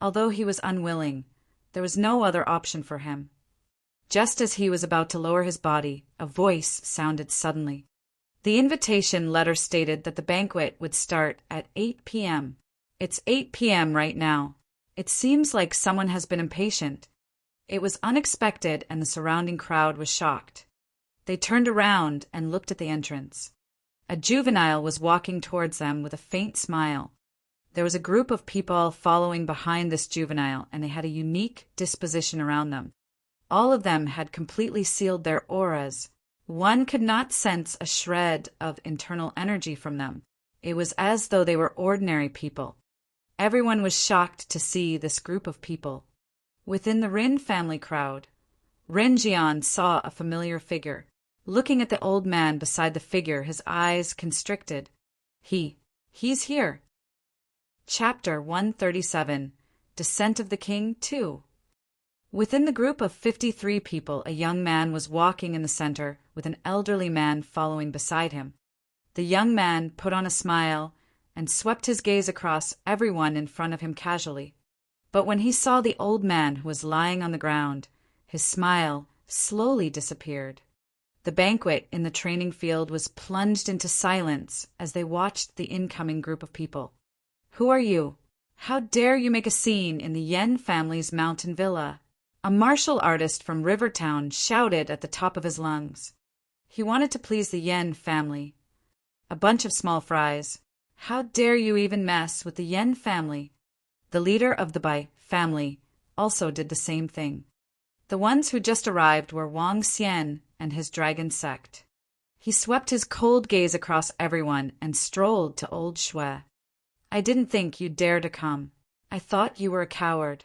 Although he was unwilling, there was no other option for him. Just as he was about to lower his body, a voice sounded suddenly. The invitation letter stated that the banquet would start at 8 p.m. It's 8 p.m. right now. It seems like someone has been impatient. It was unexpected, and the surrounding crowd was shocked. They turned around and looked at the entrance. A juvenile was walking towards them with a faint smile. There was a group of people following behind this juvenile, and they had a unique disposition around them. All of them had completely sealed their auras. One could not sense a shred of internal energy from them. It was as though they were ordinary people. Everyone was shocked to see this group of people. Within the Rin family crowd, Rin Jian saw a familiar figure. Looking at the old man beside the figure, his eyes constricted. He's here. Chapter 137, Descent of the King 2. Within the group of 53 people, a young man was walking in the center, with an elderly man following beside him. The young man put on a smile and swept his gaze across everyone in front of him casually. But when he saw the old man who was lying on the ground, his smile slowly disappeared. The banquet in the training field was plunged into silence as they watched the incoming group of people. Who are you? How dare you make a scene in the Yen family's mountain villa? A martial artist from Rivertown shouted at the top of his lungs. He wanted to please the Yen family. A bunch of small fries. How dare you even mess with the Yen family? The leader of the Bai family also did the same thing. The ones who just arrived were Wang Xian and his dragon sect. He swept his cold gaze across everyone and strolled to old Shui. I didn't think you'd dare to come. I thought you were a coward.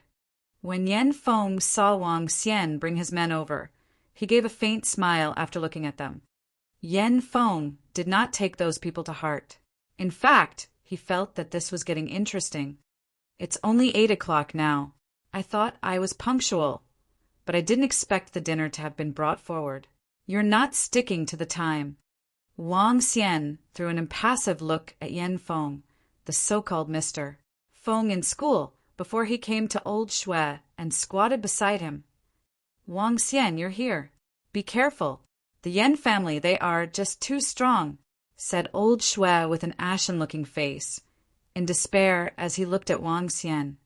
When Yen Feng saw Wang Xian bring his men over, he gave a faint smile after looking at them. Yen Feng did not take those people to heart. In fact, he felt that this was getting interesting. It's only 8 o'clock now. I thought I was punctual, but I didn't expect the dinner to have been brought forward. You're not sticking to the time. Wang Xian threw an impassive look at Yen Feng, the so-called Mr. Feng in school, before he came to old Shui and squatted beside him. Wang Xian, you're here. Be careful. The Yen family, they are just too strong, said old Shui with an ashen-looking face, in despair as he looked at Wang Xian.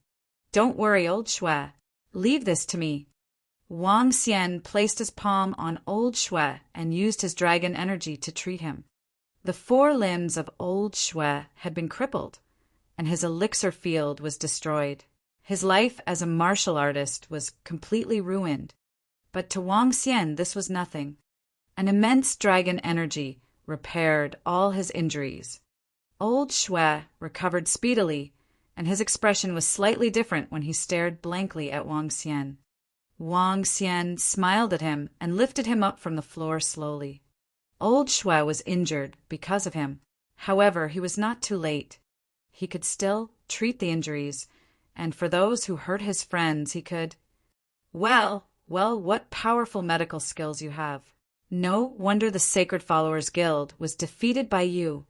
Don't worry, old Shui. Leave this to me. Wang Xian placed his palm on old Shui and used his dragon energy to treat him. The 4 limbs of old Shui had been crippled, and his elixir field was destroyed. His life as a martial artist was completely ruined. But to Wang Xian this was nothing. An immense dragon energy repaired all his injuries. Old Shui recovered speedily, and his expression was slightly different when he stared blankly at Wang Xian. Wang Xian smiled at him and lifted him up from the floor slowly. Old Shui was injured because of him. However, he was not too late. He could still treat the injuries, and for those who hurt his friends, he could... Well, what powerful medical skills you have. No wonder the Sacred Followers Guild was defeated by you.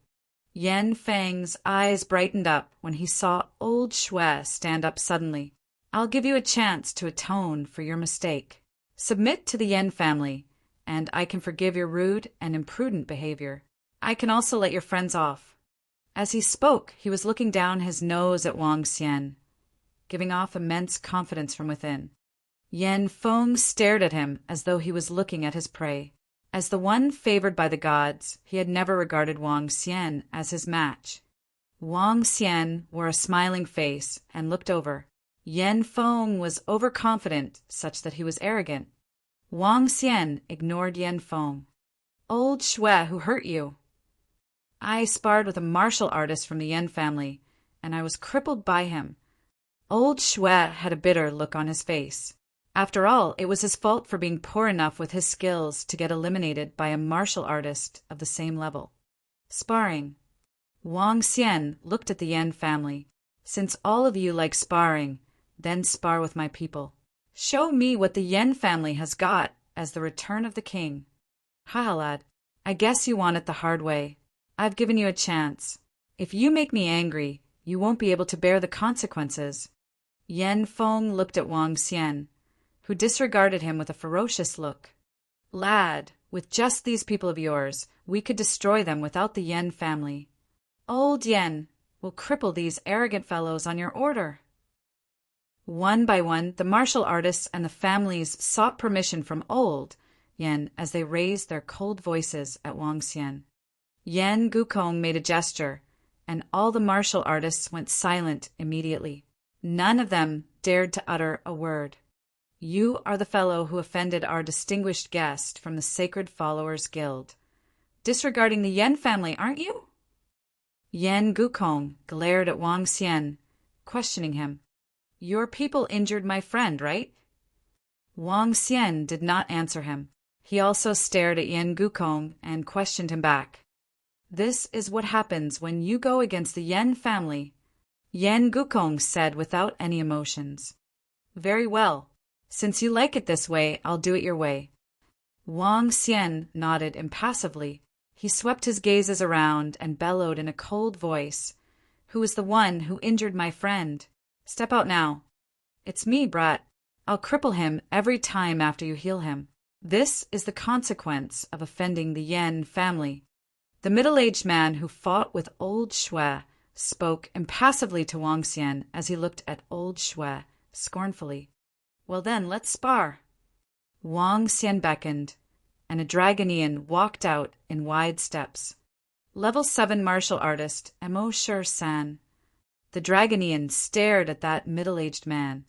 Yen Feng's eyes brightened up when he saw old Shui stand up suddenly. I'll give you a chance to atone for your mistake. Submit to the Yen family, and I can forgive your rude and imprudent behavior. I can also let your friends off." As he spoke, he was looking down his nose at Wang Xian, giving off immense confidence from within. Yan Feng stared at him as though he was looking at his prey. As the one favored by the gods, he had never regarded Wang Xian as his match. Wang Xian wore a smiling face and looked over. Yan Feng was overconfident, such that he was arrogant. Wang Xian ignored Yan Feng. "Old Xue who hurt you." "I sparred with a martial artist from the Yan family, and I was crippled by him." Old Xue had a bitter look on his face. After all, it was his fault for being poor enough with his skills to get eliminated by a martial artist of the same level. Sparring. Wang Xian looked at the Yan family. "Since all of you like sparring, then spar with my people. Show me what the Yan family has got as the return of the king." "Ha, lad, I guess you want it the hard way. I've given you a chance. If you make me angry, you won't be able to bear the consequences." Yan Feng looked at Wang Xian, who disregarded him with a ferocious look. "Lad, with just these people of yours, we could destroy them without the Yan family. Old Yan will cripple these arrogant fellows on your order." One by one, the martial artists and the families sought permission from Old Yan as they raised their cold voices at Wang Xian. Yan Gukong made a gesture, and all the martial artists went silent immediately. None of them dared to utter a word. "You are the fellow who offended our distinguished guest from the Sacred Followers Guild. Disregarding the Yan family, aren't you?" Yan Gukong glared at Wang Xian, questioning him. "Your people injured my friend, right?" Wang Xian did not answer him. He also stared at Yan Gukong and questioned him back. "This is what happens when you go against the Yan family," Yan Gukong said without any emotions. "Very well. Since you like it this way, I'll do it your way." Wang Xian nodded impassively. He swept his gazes around and bellowed in a cold voice. "Who is the one who injured my friend? Step out now." "It's me, brat. I'll cripple him every time after you heal him. This is the consequence of offending the Yan family." The middle-aged man who fought with Old Xue spoke impassively to Wang Xian as he looked at Old Xue scornfully. "Well then, let's spar." Wang Xian beckoned, and a Dragonian walked out in wide steps. Level 7 martial artist, Mo San. The Dragonian stared at that middle-aged man.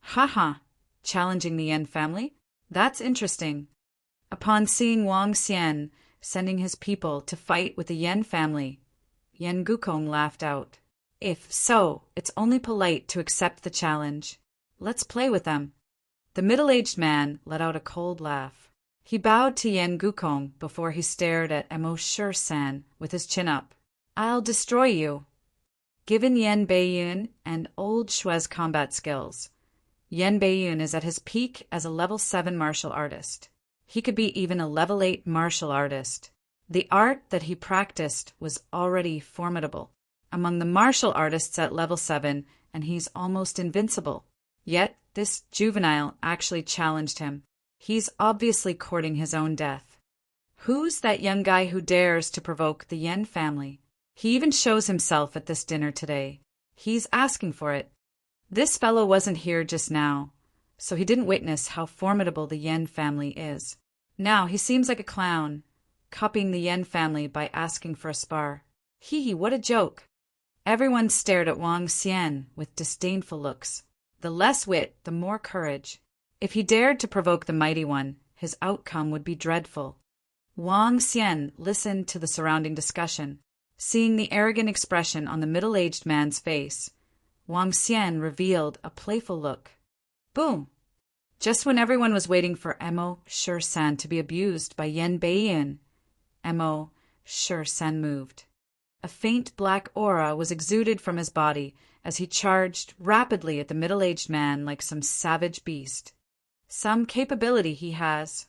"Ha, challenging the Yan family? That's interesting." Upon seeing Wang Xian sending his people to fight with the Yan family, Yan Gukong laughed out. "If so, it's only polite to accept the challenge. Let's play with them." The middle-aged man let out a cold laugh. He bowed to Yan Gukong before he stared at Mo San with his chin up. "I'll destroy you." Given Yan Beiyun and Old Xue's combat skills, Yan Beiyun is at his peak as a level 7 martial artist. He could be even a level 8 martial artist. The art that he practiced was already formidable. Among the martial artists at level 7, and he's almost invincible. Yet this juvenile actually challenged him. He's obviously courting his own death. Who's that young guy who dares to provoke the Yan family? He even shows himself at this dinner today. He's asking for it. This fellow wasn't here just now, so he didn't witness how formidable the Yan family is. Now he seems like a clown, copying the Yan family by asking for a spar. Hee, what a joke. Everyone stared at Wang Xian with disdainful looks. The less wit, the more courage. If he dared to provoke the mighty one, his outcome would be dreadful. Wang Xian listened to the surrounding discussion. Seeing the arrogant expression on the middle-aged man's face, Wang Xian revealed a playful look. Boom! Just when everyone was waiting for Mo San to be abused by Yan Beiyun, Mo San moved. A faint black aura was exuded from his body as he charged rapidly at the middle-aged man like some savage beast. Some capability he has.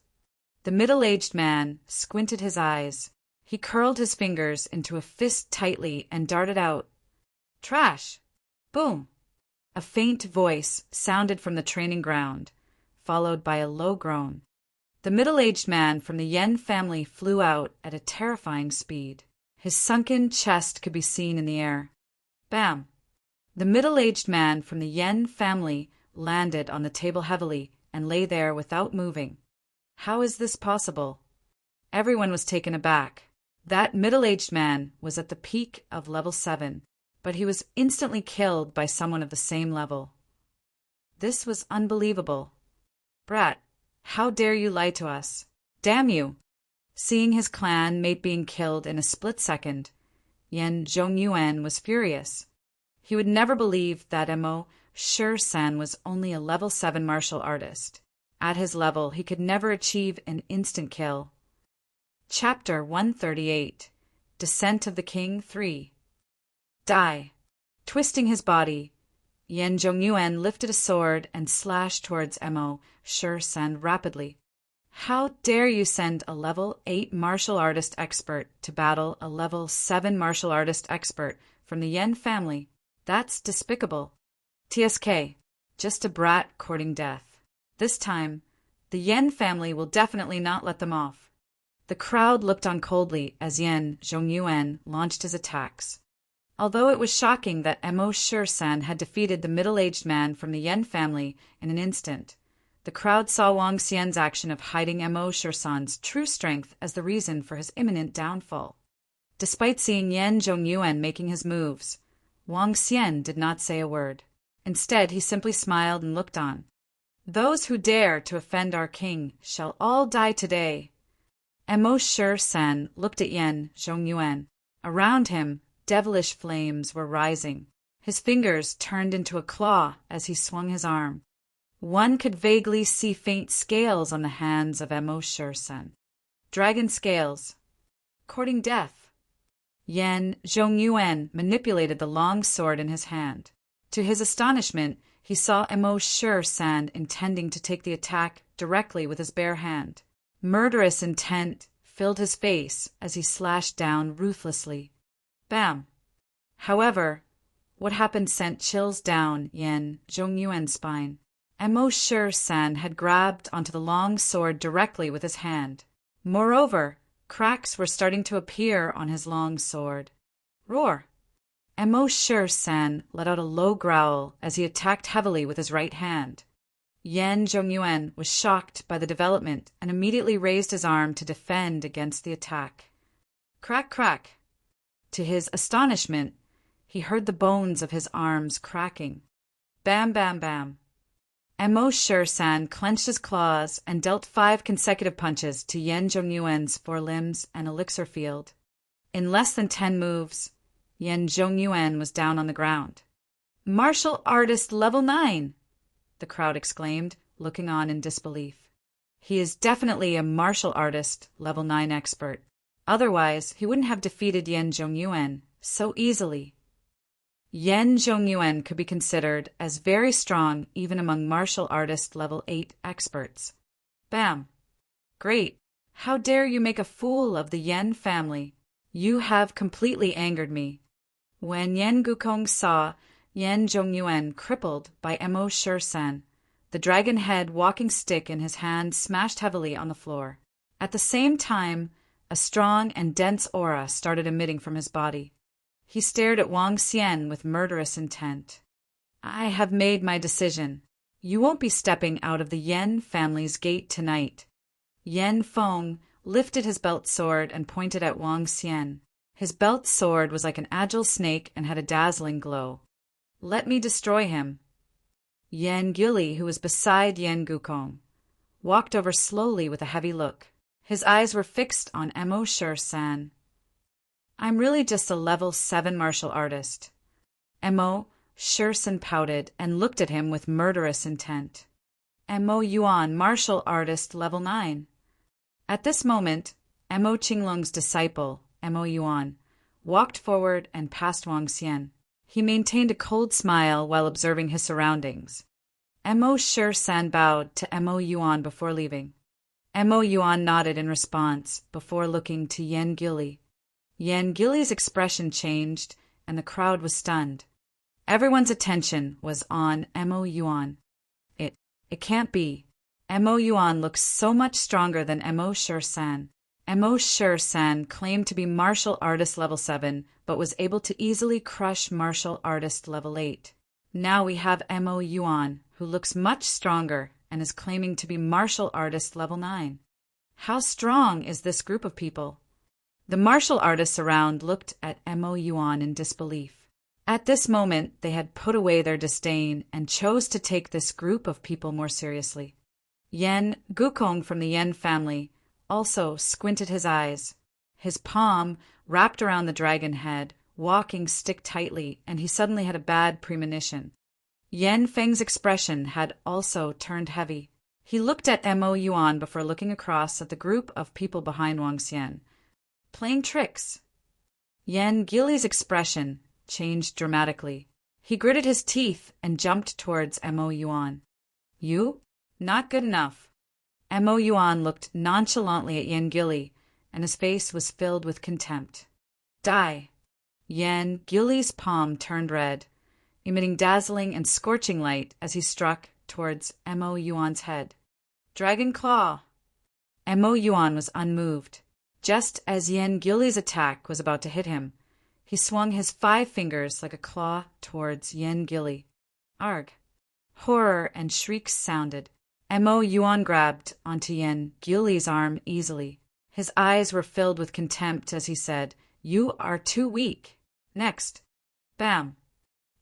The middle-aged man squinted his eyes. He curled his fingers into a fist tightly and darted out. Trash! Boom! A faint voice sounded from the training ground, followed by a low groan. The middle-aged man from the Yen family flew out at a terrifying speed. His sunken chest could be seen in the air. Bam! The middle-aged man from the Yen family landed on the table heavily and lay there without moving. How is this possible? Everyone was taken aback. That middle-aged man was at the peak of level 7, but he was instantly killed by someone of the same level. This was unbelievable. Brat, how dare you lie to us? Damn you! Seeing his clan mate being killed in a split second, Yen Zhongyuan was furious. He would never believe that Mo Shi-san was only a level 7 martial artist. At his level, he could never achieve an instant kill. Chapter 138 Descent of the King 3 Die! Twisting his body, Yen Zhongyuan lifted a sword and slashed towards Mo Shi-san rapidly. How dare you send a level 8 martial artist expert to battle a level 7 martial artist expert from the Yen family? That's despicable. TSK, just a brat courting death. This time, the Yen family will definitely not let them off. The crowd looked on coldly as Yen Zhongyuan launched his attacks. Although it was shocking that Mo Shi-san had defeated the middle-aged man from the Yen family in an instant, the crowd saw Wang Xian's action of hiding Mo Shi-san's true strength as the reason for his imminent downfall. Despite seeing Yen Zhongyuan making his moves, Wang Xian did not say a word. Instead, he simply smiled and looked on. Those who dare to offend our king shall all die today. Mo Shi-san looked at Yen Zhongyuan. Around him, devilish flames were rising. His fingers turned into a claw as he swung his arm. One could vaguely see faint scales on the hands of Mo Shi-san. Dragon scales. Courting death. Yen Zhongyuan manipulated the long sword in his hand. To his astonishment, he saw Mo Shi-san intending to take the attack directly with his bare hand. Murderous intent filled his face as he slashed down ruthlessly. Bam! However, what happened sent chills down Yen Zhongyuan's spine. Mo Shi-san had grabbed onto the long sword directly with his hand. Moreover, cracks were starting to appear on his long sword. Roar! Mo Shi-san let out a low growl as he attacked heavily with his right hand. Yen Zhongyuan was shocked by the development and immediately raised his arm to defend against the attack. Crack, crack! To his astonishment, he heard the bones of his arms cracking. Bam, bam, bam! Mo Shi-san clenched his claws and dealt 5 consecutive punches to Yen Zhongyuan's forelimbs and elixir field. In less than 10 moves, Yen Zhongyuan was down on the ground. Martial artist level 9! The crowd exclaimed, looking on in disbelief. He is definitely a martial artist level 9 expert. Otherwise, he wouldn't have defeated Yen Zhongyuan so easily. Yen Zhongyuan could be considered as very strong even among martial artist level 8 experts. Bam! Great! How dare you make a fool of the Yen family? You have completely angered me. When Yen Gukong saw Yen Zhongyuan crippled by Mo Shi-san, the dragon head walking stick in his hand smashed heavily on the floor. At the same time, a strong and dense aura started emitting from his body. He stared at Wang Xian with murderous intent. I have made my decision. You won't be stepping out of the Yen family's gate tonight. Yen Feng lifted his belt sword and pointed at Wang Xian. His belt sword was like an agile snake and had a dazzling glow. Let me destroy him. Yen Gili, who was beside Yen Gukong, walked over slowly with a heavy look. His eyes were fixed on Mo Shi-san. I'm really just a level 7 martial artist. Mo Shi-san pouted and looked at him with murderous intent. Mo Yuan, martial artist level 9. At this moment, Mo Qinglong's disciple, Mo Yuan, walked forward and passed Wang Xian. He maintained a cold smile while observing his surroundings. Mo Shi-san bowed to Mo Yuan before leaving. Mo Yuan nodded in response before looking to Yen Gili. Yen Gili's expression changed, and the crowd was stunned. Everyone's attention was on Mo Yuan. It can't be. Mo Yuan looks so much stronger than Mo Shur-san. Mo Shur-san claimed to be martial artist level 7, but was able to easily crush martial artist level 8. Now we have Mo Yuan, who looks much stronger and is claiming to be martial artist level 9. How strong is this group of people? The martial artists around looked at Mo Yuan in disbelief. At this moment, they had put away their disdain and chose to take this group of people more seriously. Yen Gukong from the Yen family also squinted his eyes. His palm wrapped around the dragon head, walking stick tightly, and he suddenly had a bad premonition. Yen Feng's expression had also turned heavy. He looked at Mo Yuan before looking across at the group of people behind Wang Xian. Playing tricks. Yen Gili's expression changed dramatically. He gritted his teeth and jumped towards Mo Yuan. You? Not good enough. Mo Yuan looked nonchalantly at Yen Gili, and his face was filled with contempt. Die! Yen Gili's palm turned red, emitting dazzling and scorching light as he struck towards Mo Yuan's head. Dragon Claw! Mo Yuan was unmoved. Just as Yen Gili's attack was about to hit him, he swung his 5 fingers like a claw towards Yen Gili. Arg! Horror and shrieks sounded. Mo Yuan grabbed onto Yen Gili's arm easily. His eyes were filled with contempt as he said, "You are too weak." Next. Bam!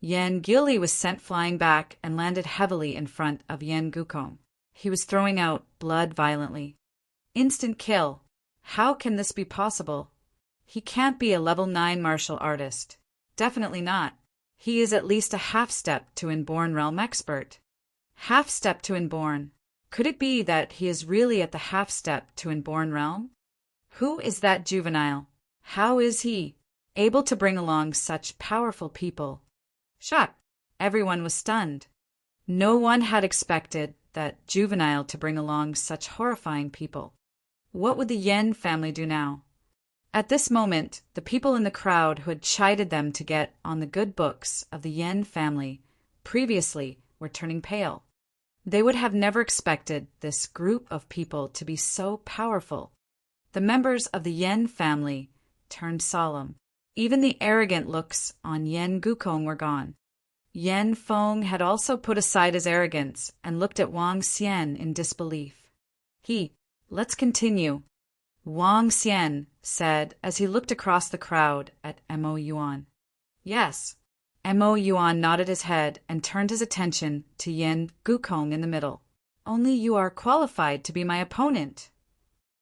Yen Gili was sent flying back and landed heavily in front of Yen Gukong. He was throwing out blood violently. Instant kill. How can this be possible? He can't be a level 9 martial artist. Definitely not. He is at least a half-step to Inborn Realm expert. Half-step to Inborn. Could it be that he is really at the half-step to Inborn Realm? Who is that juvenile? How is he able to bring along such powerful people? Shot! Everyone was stunned. No one had expected that juvenile to bring along such horrifying people. What would the Yen family do now? At this moment, the people in the crowd who had chided them to get on the good books of the Yen family previously were turning pale. They would have never expected this group of people to be so powerful. The members of the Yen family turned solemn. Even the arrogant looks on Yen Gukong were gone. Yen Feng had also put aside his arrogance and looked at Wang Xian in disbelief. Let's continue, Wang Xian said as he looked across the crowd at Mo Yuan. Yes. Mo Yuan nodded his head and turned his attention to Yen Gukong in the middle. Only you are qualified to be my opponent.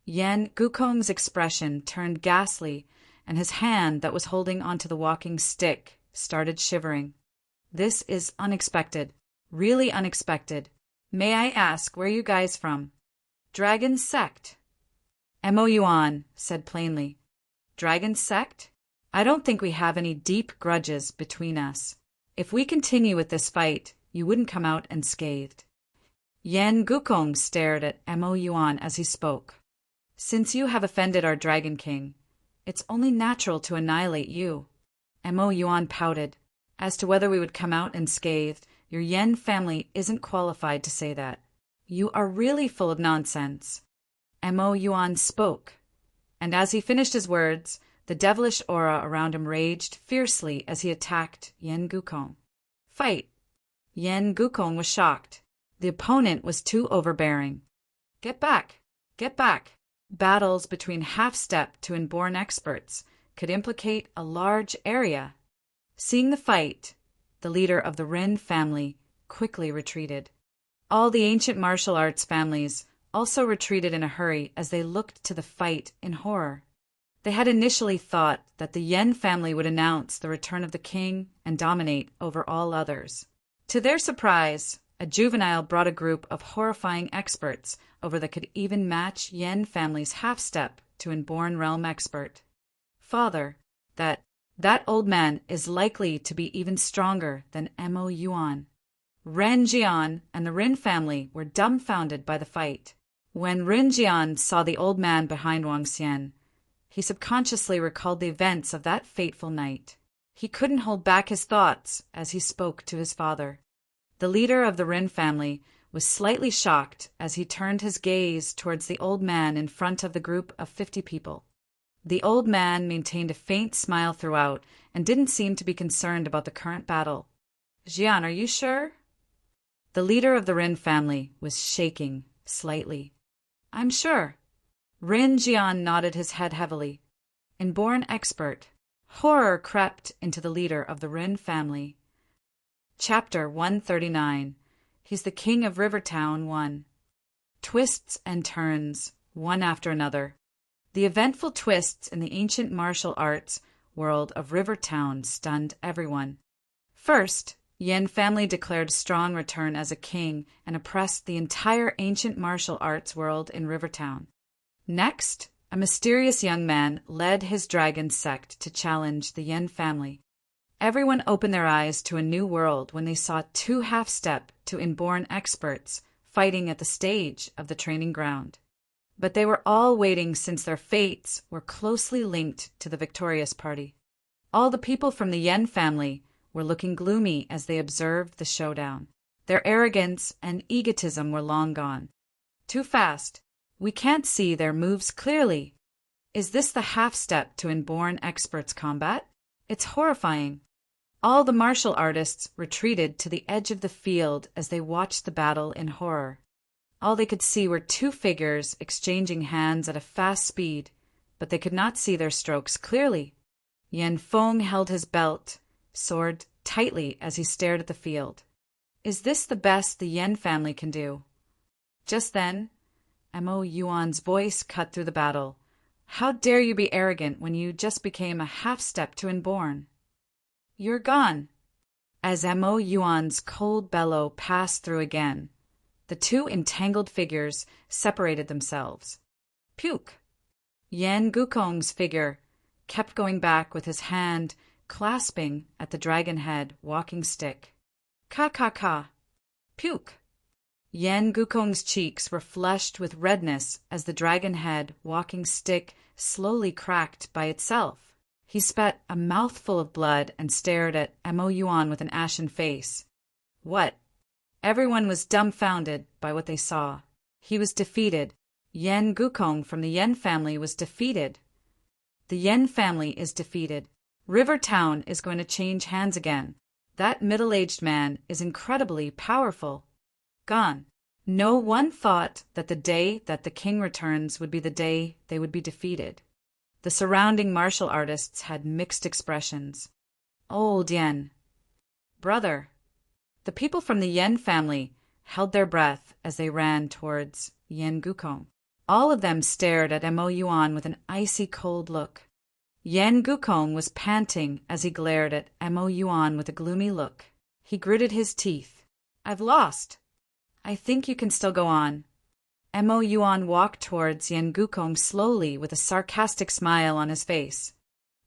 Yen Gukong's expression turned ghastly, and his hand that was holding onto the walking stick started shivering. This is unexpected. Really unexpected. May I ask where you guys from? Dragon Sect. Mo Yuan said plainly. Dragon Sect? I don't think we have any deep grudges between us. If we continue with this fight, you wouldn't come out unscathed. Yen Gukong stared at Mo Yuan as he spoke. Since you have offended our Dragon King, it's only natural to annihilate you. Mo Yuan pouted. As to whether we would come out unscathed, your Yen family isn't qualified to say that. You are really full of nonsense. Mo Yuan spoke, and as he finished his words, the devilish aura around him raged fiercely as he attacked Yen Gukong. Fight! Yen Gukong was shocked. The opponent was too overbearing. Get back! Get back! Battles between half-step to inborn experts could implicate a large area. Seeing the fight, the leader of the Rin family quickly retreated. All the ancient martial arts families also retreated in a hurry as they looked to the fight in horror. They had initially thought that the Yen family would announce the return of the king and dominate over all others. To their surprise, a juvenile brought a group of horrifying experts over that could even match Yen family's half-step to Inborn Realm expert. Father, that old man is likely to be even stronger than Mo Yuan. Ren Jian and the Rin family were dumbfounded by the fight. When Ren Jian saw the old man behind Wang Xian, he subconsciously recalled the events of that fateful night. He couldn't hold back his thoughts as he spoke to his father. The leader of the Rin family was slightly shocked as he turned his gaze towards the old man in front of the group of 50 people. The old man maintained a faint smile throughout and didn't seem to be concerned about the current battle. Jian, are you sure? The leader of the Rin family was shaking slightly. I'm sure. Rin Jian nodded his head heavily. Inborn expert. Horror crept into the leader of the Rin family. Chapter 139. He's the King of Rivertown 1. Twists and turns, one after another. The eventful twists in the ancient martial arts world of Rivertown stunned everyone. First, Yin family declared strong return as a king and oppressed the entire ancient martial arts world in Rivertown. Next, a mysterious young man led his dragon sect to challenge the Yin family. Everyone opened their eyes to a new world when they saw two half-step to inborn experts fighting at the stage of the training ground. But they were all waiting since their fates were closely linked to the victorious party. All the people from the Yin family were looking gloomy as they observed the showdown. Their arrogance and egotism were long gone. Too fast. We can't see their moves clearly. Is this the half-step to inborn experts combat? It's horrifying. All the martial artists retreated to the edge of the field as they watched the battle in horror. All they could see were two figures exchanging hands at a fast speed, but they could not see their strokes clearly. Yan Feng held his belt, sword tightly as he stared at the field. Is this the best the Yen family can do? Just then, Mo Yuan's voice cut through the battle. How dare you be arrogant when you just became a half-step to inborn? You're gone. As Mo Yuan's cold bellow passed through again, the two entangled figures separated themselves. Puke! Yan Gukong's figure kept going back with his hand clasping at the dragon head walking stick. Ka! Puke! Yan Gukong's cheeks were flushed with redness as the dragon head walking stick slowly cracked by itself. He spat a mouthful of blood and stared at Mo Yuan with an ashen face. What? Everyone was dumbfounded by what they saw. He was defeated. Yan Gukong from the Yen family was defeated. The Yen family is defeated. Rivertown is going to change hands again. That middle-aged man is incredibly powerful. Gone. No one thought that the day that the king returns would be the day they would be defeated. The surrounding martial artists had mixed expressions. Old Yen. Brother. The people from the Yen family held their breath as they ran towards Yan Gukong. All of them stared at Mo Yuan with an icy cold look. Yan Gukong was panting as he glared at Mo Yuan with a gloomy look. He gritted his teeth. I've lost. I think you can still go on. Mo Yuan walked towards Yan Gukong slowly with a sarcastic smile on his face.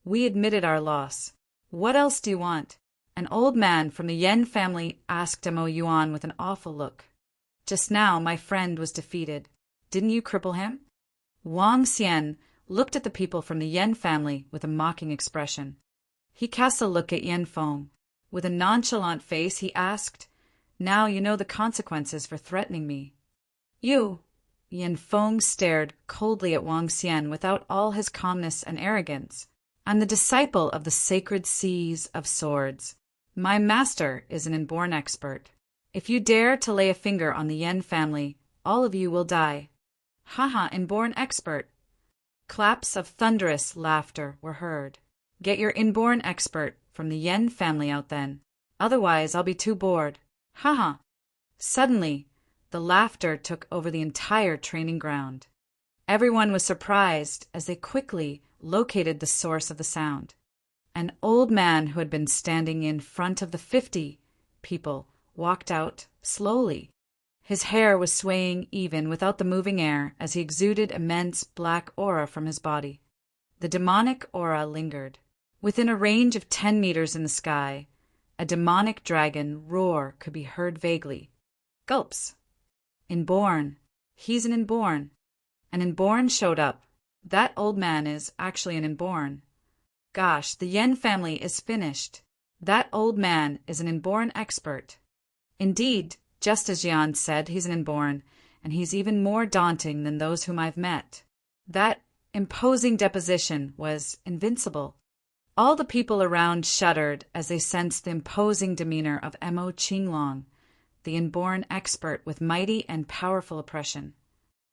We admitted our loss. What else do you want? An old man from the Yen family asked Mo Yuan with an awful look. Just now my friend was defeated. Didn't you cripple him? Wang Xian looked at the people from the Yen family with a mocking expression. He cast a look at Yan Feng. With a nonchalant face, he asked, Now you know the consequences for threatening me. You. Yan Feng stared coldly at Wang Xian without all his calmness and arrogance. I'm the disciple of the sacred seas of swords. My master is an inborn expert. If you dare to lay a finger on the Yen family, all of you will die. Haha, inborn expert. Claps of thunderous laughter were heard. Get your inborn expert from the Yen family out then. Otherwise I'll be too bored. Haha. Suddenly, the laughter took over the entire training ground. Everyone was surprised as they quickly located the source of the sound. An old man who had been standing in front of the 50 people walked out slowly. His hair was swaying even without the moving air as he exuded immense black aura from his body. The demonic aura lingered. Within a range of 10 meters in the sky, a demonic dragon roar could be heard vaguely. Gulps. Inborn. He's an inborn. An inborn showed up. That old man is actually an inborn. Gosh, the Yen family is finished. That old man is an inborn expert. Indeed, Just as Yan said, he's an inborn, and he's even more daunting than those whom I've met. That imposing deposition was invincible. All the people around shuddered as they sensed the imposing demeanor of Mo Qinglong, the inborn expert with mighty and powerful oppression.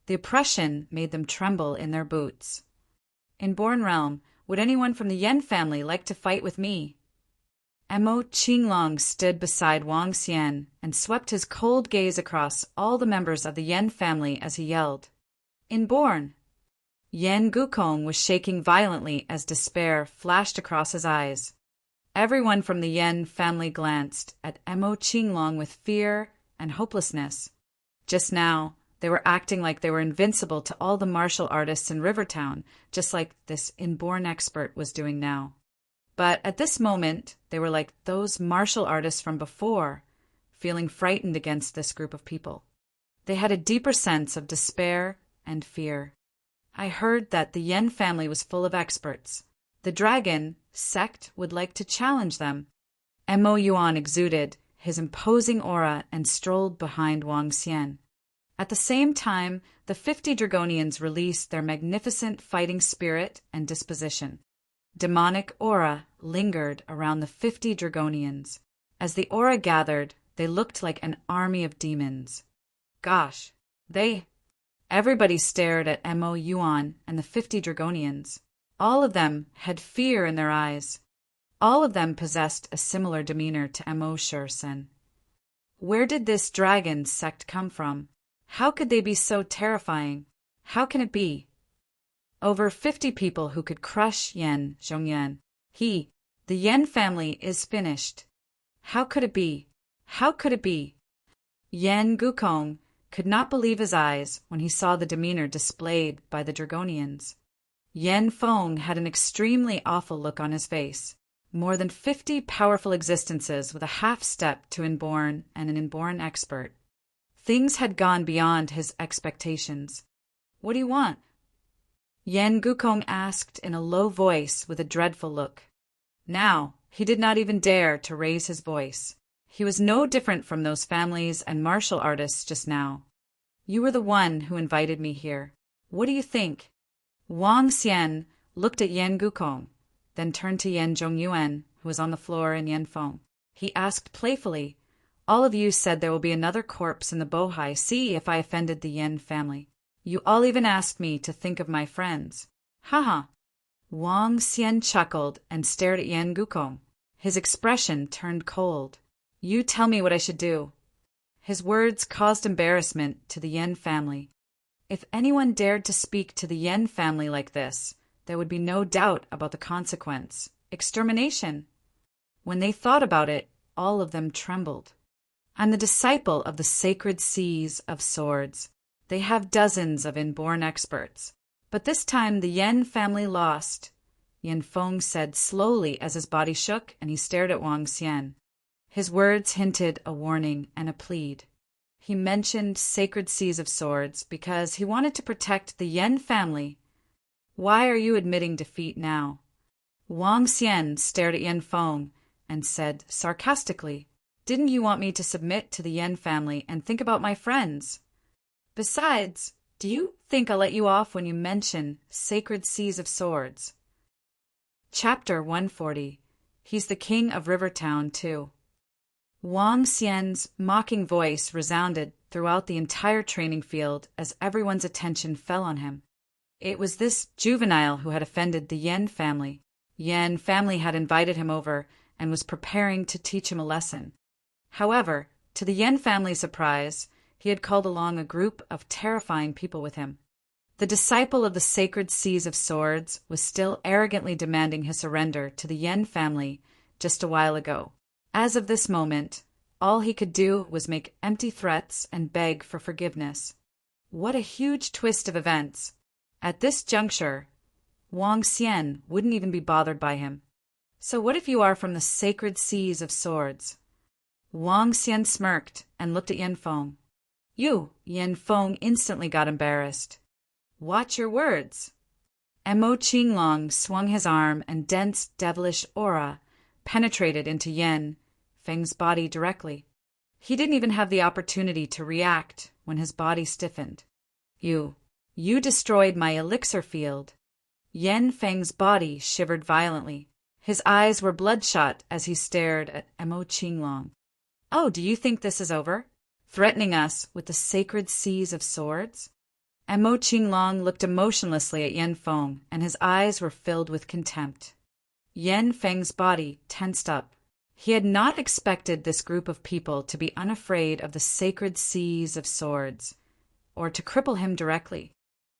The oppression made them tremble in their boots. Inborn realm, would anyone from the Yen family like to fight with me? Mo Qinglong stood beside Wang Xian and swept his cold gaze across all the members of the Yen family as he yelled, "Inborn!" Yen Gukong was shaking violently as despair flashed across his eyes. Everyone from the Yen family glanced at Mo Qinglong with fear and hopelessness. Just now, they were acting like they were invincible to all the martial artists in Rivertown, just like this inborn expert was doing now. But at this moment, they were like those martial artists from before, feeling frightened against this group of people. They had a deeper sense of despair and fear. I heard that the Yen family was full of experts. The dragon sect would like to challenge them. Mo Yuan exuded his imposing aura and strolled behind Wang Xian. At the same time, the 50 Dragonians released their magnificent fighting spirit and disposition. Demonic aura lingered around the 50 Dragonians. As the aura gathered, they looked like an army of demons. Gosh, Everybody stared at Mo Yuan and the 50 Dragonians. All of them had fear in their eyes. All of them possessed a similar demeanor to Mo Shursen. Where did this dragon sect come from? How could they be so terrifying? How can it be? Over 50 people who could crush Yen Zhongyan. The Yen family is finished. How could it be? How could it be? Yen Gukong could not believe his eyes when he saw the demeanor displayed by the Dragonians. Yen Feng had an extremely awful look on his face. More than 50 powerful existences with a half step to inborn and an inborn expert. Things had gone beyond his expectations. What do you want? Yen Gukong asked in a low voice with a dreadful look. Now, he did not even dare to raise his voice. He was no different from those families and martial artists just now. You were the one who invited me here. What do you think? Wang Xian looked at Yen Gukong, then turned to Yen Zhongyuan, who was on the floor in Yen Feng. He asked playfully, "All of you said there will be another corpse in the Bohai. See if I offended the Yen family. You all even asked me to think of my friends. Haha." Wang Xian chuckled and stared at Yen Gukong. His expression turned cold. You tell me what I should do. His words caused embarrassment to the Yen family. If anyone dared to speak to the Yen family like this, there would be no doubt about the consequence. Extermination. When they thought about it, all of them trembled. I'm the disciple of the sacred seas of swords. They have dozens of inborn experts. But this time the Yen family lost, Yen Feng said slowly as his body shook and he stared at Wang Xian. His words hinted a warning and a plead. He mentioned sacred seas of swords because he wanted to protect the Yen family. Why are you admitting defeat now? Wang Xian stared at Yen Feng and said sarcastically, Didn't you want me to submit to the Yen family and think about my friends? Besides, do you think I'll let you off when you mention sacred seas of swords? Chapter 140. He's the king of Rivertown, too. Wang Xian's mocking voice resounded throughout the entire training field as everyone's attention fell on him. It was this juvenile who had offended the Yen family. Yen family had invited him over and was preparing to teach him a lesson. However, to the Yen family's surprise, he had called along a group of terrifying people with him. The disciple of the sacred seas of swords was still arrogantly demanding his surrender to the Yen family just a while ago. As of this moment, all he could do was make empty threats and beg for forgiveness. What a huge twist of events! At this juncture, Wang Xian wouldn't even be bothered by him. So what if you are from the sacred seas of swords? Wang Xian smirked and looked at Yen Feng. Yen Feng instantly got embarrassed. Watch your words. Mo Qinglong swung his arm and dense devilish aura penetrated into Yen Feng's body directly. He didn't even have the opportunity to react when his body stiffened. You destroyed my elixir field. Yan Feng's body shivered violently. His eyes were bloodshot as he stared at Emo Qinglong. Oh, do you think this is over? Threatening us with the sacred seas of swords? Emo Qinglong looked emotionlessly at Yan Feng, and his eyes were filled with contempt. Yan Feng's body tensed up. He had not expected this group of people to be unafraid of the sacred seas of swords, or to cripple him directly.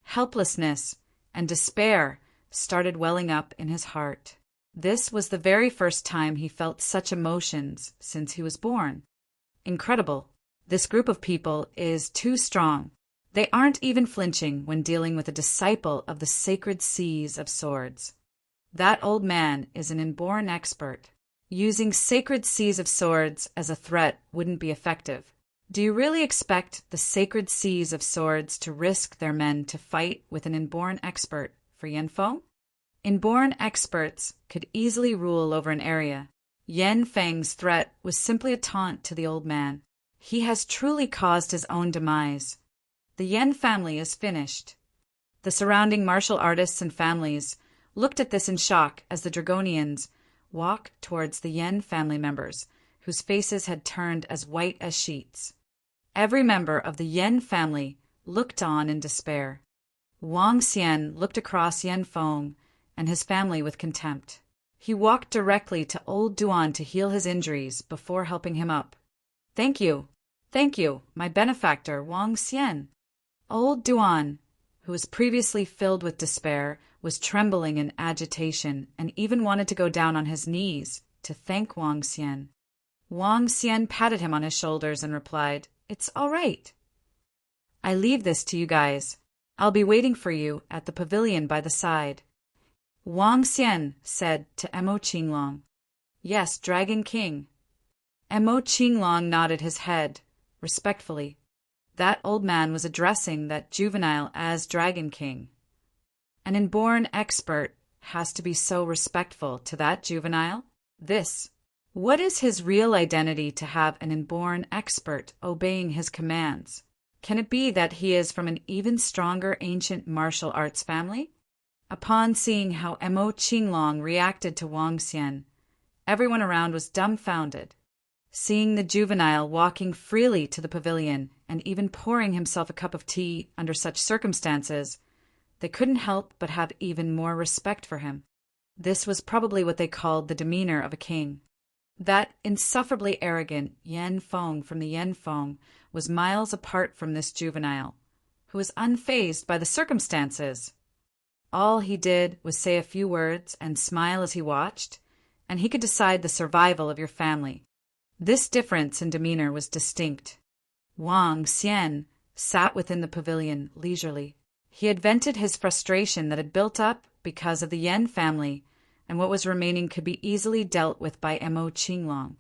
Helplessness and despair started welling up in his heart. This was the very first time he felt such emotions since he was born. Incredible. This group of people is too strong. They aren't even flinching when dealing with a disciple of the sacred seas of swords. That old man is an inborn expert. Using sacred seas of swords as a threat wouldn't be effective. Do you really expect the sacred seas of swords to risk their men to fight with an inborn expert for Yanfeng? Inborn experts could easily rule over an area. Yan Feng's threat was simply a taunt to the old man. He has truly caused his own demise. The Yan family is finished. The surrounding martial artists and families looked at this in shock as the Dragonians walked towards the Yan family members, whose faces had turned as white as sheets. Every member of the Yan family looked on in despair. Wang Xian looked across Yan Feng and his family with contempt. He walked directly to old Duan to heal his injuries before helping him up. Thank you, my benefactor, Wang Xian. Old Duan, who was previously filled with despair, was trembling in agitation and even wanted to go down on his knees to thank Wang Xian. Wang Xian patted him on his shoulders and replied, "It's all right. I leave this to you guys. I'll be waiting for you at the pavilion by the side." Wang Xian said to Emo Qinglong, "Yes, Dragon King." Emo Qinglong nodded his head, respectfully. That old man was addressing that juvenile as Dragon King. An inborn expert has to be so respectful to that juvenile? What is his real identity to have an inborn expert obeying his commands? Can it be that he is from an even stronger ancient martial arts family? Upon seeing how Emo Qinglong reacted to Wang Xian, everyone around was dumbfounded. Seeing the juvenile walking freely to the pavilion and even pouring himself a cup of tea under such circumstances, they couldn't help but have even more respect for him. This was probably what they called the demeanor of a king. That insufferably arrogant Yan Feng from the Yan Feng was miles apart from this juvenile, who was unfazed by the circumstances. All he did was say a few words and smile as he watched, and he could decide the survival of your family. This difference in demeanor was distinct. Wang Xian sat within the pavilion leisurely. He had vented his frustration that had built up because of the Yan family, and what was remaining could be easily dealt with by Emo Qinglong.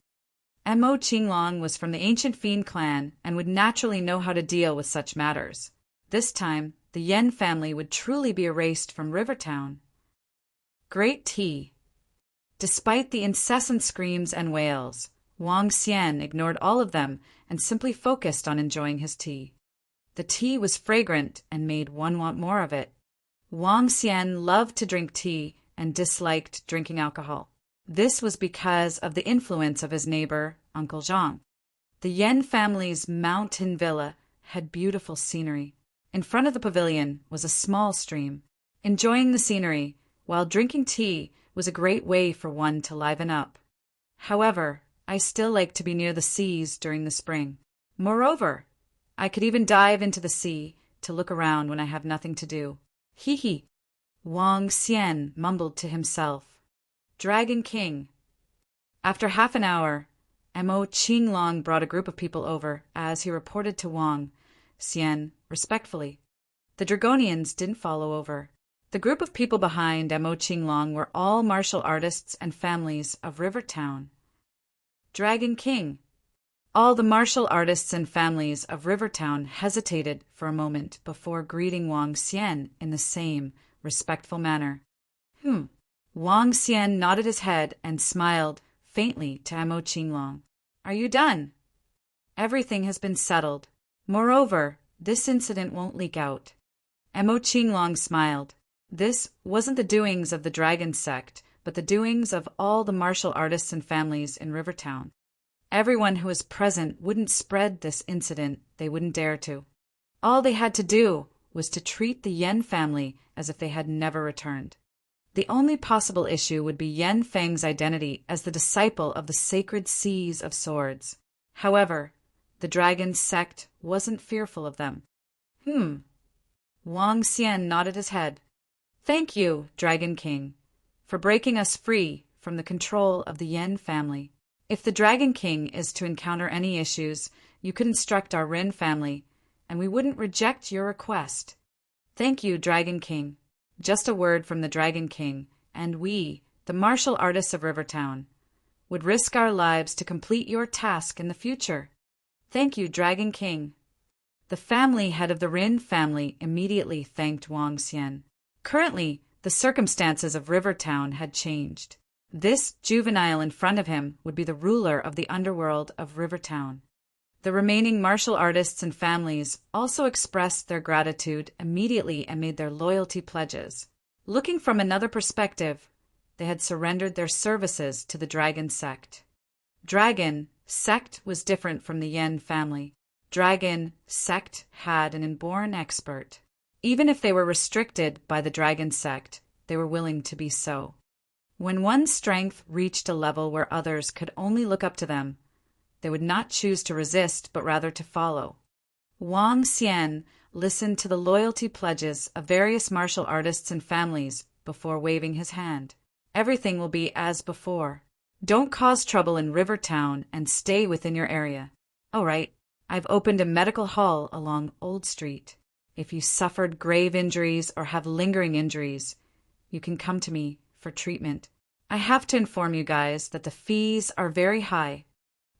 Emo Qinglong was from the ancient Fiend clan and would naturally know how to deal with such matters. This time, the Yan family would truly be erased from Rivertown. Great tea. Despite the incessant screams and wails, Wang Xian ignored all of them and simply focused on enjoying his tea. The tea was fragrant and made one want more of it. Wang Xian loved to drink tea and disliked drinking alcohol. This was because of the influence of his neighbor, Uncle Zhang. The Yan family's mountain villa had beautiful scenery. In front of the pavilion was a small stream. Enjoying the scenery while drinking tea was a great way for one to liven up. However, I still like to be near the seas during the spring. Moreover, I could even dive into the sea to look around when I have nothing to do. Hee hee. Wang Xian mumbled to himself. Dragon King. After half an hour, Emo Qinglong brought a group of people over, as he reported to Wang Xian respectfully. The Dragonians didn't follow over. The group of people behind Emo Qinglong were all martial artists and families of Rivertown. Dragon King. All the martial artists and families of Rivertown hesitated for a moment before greeting Wang Xian in the same respectful manner. Wang Xian nodded his head and smiled faintly to Emo Qinglong. Are you done? Everything has been settled. Moreover, this incident won't leak out. Mo Qinglong smiled. This wasn't the doings of the dragon sect, but the doings of all the martial artists and families in Rivertown. Everyone who was present wouldn't spread this incident, they wouldn't dare to. All they had to do was to treat the Yen family as if they had never returned. The only possible issue would be Yen Feng's identity as the disciple of the sacred seas of swords. However, the dragon sect wasn't fearful of them. Wang Xian nodded his head. Thank you, Dragon King, for breaking us free from the control of the Yen family. If the Dragon King is to encounter any issues, you could instruct our Rin family, and we wouldn't reject your request. Thank you, Dragon King. Just a word from the Dragon King, and we, the martial artists of Rivertown, would risk our lives to complete your task in the future. Thank you, Dragon King. The family head of the Rin family immediately thanked Wang Xian. Currently, the circumstances of Rivertown had changed. This juvenile in front of him would be the ruler of the underworld of Rivertown. The remaining martial artists and families also expressed their gratitude immediately and made their loyalty pledges. Looking from another perspective, they had surrendered their services to the Dragon sect. Dragon sect was different from the Yen family. Dragon sect had an inborn expert. Even if they were restricted by the Dragon sect, they were willing to be so. When one's strength reached a level where others could only look up to them, they would not choose to resist but rather to follow. Wang Xian listened to the loyalty pledges of various martial artists and families before waving his hand. Everything will be as before. Don't cause trouble in Rivertown and stay within your area. All right, I've opened a medical hall along Old Street. If you suffered grave injuries or have lingering injuries, you can come to me for treatment. I have to inform you guys that the fees are very high.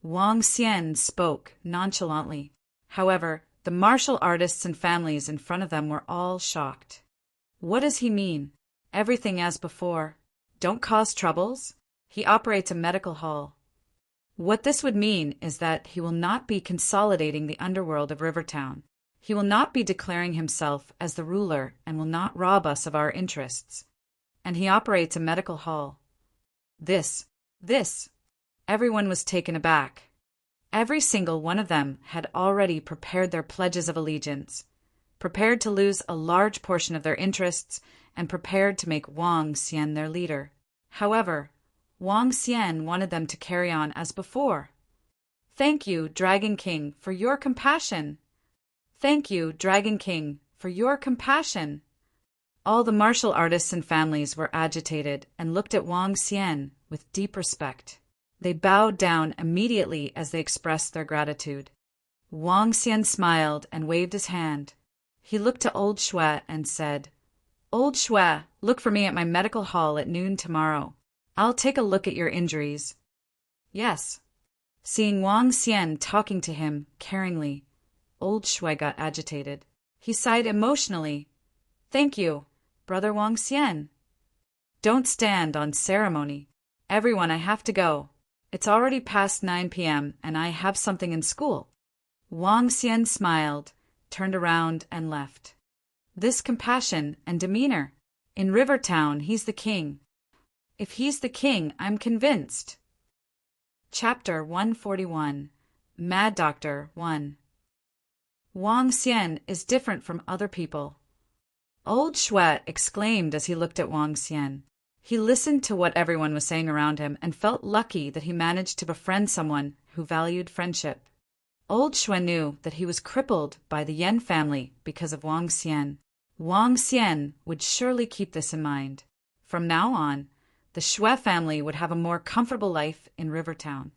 Wang Xian spoke nonchalantly. However, the martial artists and families in front of them were all shocked. What does he mean? Everything as before. Don't cause troubles? He operates a medical hall. What this would mean is that he will not be consolidating the underworld of Rivertown. He will not be declaring himself as the ruler and will not rob us of our interests. And he operates a medical hall. This. Everyone was taken aback. Every single one of them had already prepared their pledges of allegiance, prepared to lose a large portion of their interests, and prepared to make Wang Xian their leader. However, Wang Xian wanted them to carry on as before. Thank you, Dragon King, for your compassion. Thank you, Dragon King, for your compassion. All the martial artists and families were agitated and looked at Wang Xian with deep respect. They bowed down immediately as they expressed their gratitude. Wang Xian smiled and waved his hand. He looked to Old Shui and said, Old Shui, look for me at my medical hall at noon tomorrow. I'll take a look at your injuries. Yes. Seeing Wang Xian talking to him caringly, Old Shui got agitated. He sighed emotionally. Thank you, Brother Wang Xian. Don't stand on ceremony. Everyone, I have to go. It's already past 9 p.m. and I have something in school. Wang Xian smiled, turned around and left. This compassion and demeanor. In Rivertown, he's the king. If he's the king, I'm convinced. Chapter 141. Mad Doctor 1. Wang Xian is different from other people. Old Shui exclaimed as he looked at Wang Xian. He listened to what everyone was saying around him and felt lucky that he managed to befriend someone who valued friendship. Old Shui knew that he was crippled by the Yen family because of Wang Xian. Wang Xian would surely keep this in mind. From now on, the Shui family would have a more comfortable life in Rivertown.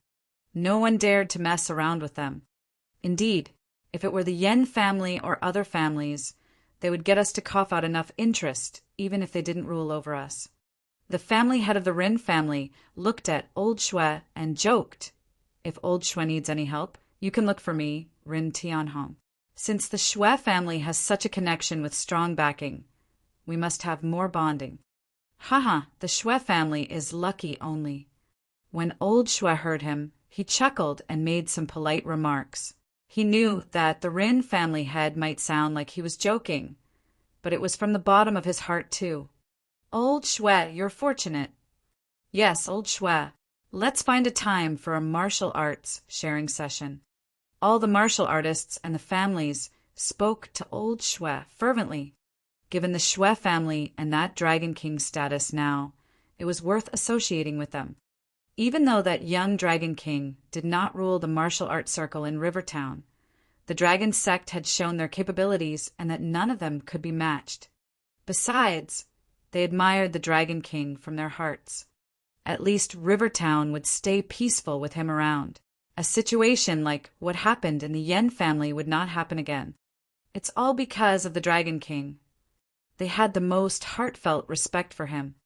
No one dared to mess around with them. Indeed, if it were the Yen family or other families, they would get us to cough out enough interest, even if they didn't rule over us. The family head of the Rin family looked at Old Shui and joked, If Old Shui needs any help, you can look for me, Rin Tianhong. Since the Shui family has such a connection with strong backing, we must have more bonding. Haha, the Shui family is lucky only. When Old Shui heard him, He chuckled and made some polite remarks. He knew that the Rin family head might sound like he was joking, but it was from the bottom of his heart too. Old Shwe, you're fortunate. Yes, old Shwe. Let's find a time for a martial arts sharing session. All the martial artists and the families spoke to old Shwe fervently. Given the Shwe family and that Dragon King status now, it was worth associating with them. Even though that young Dragon King did not rule the martial arts circle in Rivertown, the Dragon sect had shown their capabilities and that none of them could be matched. Besides, they admired the Dragon King from their hearts. At least Rivertown would stay peaceful with him around. A situation like what happened in the Yen family would not happen again. It's all because of the Dragon King. They had the most heartfelt respect for him.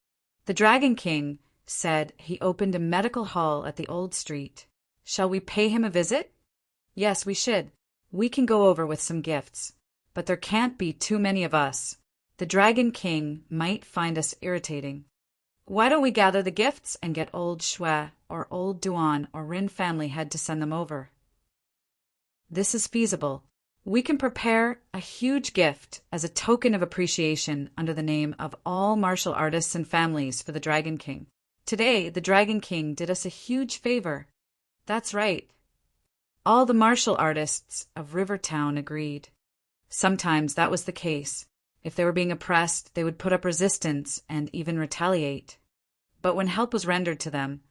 The Dragon King said he opened a medical hall at the old street. Shall we pay him a visit? Yes, we should. We can go over with some gifts. But there can't be too many of us. The Dragon King might find us irritating. Why don't we gather the gifts and get old Shwe or old Duan or Rin family head to send them over? This is feasible. We can prepare a huge gift as a token of appreciation under the name of all martial artists and families for the Dragon King. Today, the Dragon King did us a huge favor. That's right. All the martial artists of Rivertown agreed. Sometimes that was the case. If they were being oppressed, they would put up resistance and even retaliate. But when help was rendered to them,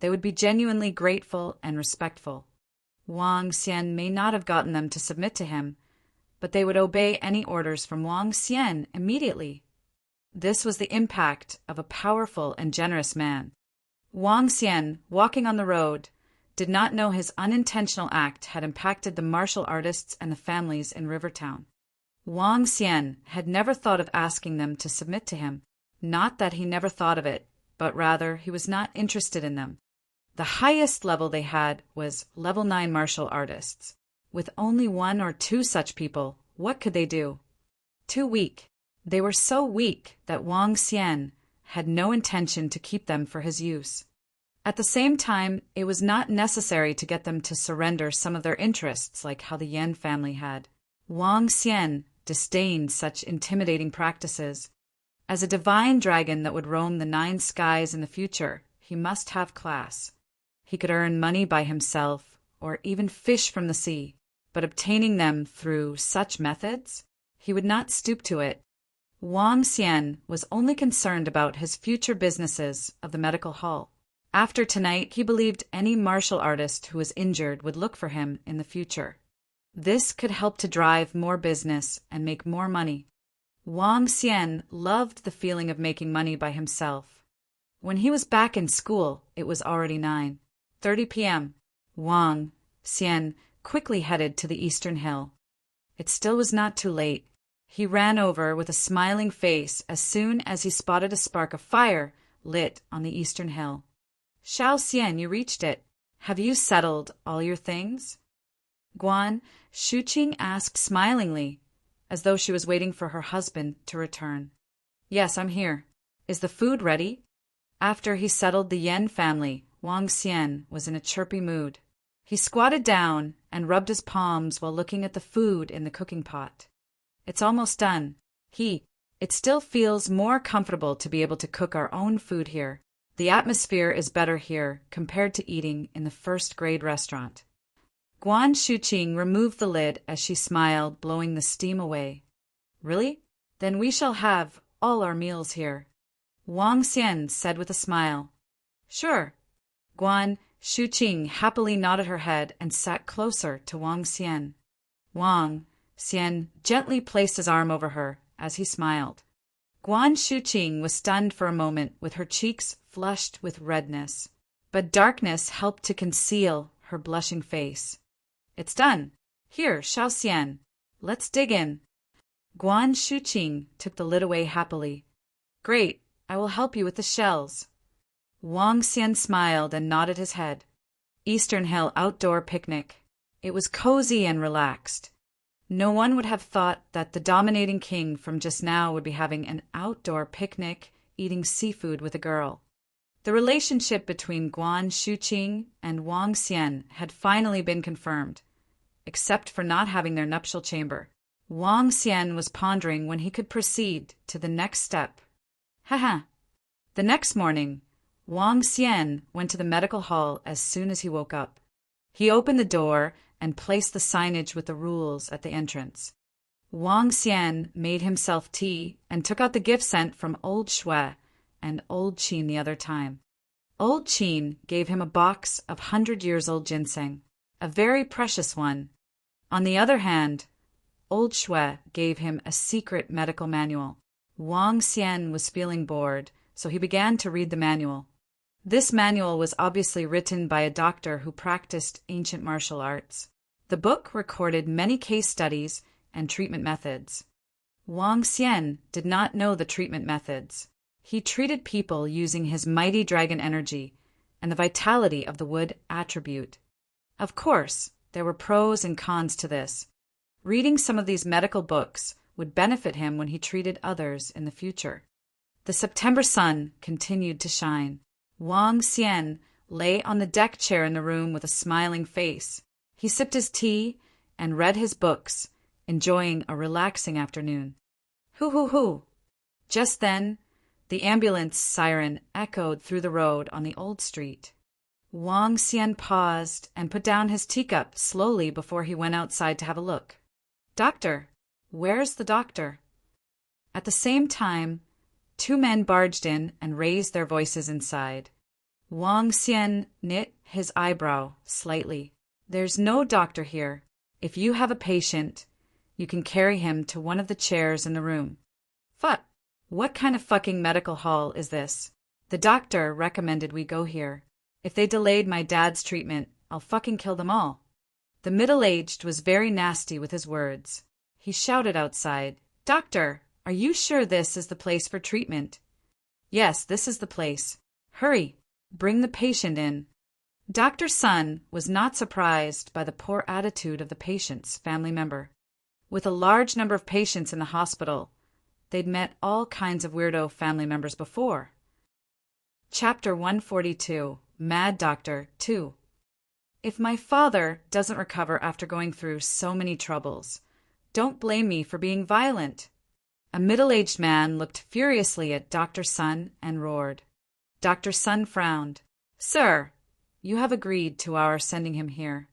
they would be genuinely grateful and respectful. Wang Xian may not have gotten them to submit to him, but they would obey any orders from Wang Xian immediately. This was the impact of a powerful and generous man. Wang Xian, walking on the road, did not know his unintentional act had impacted the martial artists and the families in Rivertown. Wang Xian had never thought of asking them to submit to him. Not that he never thought of it, but rather he was not interested in them. The highest level they had was level 9 martial artists. With only 1 or 2 such people, what could they do? Too weak. They were so weak that Wang Xian had no intention to keep them for his use. At the same time, it was not necessary to get them to surrender some of their interests like how the Yen family had. Wang Xian disdained such intimidating practices. As a divine dragon that would roam the 9 skies in the future, he must have class. He could earn money by himself, or even fish from the sea, but obtaining them through such methods, he would not stoop to it. Wang Xian was only concerned about his future businesses of the medical hall. After tonight, he believed any martial artist who was injured would look for him in the future. This could help to drive more business and make more money. Wang Xian loved the feeling of making money by himself. When he was back in school, it was already 9:30 p.m. Wang Xian quickly headed to the eastern hill. It still was not too late. He ran over with a smiling face as soon as he spotted a spark of fire lit on the eastern hill. Xiao Xian, you reached it. Have you settled all your things? Guan Shuqing asked smilingly, as though she was waiting for her husband to return. Yes, I'm here. Is the food ready? After he settled the Yen family, Wang Xian was in a chirpy mood. He squatted down and rubbed his palms while looking at the food in the cooking pot. It's almost done. It still feels more comfortable to be able to cook our own food here. The atmosphere is better here compared to eating in the first-grade restaurant. Guan Shuqing removed the lid as she smiled, blowing the steam away. Really? Then we shall have all our meals here. Wang Xian said with a smile. Sure. Guan Shuqing happily nodded her head and sat closer to Wang Xian. Wang Xian gently placed his arm over her as he smiled. Guan Shuqing was stunned for a moment with her cheeks flushed with redness, but darkness helped to conceal her blushing face. It's done. Here, Xiao Xian. Let's dig in. Guan Shuqing took the lid away happily. Great. I will help you with the shells. Wang Xian smiled and nodded his head. Eastern Hill outdoor picnic. It was cozy and relaxed. No one would have thought that the dominating king from just now would be having an outdoor picnic, eating seafood with a girl. The relationship between Guan Shuqing and Wang Xian had finally been confirmed, except for not having their nuptial chamber. Wang Xian was pondering when he could proceed to the next step. Haha. The next morning, Wang Xian went to the medical hall as soon as he woke up. He opened the door and placed the signage with the rules at the entrance. Wang Xian made himself tea and took out the gift sent from Old Shui and Old Qin the other time. Old Qin gave him a box of 100-years-old ginseng, a very precious one. On the other hand, Old Shui gave him a secret medical manual. Wang Xian was feeling bored, so he began to read the manual. This manual was obviously written by a doctor who practiced ancient martial arts. The book recorded many case studies and treatment methods. Wang Xian did not know the treatment methods. He treated people using his mighty dragon energy and the vitality of the wood attribute. Of course, there were pros and cons to this. Reading some of these medical books would benefit him when he treated others in the future. The September sun continued to shine. Wang Xian lay on the deck chair in the room with a smiling face. He sipped his tea and read his books, enjoying a relaxing afternoon. Hoo hoo hoo! Just then, the ambulance siren echoed through the road on the old street. Wang Xian paused and put down his teacup slowly before he went outside to have a look. Doctor, where's the doctor? At the same time, 2 men barged in and raised their voices inside. Wang Xian knit his eyebrow slightly. There's no doctor here. If you have a patient, you can carry him to one of the chairs in the room. Fuck! What kind of fucking medical hall is this? The doctor recommended we go here. If they delayed my dad's treatment, I'll fucking kill them all. The middle-aged was very nasty with his words. He shouted outside, Doctor, are you sure this is the place for treatment? Yes, this is the place. Hurry, bring the patient in. Dr. Sun was not surprised by the poor attitude of the patient's family member. With a large number of patients in the hospital, they'd met all kinds of weirdo family members before. Chapter 142, Mad Doctor 2. If my father doesn't recover after going through so many troubles, don't blame me for being violent. A middle-aged man looked furiously at Dr. Sun and roared. Dr. Sun frowned. Sir, you have agreed to our sending him here.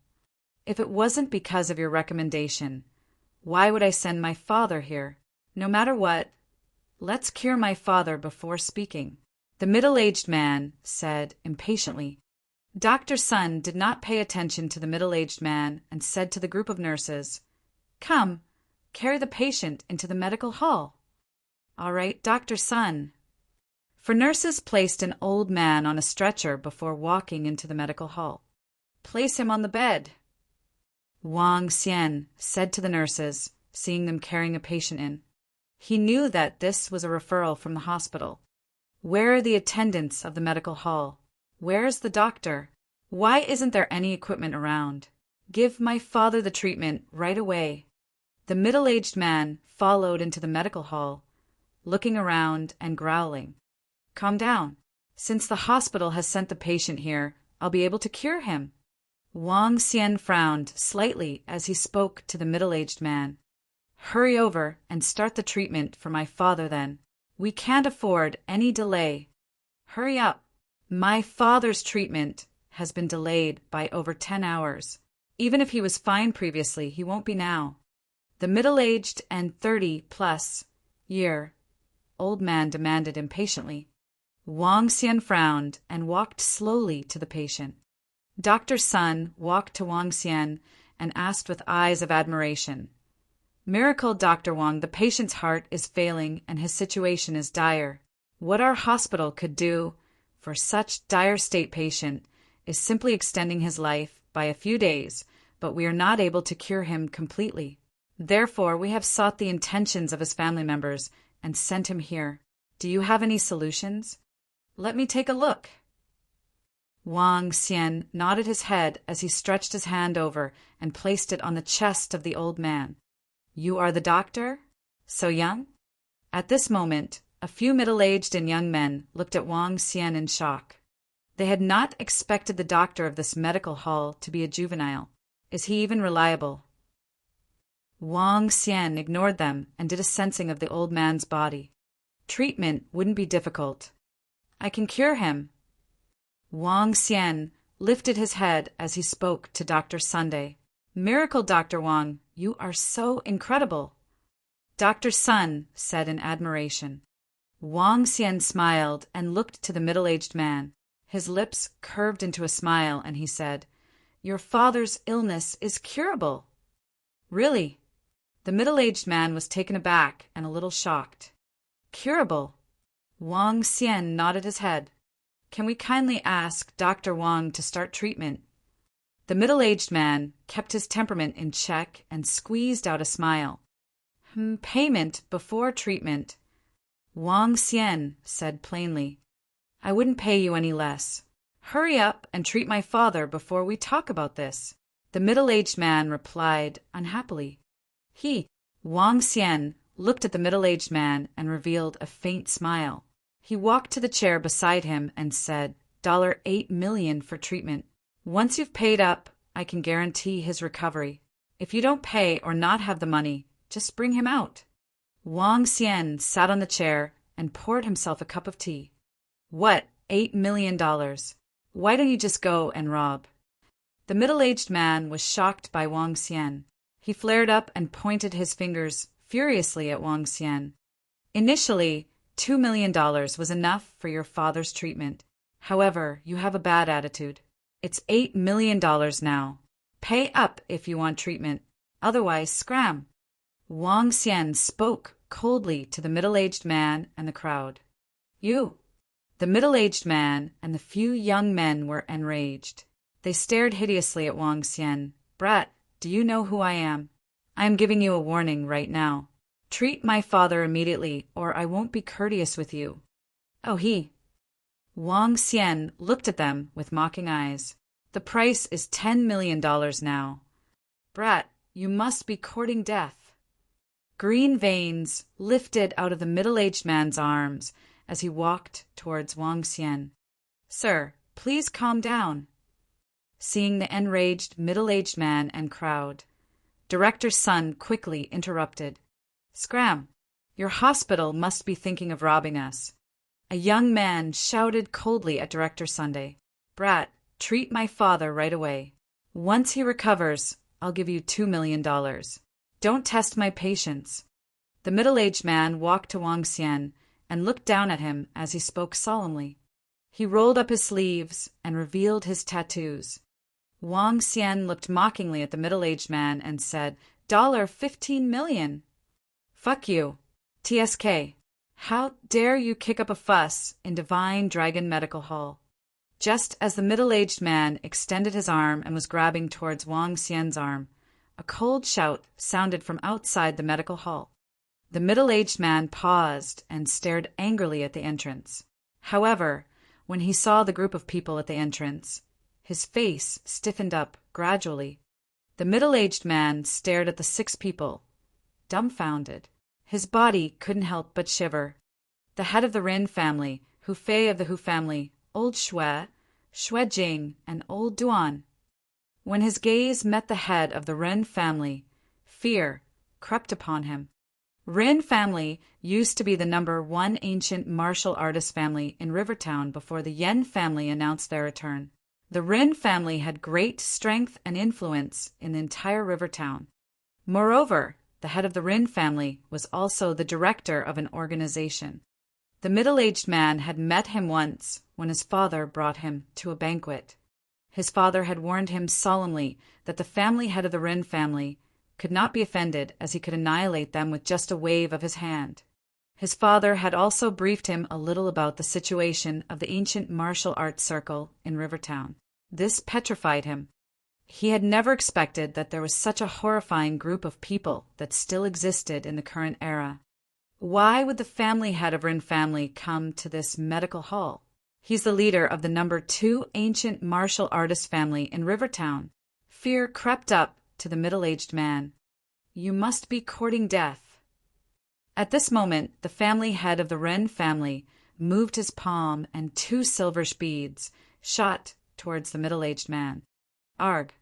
If it wasn't because of your recommendation, why would I send my father here? No matter what, let's cure my father before speaking. The middle-aged man said impatiently. Dr. Sun did not pay attention to the middle-aged man and said to the group of nurses, Come, carry the patient into the medical hall. All right, Dr. Sun. For nurses placed an old man on a stretcher before walking into the medical hall. Place him on the bed. Wang Xian said to the nurses, seeing them carrying a patient in. He knew that this was a referral from the hospital. Where are the attendants of the medical hall? Where's the doctor? Why isn't there any equipment around? Give my father the treatment right away. The middle-aged man followed into the medical hall, looking around and growling. Calm down. Since the hospital has sent the patient here, I'll be able to cure him. Wang Xian frowned slightly as he spoke to the middle-aged man. Hurry over and start the treatment for my father then. We can't afford any delay. Hurry up. My father's treatment has been delayed by over 10 hours. Even if he was fine previously, he won't be now. The middle-aged and 30-plus-year old man demanded impatiently. Wang Xian frowned and walked slowly to the patient. Dr. Sun walked to Wang Xian and asked with eyes of admiration, Miracle, Dr. Wang, the patient's heart is failing and his situation is dire. What our hospital could do for such dire state patient is simply extending his life by a few days, but we are not able to cure him completely. Therefore, we have sought the intentions of his family members and sent him here. Do you have any solutions? Let me take a look. Wang Xian nodded his head as he stretched his hand over and placed it on the chest of the old man. You are the doctor? So young? At this moment, a few middle-aged and young men looked at Wang Xian in shock. They had not expected the doctor of this medical hall to be a juvenile. Is he even reliable? Wang Xian ignored them and did a sensing of the old man's body. Treatment wouldn't be difficult. I can cure him. Wang Xian lifted his head as he spoke to Dr. Sunday. Miracle, Dr. Wang, you are so incredible. Dr. Sun said in admiration. Wang Xian smiled and looked to the middle-aged man. His lips curved into a smile and he said, Your father's illness is curable. Really? The middle-aged man was taken aback and a little shocked. Curable? Wang Xian nodded his head. Can we kindly ask Dr. Wang to start treatment? The middle-aged man kept his temperament in check and squeezed out a smile. Payment before treatment. Wang Xian said plainly. I wouldn't pay you any less. Hurry up and treat my father before we talk about this. The middle-aged man replied unhappily. Wang Xian, looked at the middle-aged man and revealed a faint smile. He walked to the chair beside him and said, $8 million for treatment. Once you've paid up, I can guarantee his recovery. If you don't pay or not have the money, just bring him out. Wang Xian sat on the chair and poured himself a cup of tea. What, $8 million? Why don't you just go and rob? The middle-aged man was shocked by Wang Xian. He flared up and pointed his fingers furiously at Wang Xian. Initially, $2 million was enough for your father's treatment. However, you have a bad attitude. It's $8 million now. Pay up if you want treatment. Otherwise, scram. Wang Xian spoke coldly to the middle-aged man and the crowd. You. The middle-aged man and the few young men were enraged. They stared hideously at Wang Xian. Brat, do you know who I am? I am giving you a warning right now. Treat my father immediately, or I won't be courteous with you. Oh, Wang Xian looked at them with mocking eyes. The price is $10 million now. Brat, you must be courting death. Green veins lifted out of the middle-aged man's arms as he walked towards Wang Xian. Sir, please calm down. Seeing the enraged middle-aged man and crowd, Director Sun quickly interrupted. Scram, your hospital must be thinking of robbing us. A young man shouted coldly at Director Sunday. Brat, treat my father right away. Once he recovers, I'll give you $2 million. Don't test my patience. The middle-aged man walked to Wang Xian and looked down at him as he spoke solemnly. He rolled up his sleeves and revealed his tattoos. Wang Xian looked mockingly at the middle-aged man and said, $15 million. Fuck you. TSK. How dare you kick up a fuss in Divine Dragon Medical Hall? Just as the middle-aged man extended his arm and was grabbing towards Wang Xian's arm, a cold shout sounded from outside the medical hall. The middle-aged man paused and stared angrily at the entrance. However, when he saw the group of people at the entrance, his face stiffened up gradually. The middle-aged man stared at the 6 people, dumbfounded. His body couldn't help but shiver. The head of the Rin family, Hu Fei of the Hu family, Old Shui, Shui Jing, and Old Duan. When his gaze met the head of the Rin family, fear crept upon him. Rin family used to be the #1 ancient martial artist family in Rivertown before the Yen family announced their return. The Rin family had great strength and influence in the entire Rivertown. Moreover, the head of the Rin family was also the director of an organization. The middle-aged man had met him once when his father brought him to a banquet. His father had warned him solemnly that the family head of the Rin family could not be offended, as he could annihilate them with just a wave of his hand. His father had also briefed him a little about the situation of the ancient martial arts circle in Rivertown. This petrified him. He had never expected that there was such a horrifying group of people that still existed in the current era. Why would the family head of Rin family come to this medical hall? He's the leader of the #2 ancient martial artist family in Rivertown. Fear crept up to the middle-aged man. You must be courting death. At this moment, the family head of the Ren family moved his palm and 2 silver beads shot towards the middle-aged man. Arg!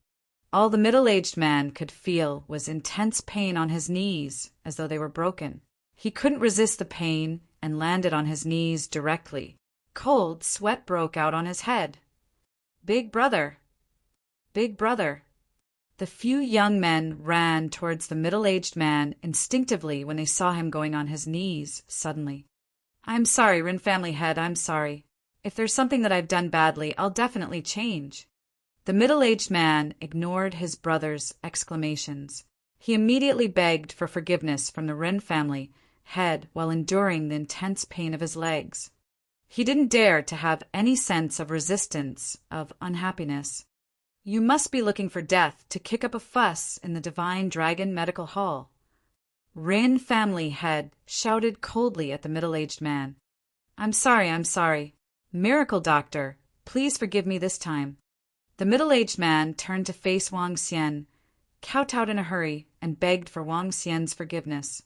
All the middle-aged man could feel was intense pain on his knees, as though they were broken. He couldn't resist the pain and landed on his knees directly. Cold sweat broke out on his head. Big brother! Big brother! The few young men ran towards the middle-aged man instinctively when they saw him going on his knees suddenly. I'm sorry, Rin family head, I'm sorry. If there's something that I've done badly, I'll definitely change. The middle-aged man ignored his brother's exclamations. He immediately begged for forgiveness from the Rin family head while enduring the intense pain of his legs. He didn't dare to have any sense of resistance, of unhappiness. You must be looking for death to kick up a fuss in the Divine Dragon Medical Hall. Rin family head shouted coldly at the middle-aged man. I'm sorry. Miracle doctor, please forgive me this time. The middle-aged man turned to face Wang Xian, kowtowed in a hurry, and begged for Wang Xian's forgiveness.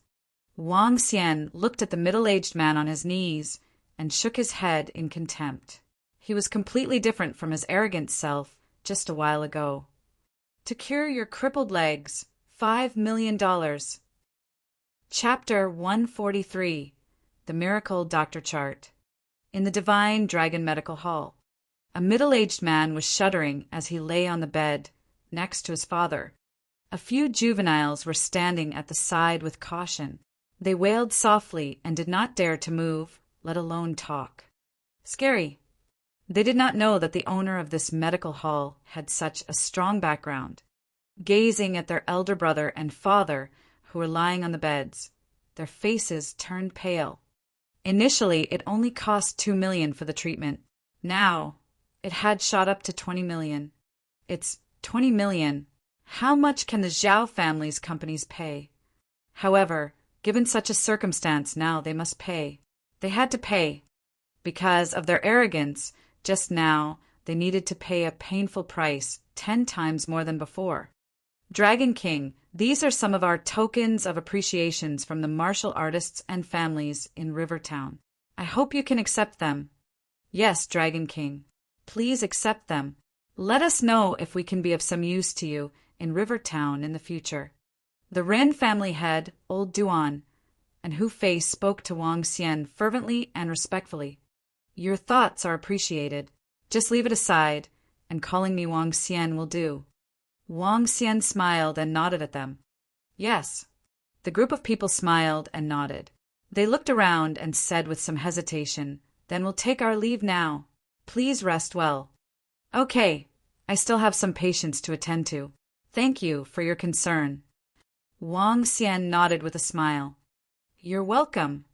Wang Xian looked at the middle-aged man on his knees and shook his head in contempt. He was completely different from his arrogant self just a while ago. To cure your crippled legs, $5 million. Chapter 143. The Miracle Doctor Chart. In the Divine Dragon Medical Hall, a middle-aged man was shuddering as he lay on the bed next to his father. A few juveniles were standing at the side with caution. They wailed softly and did not dare to move, let alone talk. Scary. They did not know that the owner of this medical hall had such a strong background. Gazing at their elder brother and father, who were lying on the beds, their faces turned pale. Initially, it only cost $2 million for the treatment. Now, it had shot up to $20 million. It's $20 million. How much can the Zhao family's companies pay? However, given such a circumstance, now they must pay. They had to pay. Because of their arrogance, just now, they needed to pay a painful price, 10 times more than before. Dragon King, these are some of our tokens of appreciations from the martial artists and families in Rivertown. I hope you can accept them. Yes, Dragon King. Please accept them. Let us know if we can be of some use to you in Rivertown in the future. The Ren family head, Old Duan, and Hu Fei spoke to Wang Xian fervently and respectfully. Your thoughts are appreciated. Just leave it aside, and calling me Wang Xian will do. Wang Xian smiled and nodded at them. Yes. The group of people smiled and nodded. They looked around and said with some hesitation, Then we'll take our leave now. Please rest well. Okay. I still have some patients to attend to. Thank you for your concern. Wang Xian nodded with a smile. You're welcome.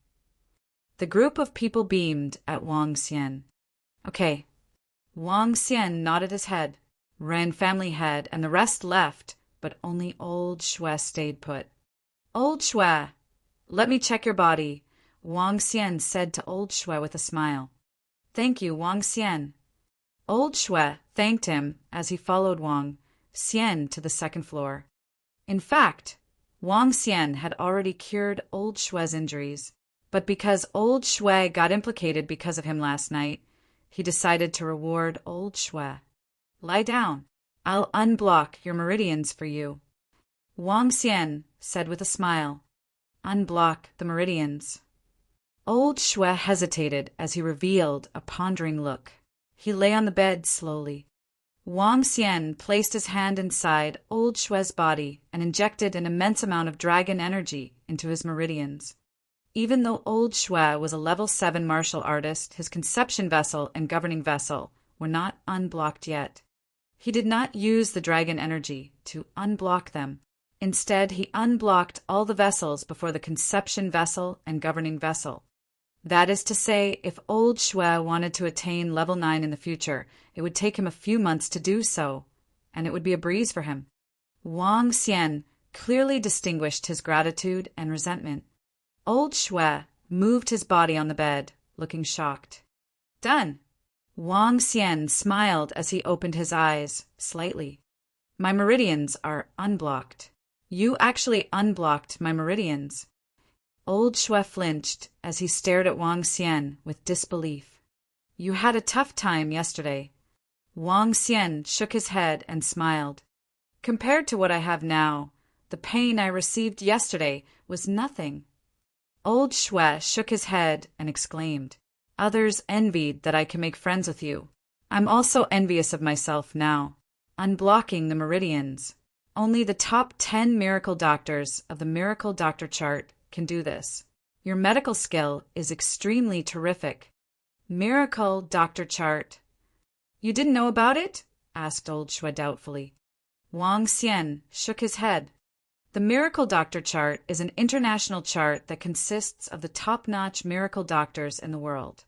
The group of people beamed at Wang Xian. Okay. Wang Xian nodded his head. Ren family head and the rest left, but only Old Shue stayed put. Old Shue, let me check your body, Wang Xian said to Old Shue with a smile. Thank you, Wang Xian. Old Shue thanked him as he followed Wang Xian to the second floor. In fact, Wang Xian had already cured Old Shue's injuries, but because Old Shue got implicated because of him last night, he decided to reward Old Shue. Lie down. I'll unblock your meridians for you. Wang Xian said with a smile. Unblock the meridians. Old Shue hesitated as he revealed a pondering look. He lay on the bed slowly. Wang Xian placed his hand inside Old Shue's body and injected an immense amount of dragon energy into his meridians. Even though Old Shue was a level 7 martial artist, his conception vessel and governing vessel were not unblocked yet. He did not use the dragon energy to unblock them. Instead, he unblocked all the vessels before the conception vessel and governing vessel. That is to say, if Old Shue wanted to attain level 9 in the future, it would take him a few months to do so, and it would be a breeze for him. Wang Xian clearly distinguished his gratitude and resentment. Old Shue moved his body on the bed, looking shocked. Done. Wang Xian smiled as he opened his eyes, slightly. My meridians are unblocked. You actually unblocked my meridians. Old Shue flinched as he stared at Wang Xian with disbelief. You had a tough time yesterday. Wang Xian shook his head and smiled. Compared to what I have now, the pain I received yesterday was nothing. Old Shui shook his head and exclaimed, Others envied that I can make friends with you. I'm also envious of myself now. Unblocking the meridians. Only the top 10 miracle doctors of the Miracle Doctor chart can do this. Your medical skill is extremely terrific. Miracle Doctor chart. You didn't know about it? Asked Old Shui doubtfully. Wang Xian shook his head. The Miracle Doctor chart is an international chart that consists of the top-notch miracle doctors in the world.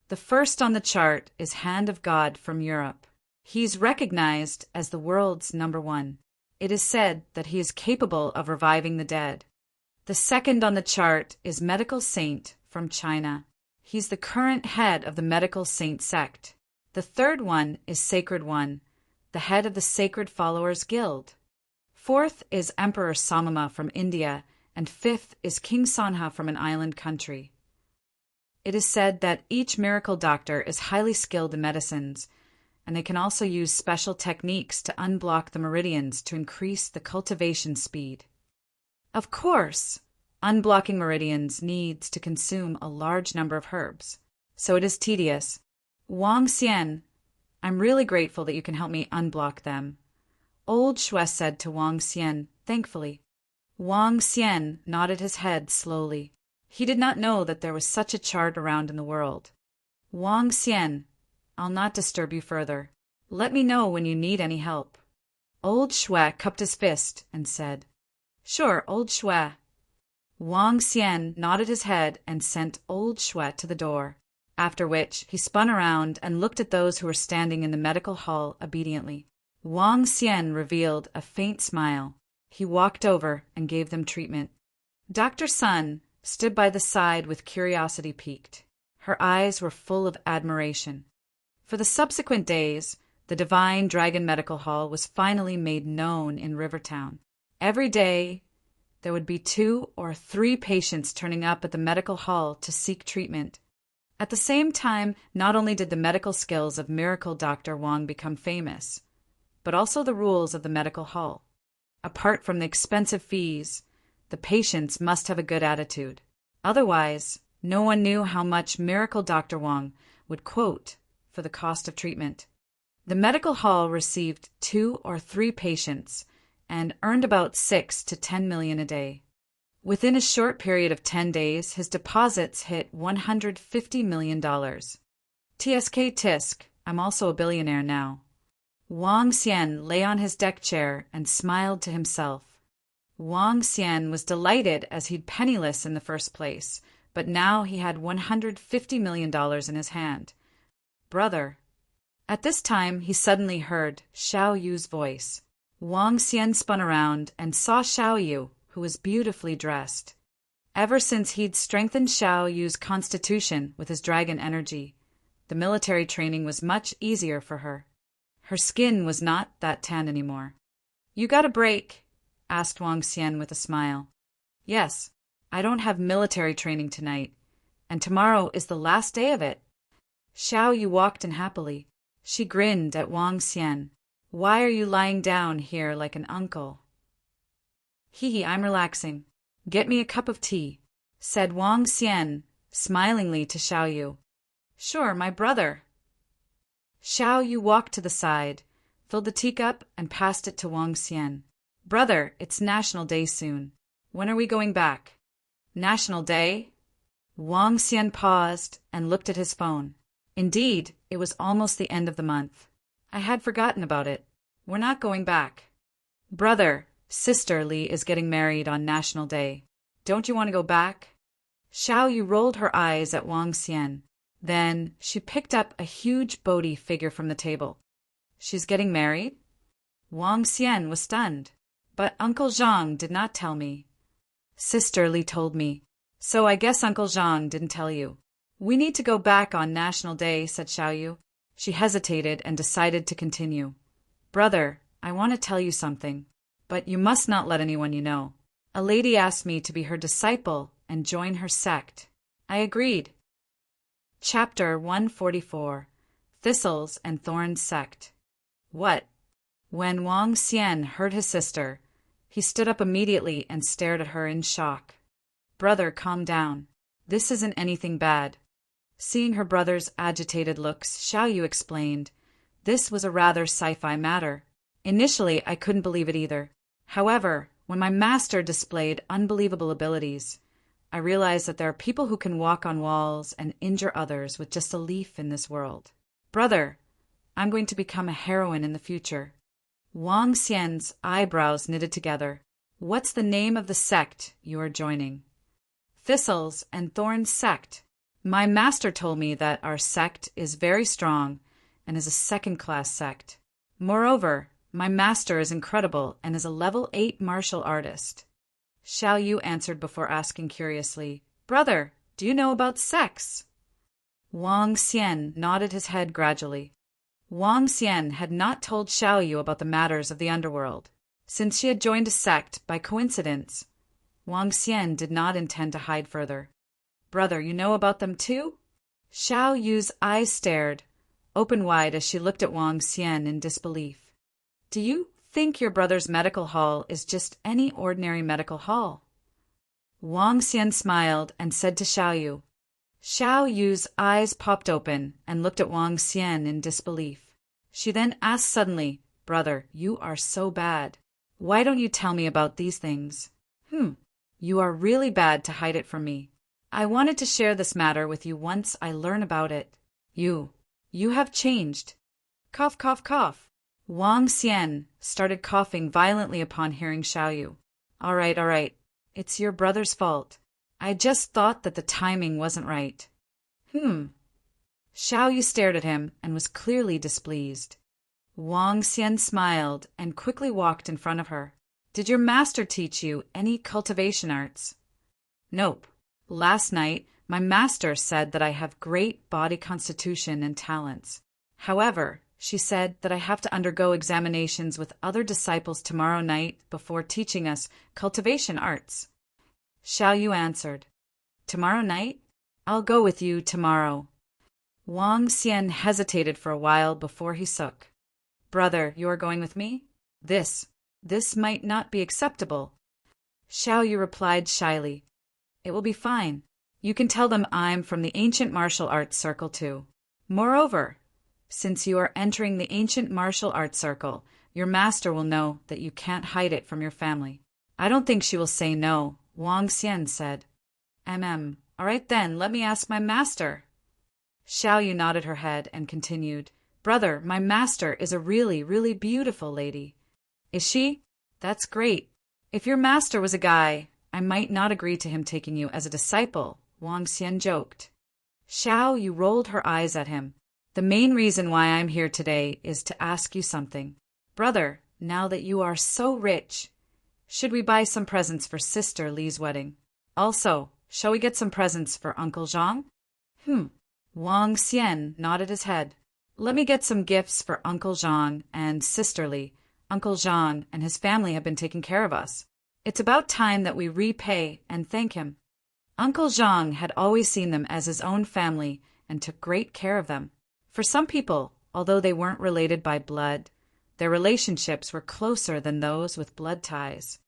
The first on the chart is Hand of God from Europe. He's recognized as the world's #1. It is said that he is capable of reviving the dead. The second on the chart is Medical Saint from China. He's the current head of the Medical Saint sect. The third one is Sacred One, the head of the Sacred Followers Guild. Fourth is Emperor Samama from India, and fifth is King Sanha from an island country. It is said that each miracle doctor is highly skilled in medicines, and they can also use special techniques to unblock the meridians to increase the cultivation speed. Of course, unblocking meridians needs to consume a large number of herbs, so it is tedious. Wang Xian, I'm really grateful that you can help me unblock them. Old Shui said to Wang Xian, thankfully. Wang Xian nodded his head slowly. He did not know that there was such a chart around in the world. Wang Xian, I'll not disturb you further. Let me know when you need any help. Old Shui cupped his fist and said, Sure, Old Shui. Wang Xian nodded his head and sent Old Shui to the door, after which he spun around and looked at those who were standing in the medical hall obediently. Wang Xian revealed a faint smile. He walked over and gave them treatment. Dr. Sun stood by the side with curiosity piqued. Her eyes were full of admiration. For the subsequent days, the Divine Dragon Medical Hall was finally made known in Rivertown. Every day, there would be 2 or 3 patients turning up at the medical hall to seek treatment. At the same time, not only did the medical skills of Miracle Dr. Wang become famous, but also the rules of the medical hall. Apart from the expensive fees, the patients must have a good attitude. Otherwise, no one knew how much Miracle Dr. Wang would quote for the cost of treatment. The medical hall received 2 or 3 patients and earned about 6 to 10 million a day. Within a short period of 10 days, his deposits hit $150 million. TSK Tisk, I'm also a billionaire now. Wang Xian lay on his deck chair and smiled to himself. Wang Xian was delighted as he'd penniless in the first place, but now he had $150 million in his hand. Brother. At this time, he suddenly heard Xiao Yu's voice. Wang Xian spun around and saw Xiao Yu, who was beautifully dressed. Ever since he'd strengthened Xiao Yu's constitution with his dragon energy, the military training was much easier for her. Her skin was not that tan anymore. You got a break? Asked Wang Xian with a smile. Yes, I don't have military training tonight, and tomorrow is the last day of it. Xiao Yu walked in happily. She grinned at Wang Xian. Why are you lying down here like an uncle? Hee, I'm relaxing. Get me a cup of tea, said Wang Xian, smilingly to Xiao Yu. Sure, my brother. Xiao Yu walked to the side, filled the teacup, and passed it to Wang Xian. Brother, it's National Day soon. When are we going back? National Day? Wang Xian paused and looked at his phone. Indeed, it was almost the end of the month. I had forgotten about it. We're not going back. Brother, Sister Li is getting married on National Day. Don't you want to go back? Xiao Yu rolled her eyes at Wang Xian. Then she picked up a huge Bodhi figure from the table. She's getting married? Wang Xian was stunned. But Uncle Zhang did not tell me. Sister Li told me. So I guess Uncle Zhang didn't tell you. We need to go back on National Day, said Xiao Yu. She hesitated and decided to continue. Brother, I want to tell you something, but you must not let anyone you know. A lady asked me to be her disciple and join her sect. I agreed. Chapter 144. Thistles and Thorns Sect. What? When Wang Xian heard his sister, he stood up immediately and stared at her in shock. Brother, calm down. This isn't anything bad. Seeing her brother's agitated looks, Xiaoyu explained, this was a rather sci-fi matter. Initially, I couldn't believe it either. However, when my master displayed unbelievable abilities, I realized that there are people who can walk on walls and injure others with just a leaf in this world. Brother, I'm going to become a heroine in the future. Wang Xian's eyebrows knitted together. What's the name of the sect you are joining? Thistles and Thorns Sect. My master told me that our sect is very strong and is a second-class sect. Moreover, my master is incredible and is a level 8 martial artist. Xiaoyu answered before asking curiously, Brother, do you know about sects? Wang Xian nodded his head gradually. Wang Xian had not told Xiaoyu about the matters of the underworld. Since she had joined a sect by coincidence, Wang Xian did not intend to hide further. Brother, you know about them too? Xiaoyu's eyes stared, open wide as she looked at Wang Xian in disbelief. Do you think your brother's medical hall is just any ordinary medical hall? Wang Xian smiled and said to Xiaoyu. Xiaoyu's eyes popped open and looked at Wang Xian in disbelief. She then asked suddenly, Brother, you are so bad. Why don't you tell me about these things? You are really bad to hide it from me. I wanted to share this matter with you once I learn about it. You have changed. Cough, cough, cough. Wang Xian started coughing violently upon hearing Xiaoyu. All right. It's your brother's fault. I just thought that the timing wasn't right. Xiaoyu stared at him and was clearly displeased. Wang Xian smiled and quickly walked in front of her. Did your master teach you any cultivation arts? Nope. Last night, my master said that I have great body constitution and talents. However, she said that I have to undergo examinations with other disciples tomorrow night before teaching us cultivation arts. Xiaoyu answered, Tomorrow night? I'll go with you tomorrow. Wang Xian hesitated for a while before he spoke. Brother, you are going with me? This might not be acceptable. Xiaoyu replied shyly. It will be fine. You can tell them I'm from the ancient martial arts circle too. Moreover, since you are entering the ancient martial arts circle, your master will know that you can't hide it from your family. I don't think she will say no, Wang Xian said. All right then, let me ask my master. Xiaoyu nodded her head and continued, Brother, my master is a really, really beautiful lady. Is she? That's great. If your master was a guy, I might not agree to him taking you as a disciple, Wang Xian joked. Xiaoyu rolled her eyes at him. The main reason why I'm here today is to ask you something. Brother, now that you are so rich, should we buy some presents for Sister Li's wedding? Also, shall we get some presents for Uncle Zhang? Wang Xian nodded his head. Let me get some gifts for Uncle Zhang and Sister Li. Uncle Zhang and his family have been taking care of us. It's about time that we repay and thank him. Uncle Zhang had always seen them as his own family and took great care of them. For some people, although they weren't related by blood, their relationships were closer than those with blood ties.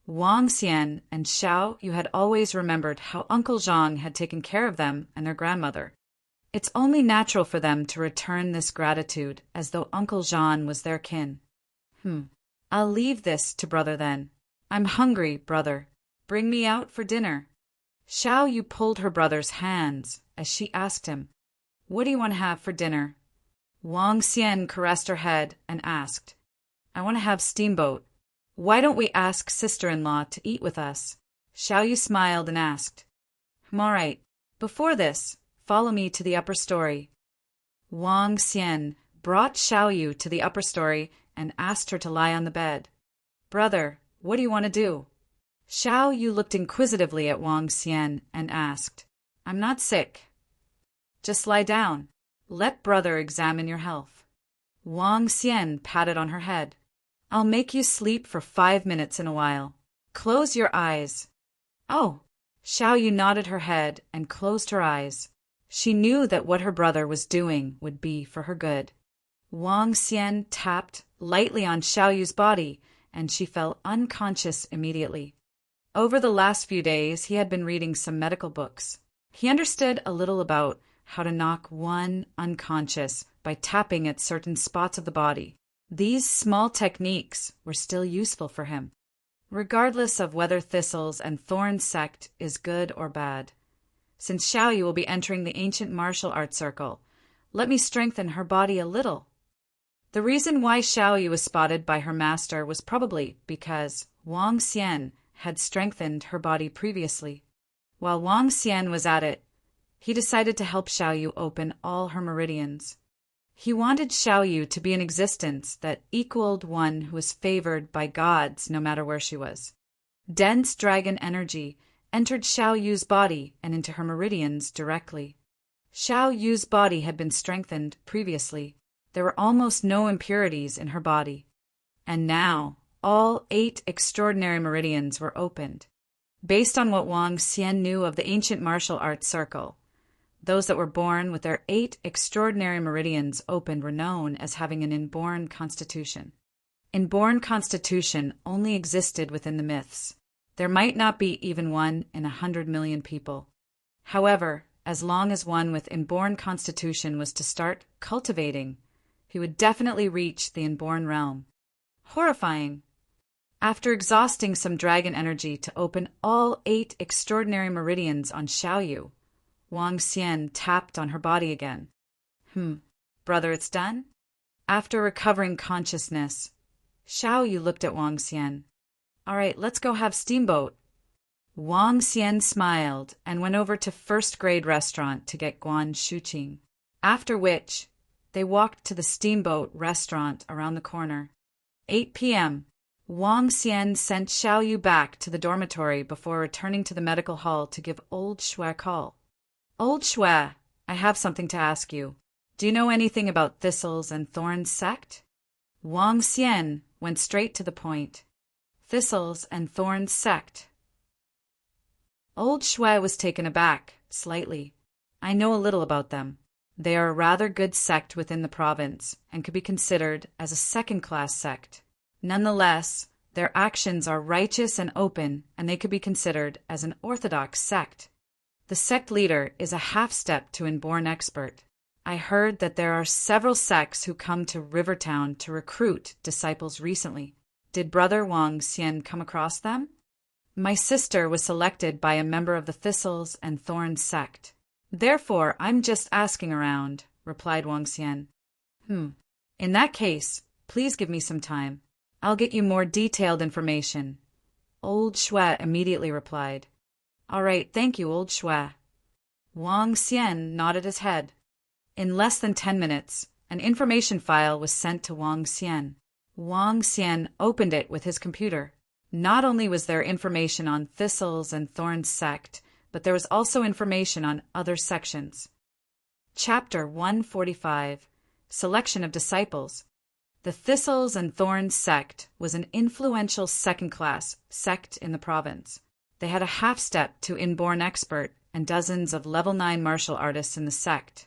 Wang Xian and Xiaoyu had always remembered how Uncle Zhang had taken care of them and their grandmother. It's only natural for them to return this gratitude as though Uncle Zhang was their kin. I'll leave this to brother then. I'm hungry, brother. Bring me out for dinner. Xiaoyu pulled her brother's hands as she asked him, What do you want to have for dinner? Wang Xian caressed her head and asked, I want to have steamboat. Why don't we ask sister-in-law to eat with us? Xiaoyu smiled and asked, All right. Before this, follow me to the upper story. Wang Xian brought Xiaoyu to the upper story and asked her to lie on the bed. Brother, what do you want to do? Xiaoyu looked inquisitively at Wang Xian and asked, I'm not sick. Just lie down. Let brother examine your health. Wang Xian patted on her head. I'll make you sleep for 5 minutes in a while. Close your eyes. Oh. Xiaoyu nodded her head and closed her eyes. She knew that what her brother was doing would be for her good. Wang Xian tapped lightly on Xiao Yu's body, and she fell unconscious immediately. Over the last few days, he had been reading some medical books. He understood a little about how to knock one unconscious by tapping at certain spots of the body. These small techniques were still useful for him, regardless of whether Thistles and Thorns sect is good or bad. Since Xiao Yu will be entering the ancient martial arts circle, let me strengthen her body a little. The reason why Xiao Yu was spotted by her master was probably because Wang Xian had strengthened her body previously. While Wang Xian was at it, he decided to help Xiao Yu open all her meridians. He wanted Xiao Yu to be an existence that equaled one who was favored by gods no matter where she was. Dense dragon energy entered Xiao Yu's body and into her meridians directly. Xiao Yu's body had been strengthened previously. There were almost no impurities in her body. And now, all 8 extraordinary meridians were opened. Based on what Wang Xian knew of the ancient martial arts circle, those that were born with their 8 extraordinary meridians opened were known as having an inborn constitution. Inborn constitution only existed within the myths. There might not be even one in 100 million people. However, as long as one with inborn constitution was to start cultivating, he would definitely reach the inborn realm. Horrifying! After exhausting some dragon energy to open all 8 extraordinary meridians on Xiao Yu, Wang Xian tapped on her body again. Brother, it's done? After recovering consciousness, Xiao Yu looked at Wang Xian. All right, let's go have steamboat. Wang Xian smiled and went over to first-grade restaurant to get guan shuqing, after which they walked to the steamboat restaurant around the corner. 8 p.m. Wang Xian sent Xiao Yu back to the dormitory before returning to the medical hall to give Old Shui a call. Old Shui, I have something to ask you. Do you know anything about Thistles and Thorns sect? Wang Xian went straight to the point. Thistles and Thorns sect. Old Shui was taken aback, slightly. I know a little about them. They are a rather good sect within the province and could be considered as a second-class sect. Nonetheless, their actions are righteous and open, and they could be considered as an orthodox sect. The sect leader is a half-step to inborn expert. I heard that there are several sects who come to Rivertown to recruit disciples recently. Did Brother Wang Xian come across them? My sister was selected by a member of the Thistles and Thorns sect. Therefore, I'm just asking around, replied Wang Xian. In that case, please give me some time. I'll get you more detailed information. Old Shui immediately replied. All right, thank you, Old Shui. Wang Xian nodded his head. In less than 10 minutes, an information file was sent to Wang Xian. Wang Xian opened it with his computer. Not only was there information on Thistles and Thorns sect, but there was also information on other sections. Chapter 145, Selection of Disciples. The Thistles and Thorns sect was an influential second-class sect in the province. They had a half-step to inborn expert and dozens of level 9 martial artists in the sect.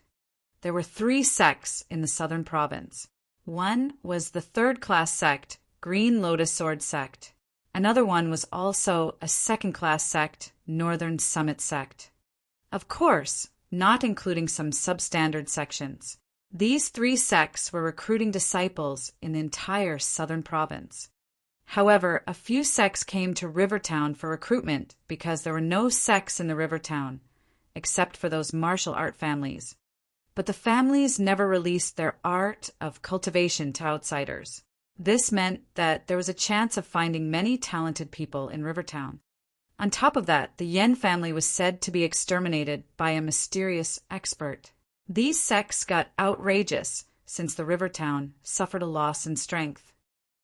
There were 3 sects in the southern province. One was the third-class sect, Green Lotus Sword sect. Another one was also a second-class sect, Northern Summit sect. Of course, not including some substandard sections. These 3 sects were recruiting disciples in the entire southern province. However, a few sects came to Rivertown for recruitment because there were no sects in the Rivertown, except for those martial art families. But the families never released their art of cultivation to outsiders. This meant that there was a chance of finding many talented people in Rivertown. On top of that, the Yen family was said to be exterminated by a mysterious expert. These sects got outrageous since the Rivertown suffered a loss in strength.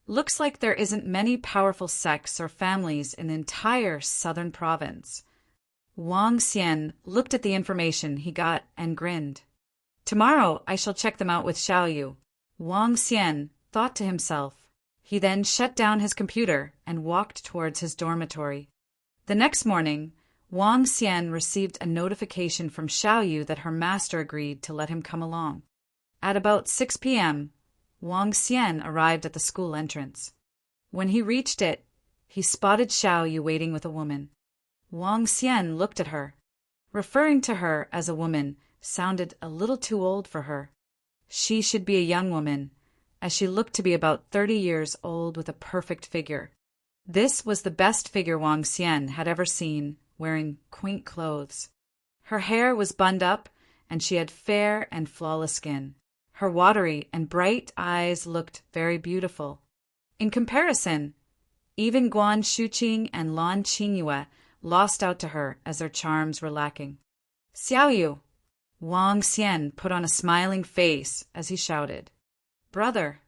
Looks like there isn't many powerful sects or families in the entire southern province. Wang Xian looked at the information he got and grinned. Tomorrow I shall check them out with Xiao Yu. Wang Xian thought to himself. He then shut down his computer and walked towards his dormitory. The next morning, Wang Xian received a notification from Xiaoyu that her master agreed to let him come along. At about 6 p.m., Wang Xian arrived at the school entrance. When he reached it, he spotted Xiaoyu waiting with a woman. Wang Xian looked at her. Referring to her as a woman sounded a little too old for her. She should be a young woman, as she looked to be about 30 years old with a perfect figure. This was the best figure Wang Xian had ever seen, wearing quaint clothes. Her hair was bund up, and she had fair and flawless skin. Her watery and bright eyes looked very beautiful. In comparison, even Guan Shuqing and Lan Qingyue lost out to her as their charms were lacking. Xiaoyu! Wang Xian put on a smiling face as he shouted. Brother!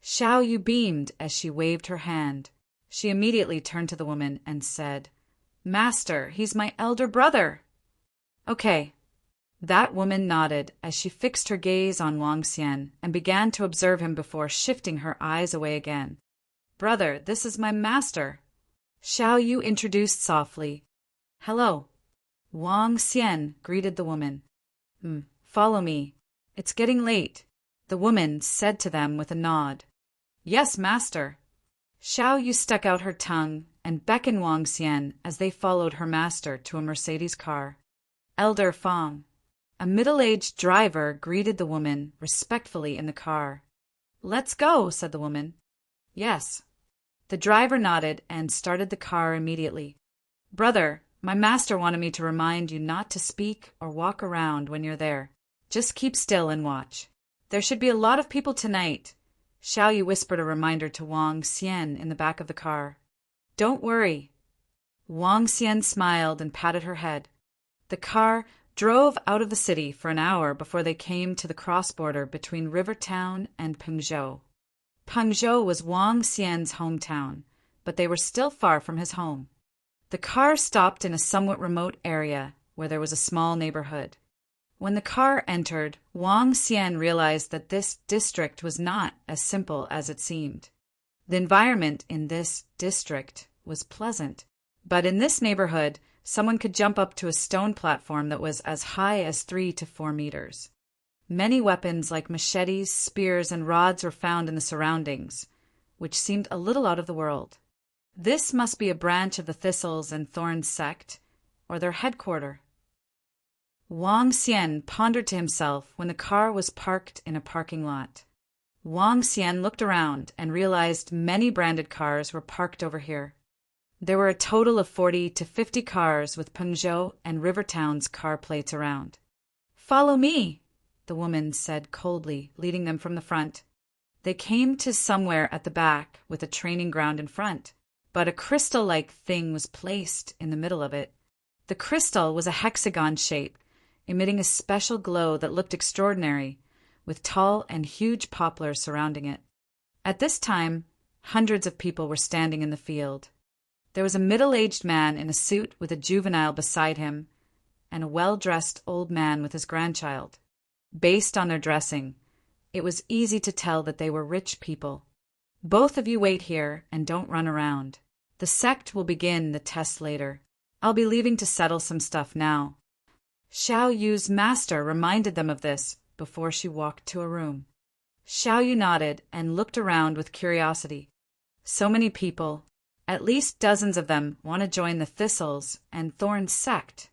Xiaoyu beamed as she waved her hand. She immediately turned to the woman and said, Master, he's my elder brother. Okay. That woman nodded as she fixed her gaze on Wang Xian and began to observe him before shifting her eyes away again. Brother, this is my master. Xiaoyu introduced softly. Hello. Wang Xian greeted the woman. Follow me. It's getting late, the woman said to them with a nod. Yes, master. Xiaoyu stuck out her tongue and beckoned Wang Xian as they followed her master to a Mercedes car. Elder Fang. A middle-aged driver greeted the woman respectfully in the car. Let's go, said the woman. Yes. The driver nodded and started the car immediately. Brother, my master wanted me to remind you not to speak or walk around when you're there. Just keep still and watch. There should be a lot of people tonight. Xiaoyu whispered a reminder to Wang Xian in the back of the car. Don't worry. Wang Xian smiled and patted her head. The car drove out of the city for an hour before they came to the cross-border between Rivertown and Pengzhou. Pengzhou was Wang Xian's hometown, but they were still far from his home. The car stopped in a somewhat remote area where there was a small neighborhood. When the car entered, Wang Xian realized that this district was not as simple as it seemed. The environment in this district was pleasant, but in this neighborhood, someone could jump up to a stone platform that was as high as 3 to 4 meters. Many weapons like machetes, spears, and rods were found in the surroundings, which seemed a little out of the world. This must be a branch of the Thistles and Thorns sect, or their headquarters. Wang Xian pondered to himself when the car was parked in a parking lot. Wang Xian looked around and realized many branded cars were parked over here. There were a total of 40 to 50 cars with Pengzhou and Rivertown's car plates around. Follow me, the woman said coldly, leading them from the front. They came to somewhere at the back with a training ground in front, but a crystal-like thing was placed in the middle of it. The crystal was a hexagon shape, emitting a special glow that looked extraordinary, with tall and huge poplars surrounding it. At this time, hundreds of people were standing in the field. There was a middle-aged man in a suit with a juvenile beside him, and a well-dressed old man with his grandchild. Based on their dressing, it was easy to tell that they were rich people. Both of you wait here and don't run around. The sect will begin the test later. I'll be leaving to settle some stuff now. Xiaoyu's master reminded them of this before she walked to a room. Xiaoyu nodded and looked around with curiosity. So many people, at least dozens of them, want to join the Thistles and Thorns sect.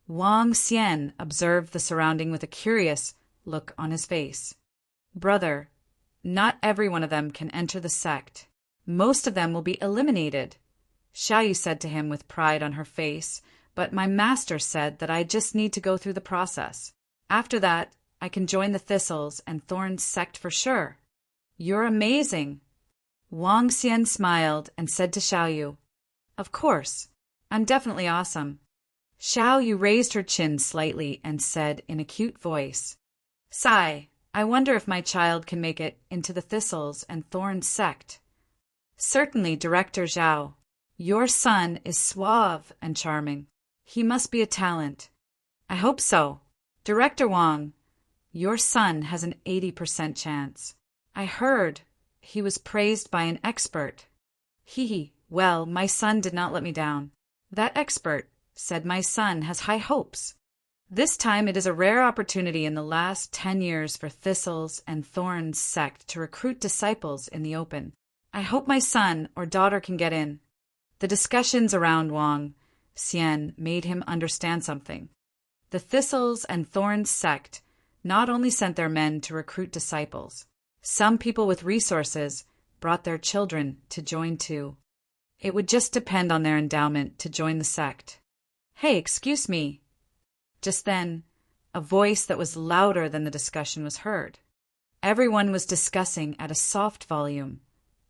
Wang Xian observed the surrounding with a curious look on his face. Brother, not every one of them can enter the sect. Most of them will be eliminated, Xiaoyu said to him with pride on her face, but my master said that I just need to go through the process. After that, I can join the Thistles and Thorns sect for sure. You're amazing. Wang Xian smiled and said to Xiaoyu, Of course, I'm definitely awesome. Xiaoyu raised her chin slightly and said in a cute voice, Sigh, I wonder if my child can make it into the Thistles and Thorns sect. Certainly, Director Zhao. Your son is suave and charming. He must be a talent. I hope so. Director Wang, your son has an 80% chance. I heard he was praised by an expert. Well, my son did not let me down. That expert, said my son has high hopes. This time it is a rare opportunity in the last 10 years for Thistles and Thorns sect to recruit disciples in the open. I hope my son or daughter can get in. The discussions around Wang Xian made him understand something. The Thistles and Thorns sect not only sent their men to recruit disciples, some people with resources brought their children to join too. It would just depend on their endowment to join the sect. Hey, excuse me. Just then, a voice that was louder than the discussion was heard. Everyone was discussing at a soft volume,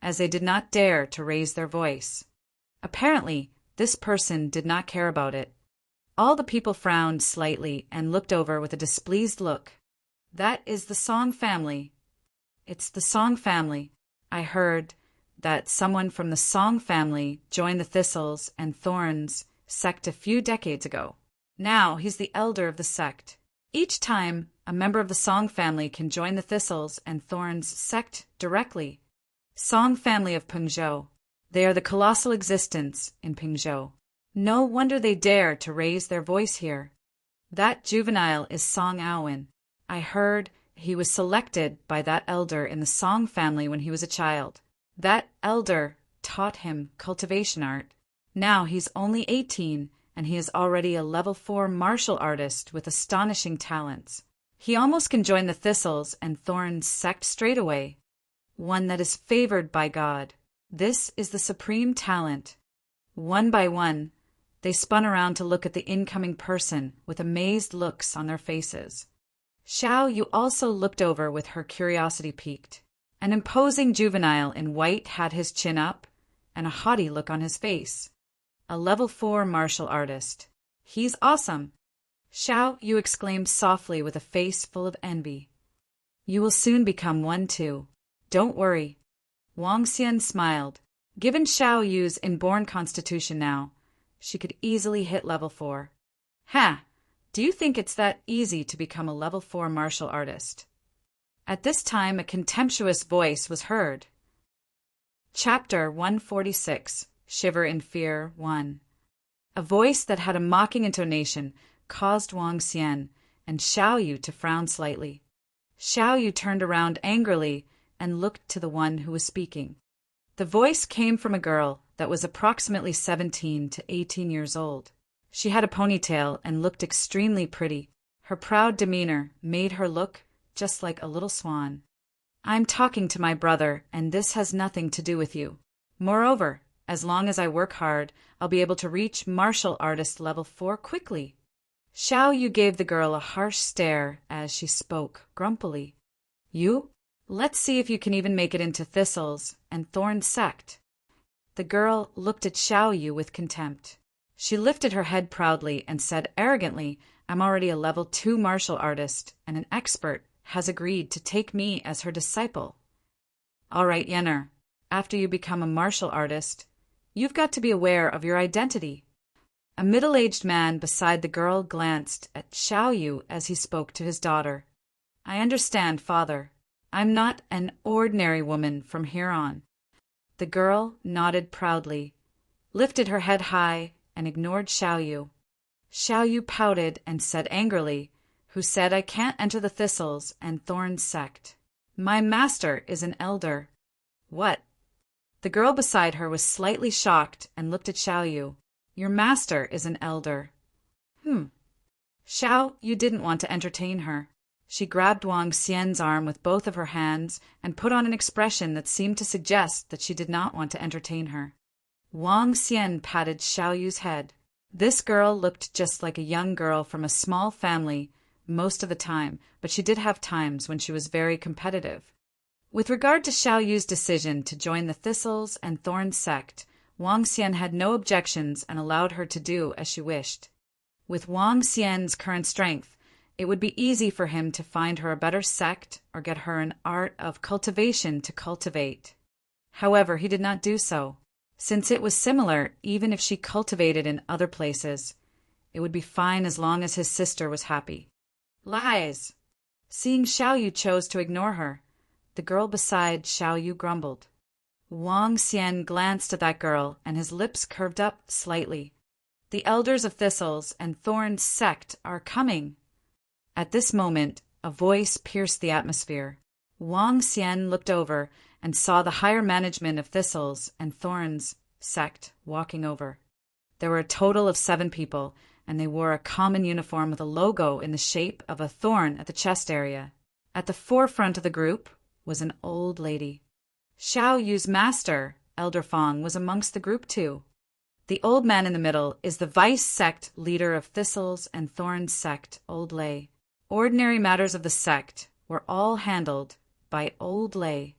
as they did not dare to raise their voice. Apparently, this person did not care about it. All the people frowned slightly and looked over with a displeased look. That is the Song family. It's the Song family. I heard that someone from the Song family joined the Thistles and Thorns sect a few decades ago. Now he's the elder of the sect. Each time, a member of the Song family can join the Thistles and Thorns sect directly. Song family of Pengzhou. They are the colossal existence in Pengzhou. No wonder they dare to raise their voice here. That juvenile is Song Aowen. I heard he was selected by that elder in the Song family when he was a child. That elder taught him cultivation art. Now he's only 18, and he is already a level 4 martial artist with astonishing talents. He almost can join the Thistles and Thorns sect straight away. One that is favored by God. This is the supreme talent. One by one, they spun around to look at the incoming person with amazed looks on their faces. Xiao Yu also looked over with her curiosity piqued. An imposing juvenile in white had his chin up and a haughty look on his face. A level 4 martial artist. He's awesome. Xiao Yu exclaimed softly with a face full of envy. You will soon become one too. Don't worry. Wang Xian smiled. Given Xiao Yu's inborn constitution now, she could easily hit level 4. Ha! Do you think it's that easy to become a level 4 martial artist? At this time, a contemptuous voice was heard. Chapter 146, Shiver in Fear 1. A voice that had a mocking intonation caused Wang Xian and Xiao Yu to frown slightly. Xiao Yu turned around angrily and looked to the one who was speaking. The voice came from a girl that was approximately 17 to 18 years old. She had a ponytail and looked extremely pretty. Her proud demeanor made her look just like a little swan. I'm talking to my brother, and this has nothing to do with you. Moreover, as long as I work hard, I'll be able to reach martial artist level 4 quickly. Xiao Yu gave the girl a harsh stare as she spoke grumpily. You? Let's see if you can even make it into Thistles and Thorns sect. The girl looked at Xiao Yu with contempt. She lifted her head proudly and said arrogantly, I'm already a level 2 martial artist, and an expert has agreed to take me as her disciple. All right, Yenner, after you become a martial artist, you've got to be aware of your identity. A middle-aged man beside the girl glanced at Xiao Yu as he spoke to his daughter. I understand, father. I'm not an ordinary woman from here on. The girl nodded proudly, lifted her head high, and ignored Xiao Yu. Xiao Yu pouted and said angrily, Who said I can't enter the Thistles and Thorns sect? My master is an elder. What? The girl beside her was slightly shocked and looked at Xiao Yu. Your master is an elder. Xiao Yu didn't want to entertain her. She grabbed Wang Xian's arm with both of her hands and put on an expression that seemed to suggest that she did not want to entertain her. Wang Xian patted Xiao Yu's head. This girl looked just like a young girl from a small family most of the time, but she did have times when she was very competitive. With regard to Xiao Yu's decision to join the Thistles and Thorns sect, Wang Xian had no objections and allowed her to do as she wished. With Wang Xian's current strength, it would be easy for him to find her a better sect or get her an art of cultivation to cultivate. However, he did not do so. Since it was similar, even if she cultivated in other places, it would be fine as long as his sister was happy. Lies! Seeing Xiao Yu chose to ignore her, the girl beside Xiao Yu grumbled. Wang Xian glanced at that girl and his lips curved up slightly. The elders of Thistles and Thorns sect are coming. At this moment, a voice pierced the atmosphere. Wang Xian looked over and saw the higher management of Thistles and Thorns sect walking over. There were a total of 7 people, and they wore a common uniform with a logo in the shape of a thorn at the chest area. At the forefront of the group was an old lady. Xiao Yu's master, Elder Fong, was amongst the group too. The old man in the middle is the vice sect leader of Thistles and Thorns sect, Old Lei. Ordinary matters of the sect were all handled by Old Lei.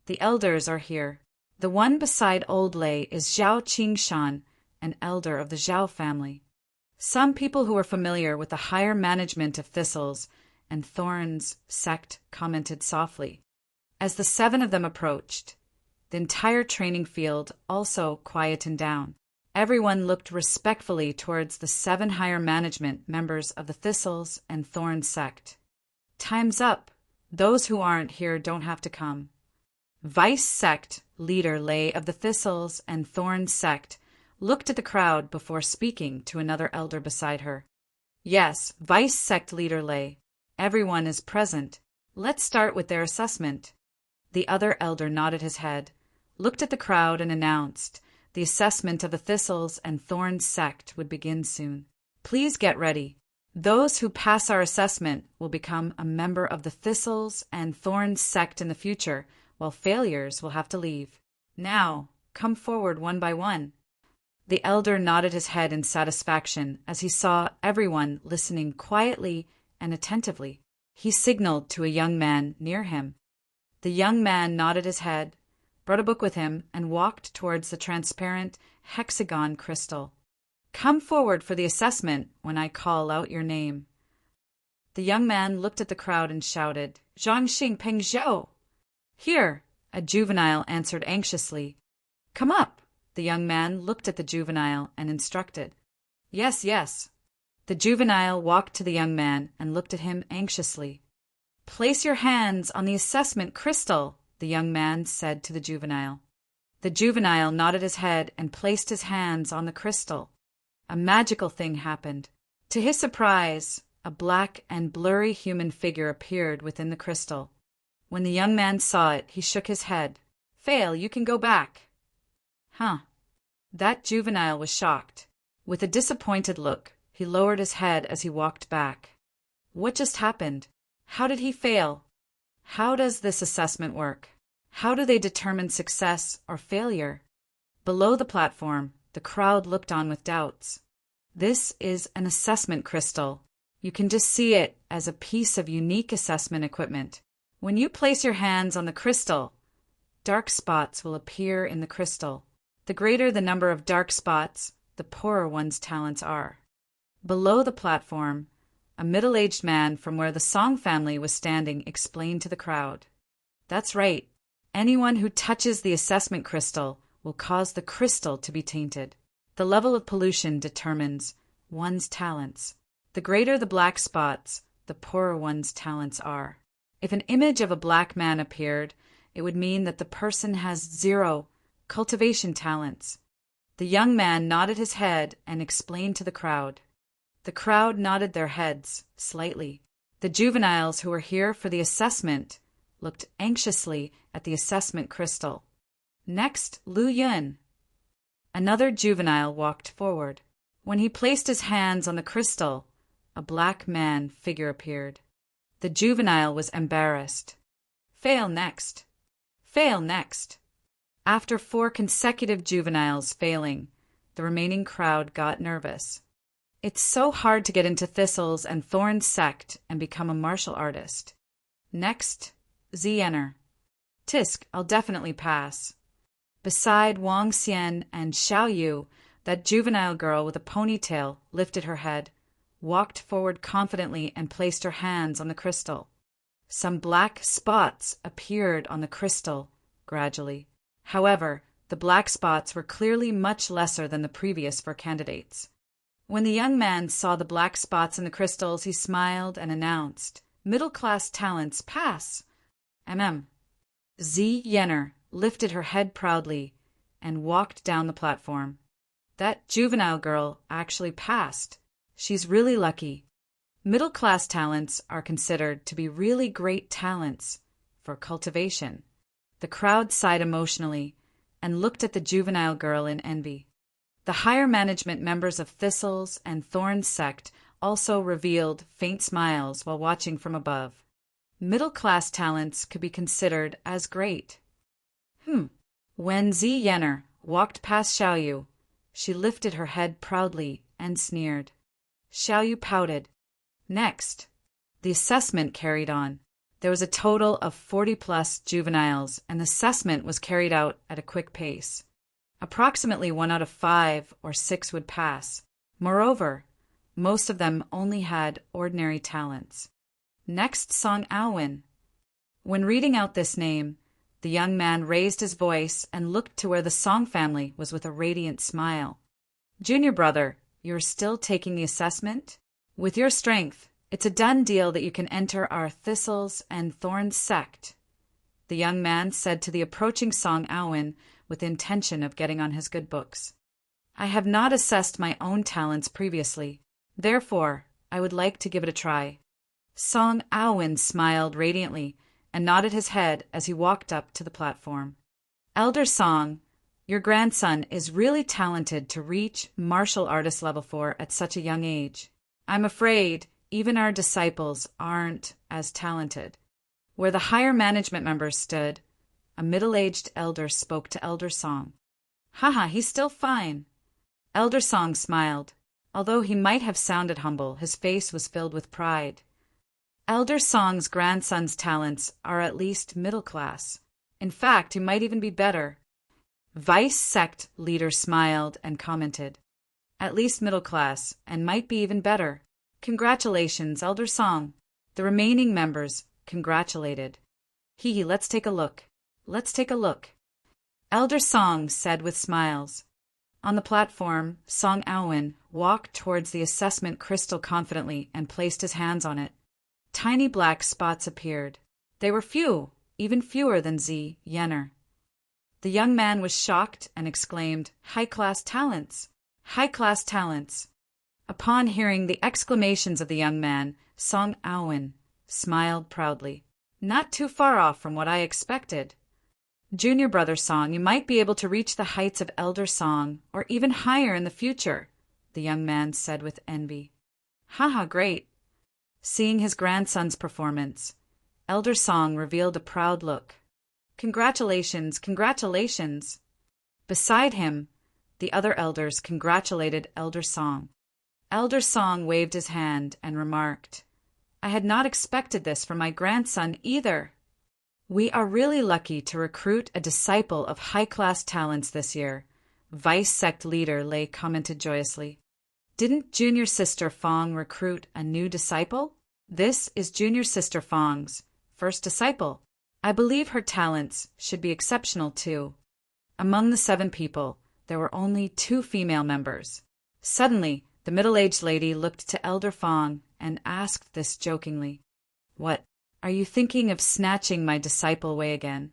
The elders are here. The one beside Old Lei is Zhao Qingshan, an elder of the Zhao family. Some people who were familiar with the higher management of Thistles and Thorns sect commented softly. As the 7 of them approached, the entire training field also quietened down. Everyone looked respectfully towards the 7 higher management members of the Thistles and Thorns sect. Time's up. Those who aren't here don't have to come. Vice sect leader Lei of the Thistles and Thorns sect looked at the crowd before speaking to another elder beside her. Yes, vice sect leader Lei. Everyone is present. Let's start with their assessment. The other elder nodded his head, looked at the crowd and announced the assessment of the Thistles and Thorns sect would begin soon. Please get ready. Those who pass our assessment will become a member of the Thistles and Thorns sect in the future, while failures will have to leave. Now, come forward one by one. The elder nodded his head in satisfaction as he saw everyone listening quietly and attentively. He signaled to a young man near him. The young man nodded his head, brought a book with him, and walked towards the transparent hexagon crystal. Come forward for the assessment when I call out your name. The young man looked at the crowd and shouted, Zhangxing Peng Zhou! Here, a juvenile answered anxiously. Come up! The young man looked at the juvenile and instructed. Yes, yes. The juvenile walked to the young man and looked at him anxiously. Place your hands on the assessment crystal, the young man said to the juvenile. The juvenile nodded his head and placed his hands on the crystal. A magical thing happened. To his surprise, a black and blurry human figure appeared within the crystal. When the young man saw it, he shook his head. Fail, you can go back. Huh. That juvenile was shocked. With a disappointed look, he lowered his head as he walked back. What just happened? How did he fail? How does this assessment work? How do they determine success or failure? Below the platform, the crowd looked on with doubts. This is an assessment crystal. You can just see it as a piece of unique assessment equipment. When you place your hands on the crystal, dark spots will appear in the crystal. The greater the number of dark spots, the poorer one's talents are. Below the platform, a middle-aged man from where the Song family was standing explained to the crowd. That's right. Anyone who touches the assessment crystal will cause the crystal to be tainted. The level of pollution determines one's talents. The greater the black spots, the poorer one's talents are. If an image of a black man appeared, it would mean that the person has 0 cultivation talents. The young man nodded his head and explained to the crowd. The crowd nodded their heads slightly. The juveniles who were here for the assessment looked anxiously at the assessment crystal. Next, Lu Yun. Another juvenile walked forward. When he placed his hands on the crystal, a black man figure appeared. The juvenile was embarrassed. Fail next. Fail next. After 4 consecutive juveniles failing, the remaining crowd got nervous. It's so hard to get into Thistles and Thorns sect and become a martial artist. Next, Ziener. Tisk, I'll definitely pass. Beside Wang Xian and Xiao Yu, that juvenile girl with a ponytail lifted her head, walked forward confidently and placed her hands on the crystal. Some black spots appeared on the crystal, gradually. However, the black spots were clearly much lesser than the previous 4 candidates. When the young man saw the black spots in the crystals, he smiled and announced, Middle-class talents pass. Z. Yenner lifted her head proudly and walked down the platform. That juvenile girl actually passed. She's really lucky. Middle-class talents are considered to be really great talents for cultivation. The crowd sighed emotionally and looked at the juvenile girl in envy. The higher management members of Thistles and Thorns sect also revealed faint smiles while watching from above. Middle-class talents could be considered as great. When Zi Yenner walked past Xiaoyu, she lifted her head proudly and sneered. Xiaoyu pouted. Next, the assessment carried on. There was a total of 40-plus juveniles, and the assessment was carried out at a quick pace. Approximately 1 out of 5 or 6 would pass. Moreover, most of them only had ordinary talents. Next, Song Aowen. When reading out this name, the young man raised his voice and looked to where the Song family was with a radiant smile. Junior brother, you're still taking the assessment? With your strength, it's a done deal that you can enter our Thistles and Thorns sect, the young man said to the approaching Song Aowen with the intention of getting on his good books. I have not assessed my own talents previously. Therefore, I would like to give it a try. Song Aowen smiled radiantly and nodded his head as he walked up to the platform. Elder Song, your grandson is really talented to reach martial artist level 4 at such a young age. I'm afraid even our disciples aren't as talented. Where the higher management members stood, a middle-aged elder spoke to Elder Song. Haha, he's still fine. Elder Song smiled. Although he might have sounded humble, his face was filled with pride. Elder Song's grandson's talents are at least middle class. In fact, he might even be better. Vice sect leader smiled and commented. At least middle class, and might be even better. Congratulations, Elder Song. The remaining members congratulated. Hee, let's take a look. Let's take a look. Elder Song said with smiles. On the platform, Song Aowen walked towards the assessment crystal confidently and placed his hands on it. Tiny black spots appeared. They were few, even fewer than Zi Yenner. The young man was shocked and exclaimed, High-class talents! High-class talents! Upon hearing the exclamations of the young man, Song Aowen smiled proudly. Not too far off from what I expected. Junior brother Song, you might be able to reach the heights of Elder Song, or even higher in the future, the young man said with envy. Haha, great. Seeing his grandson's performance, Elder Song revealed a proud look. Congratulations, congratulations. Beside him, the other elders congratulated Elder Song. Elder Song waved his hand and remarked, I had not expected this from my grandson either. We are really lucky to recruit a disciple of high-class talents this year, Vice Sect Leader Lei commented joyously. Didn't Junior Sister Fong recruit a new disciple? This is Junior Sister Fong's first disciple. I believe her talents should be exceptional too. Among the 7 people, there were only 2 female members. Suddenly, the middle-aged lady looked to Elder Fong and asked this jokingly. What, are you thinking of snatching my disciple away again?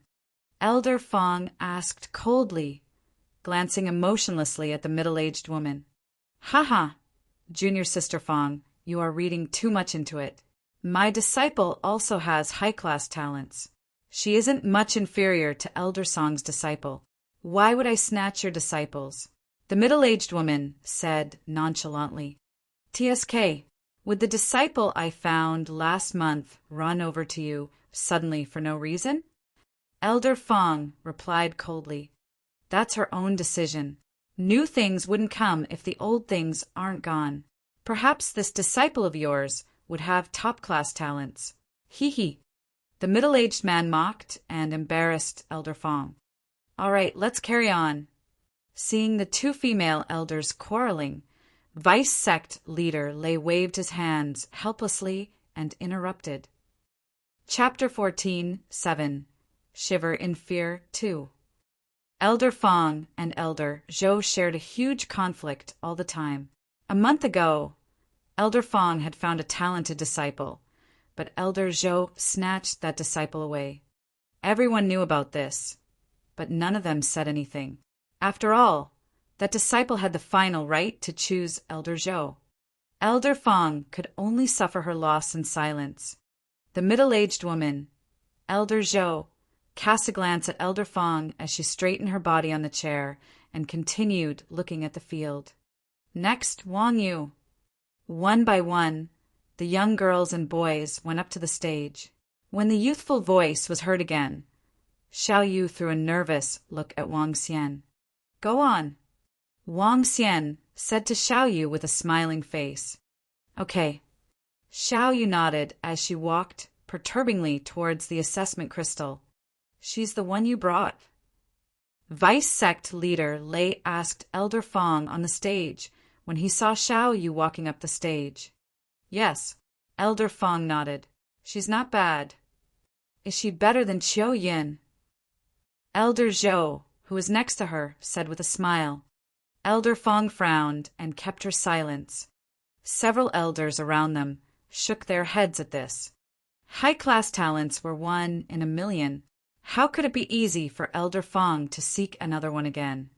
Elder Fong asked coldly, glancing emotionlessly at the middle-aged woman. Haha, Junior Sister Fong, you are reading too much into it. My disciple also has high-class talents. She isn't much inferior to Elder Song's disciple. Why would I snatch your disciples? The middle-aged woman said nonchalantly. TSK, would the disciple I found last month run over to you suddenly for no reason? Elder Fong replied coldly. That's her own decision. New things wouldn't come if the old things aren't gone. Perhaps this disciple of yours would have top-class talents. Hee. The middle-aged man mocked and embarrassed Elder Fong. All right, let's carry on. Seeing the 2 female elders quarreling, Vice Sect Leader Lei waved his hands helplessly and interrupted. Chapter 14:7 Shiver in Fear 2. Elder Fong and Elder Zhou shared a huge conflict all the time. A month ago, Elder Fong had found a talented disciple, but Elder Zhou snatched that disciple away. Everyone knew about this, but none of them said anything. After all, That disciple had the final right to choose Elder Zhou. Elder Fong could only suffer her loss in silence. The middle-aged woman, Elder Zhou, cast a glance at Elder Fong as she straightened her body on the chair and continued looking at the field. Next, Wang Yu. One by one, the young girls and boys went up to the stage. When the youthful voice was heard again, Xiao Yu threw a nervous look at Wang Xian. Go on. Wang Xian said to Xiao Yu with a smiling face. Okay. Xiao Yu nodded as she walked perturbingly towards the assessment crystal. She's the one you brought. Vice sect leader Lei asked Elder Fong on the stage when he saw Xiao Yu walking up the stage. Yes, Elder Fong nodded. She's not bad. Is she better than Qiu Yin? Elder Zhou, who was next to her, said with a smile. Elder Fong frowned and kept her silence. Several elders around them shook their heads at this. High-class talents were 1 in a million. How could it be easy for Elder Fong to seek another one again?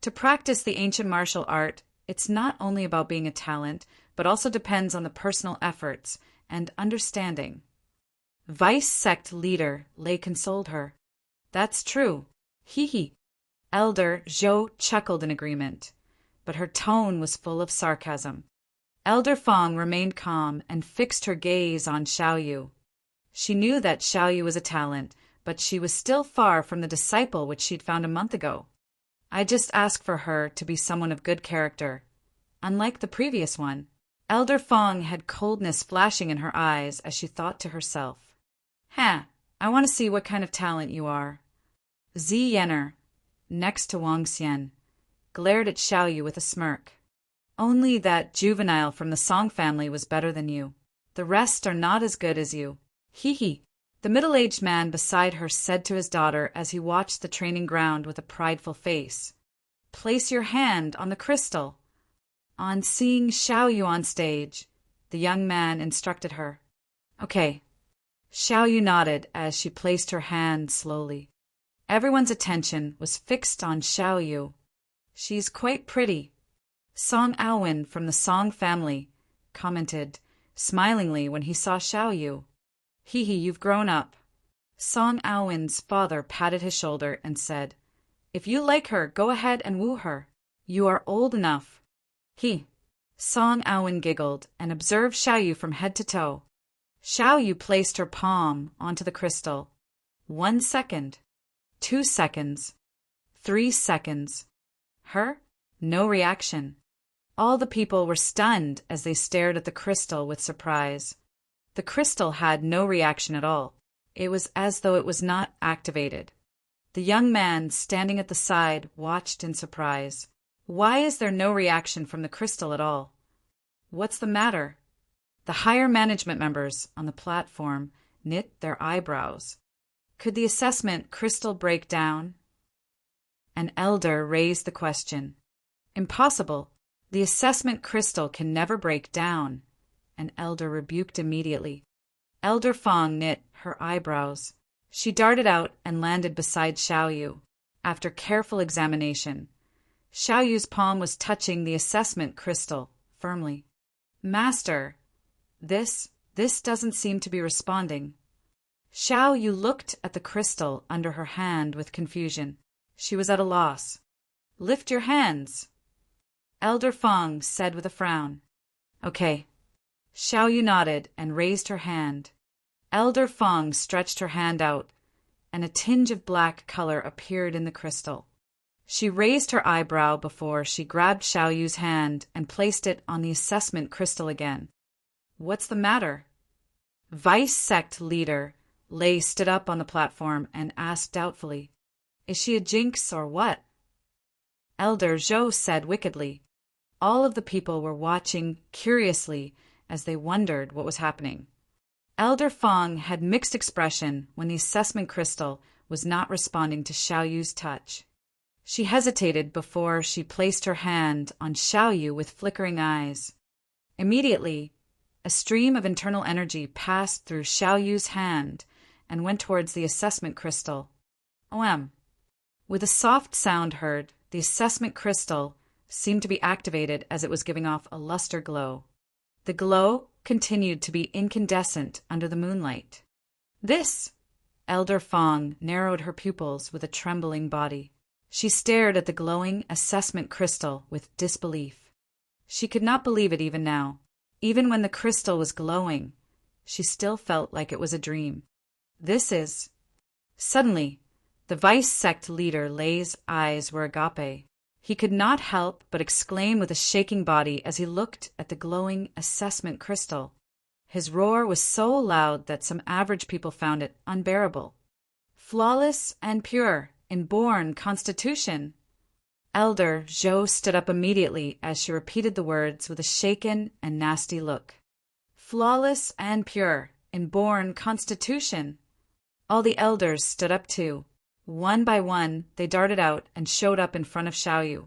To practice the ancient martial art, it's not only about being a talent, but also depends on the personal efforts and understanding. Vice sect leader Lei consoled her. That's true. Hee. Elder Zhou chuckled in agreement, but her tone was full of sarcasm. Elder Fong remained calm and fixed her gaze on Xiao Yu. She knew that Xiao Yu was a talent, but she was still far from the disciple which she'd found a month ago. I just asked for her to be someone of good character. Unlike the previous one, Elder Fong had coldness flashing in her eyes as she thought to herself. I want to see what kind of talent you are. Zi Yenner, next to Wang Xian, glared at Xiao Yu with a smirk. Only that juvenile from the Song family was better than you. The rest are not as good as you. Hee. The middle-aged man beside her said to his daughter as he watched the training ground with a prideful face. Place your hand on the crystal. On seeing Xiao Yu on stage, the young man instructed her. Okay. Xiao Yu nodded as she placed her hand slowly. Everyone's attention was fixed on Xiao Yu. She's quite pretty. Song Aowen from the Song family commented smilingly when he saw Xiao Yu. Hee, you've grown up. Song Aowen's father patted his shoulder and said, If you like her, go ahead and woo her. You are old enough. Song Aowen giggled and observed Xiao Yu from head to toe. Xiao Yu placed her palm onto the crystal. 1 second. 2 seconds. 3 seconds. Her? No reaction. All the people were stunned as they stared at the crystal with surprise. The crystal had no reaction at all. It was as though it was not activated. The young man standing at the side watched in surprise. Why is there no reaction from the crystal at all? What's the matter? The higher management members on the platform knit their eyebrows. Could the assessment crystal break down? An elder raised the question. Impossible. The assessment crystal can never break down. An elder rebuked immediately. Elder Fong knit her eyebrows. She darted out and landed beside Xiao Yu. After careful examination, Xiao Yu's palm was touching the assessment crystal firmly. Master, this doesn't seem to be responding. Xiao Yu looked at the crystal under her hand with confusion. She was at a loss. Lift your hands, Elder Fong said with a frown. Okay. Xiao Yu nodded and raised her hand. Elder Fong stretched her hand out, and a tinge of black color appeared in the crystal. She raised her eyebrow before she grabbed Xiao Yu's hand and placed it on the assessment crystal again. What's the matter? Vice sect leader Lei stood up on the platform and asked doubtfully, Is she a jinx or what? Elder Zhou said wickedly. All of the people were watching curiously as they wondered what was happening. Elder Fong had mixed expression when the assessment crystal was not responding to Xiao Yu's touch. She hesitated before she placed her hand on Xiao Yu with flickering eyes. Immediately, a stream of internal energy passed through Xiao Yu's hand and went towards the assessment crystal. With a soft sound heard, The assessment crystal seemed to be activated as it was giving off a luster glow. The glow continued to be incandescent under the moonlight. This! Elder Fong narrowed her pupils with a trembling body. She stared at the glowing assessment crystal with disbelief. She could not believe it even now. Even when the crystal was glowing, she still felt like it was a dream. This is... Suddenly, the vice sect leader Lei's eyes were agape. He could not help but exclaim with a shaking body as he looked at the glowing assessment crystal. His roar was so loud that some average people found it unbearable. Flawless and pure, inborn constitution. Elder Zhou stood up immediately as she repeated the words with a shaken and nasty look. Flawless and pure, inborn constitution. All the elders stood up too. One by one, they darted out and showed up in front of Xiaoyu.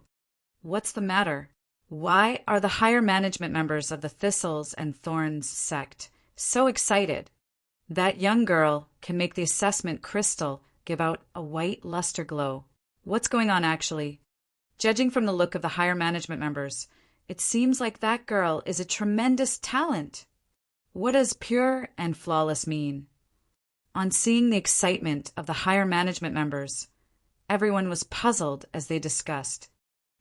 What's the matter? Why are the higher management members of the Thistles and Thorns sect so excited? That young girl can make the assessment crystal give out a white luster glow. What's going on actually? Judging from the look of the higher management members, it seems like that girl is a tremendous talent. What does pure and flawless mean? On seeing the excitement of the higher management members, everyone was puzzled as they discussed.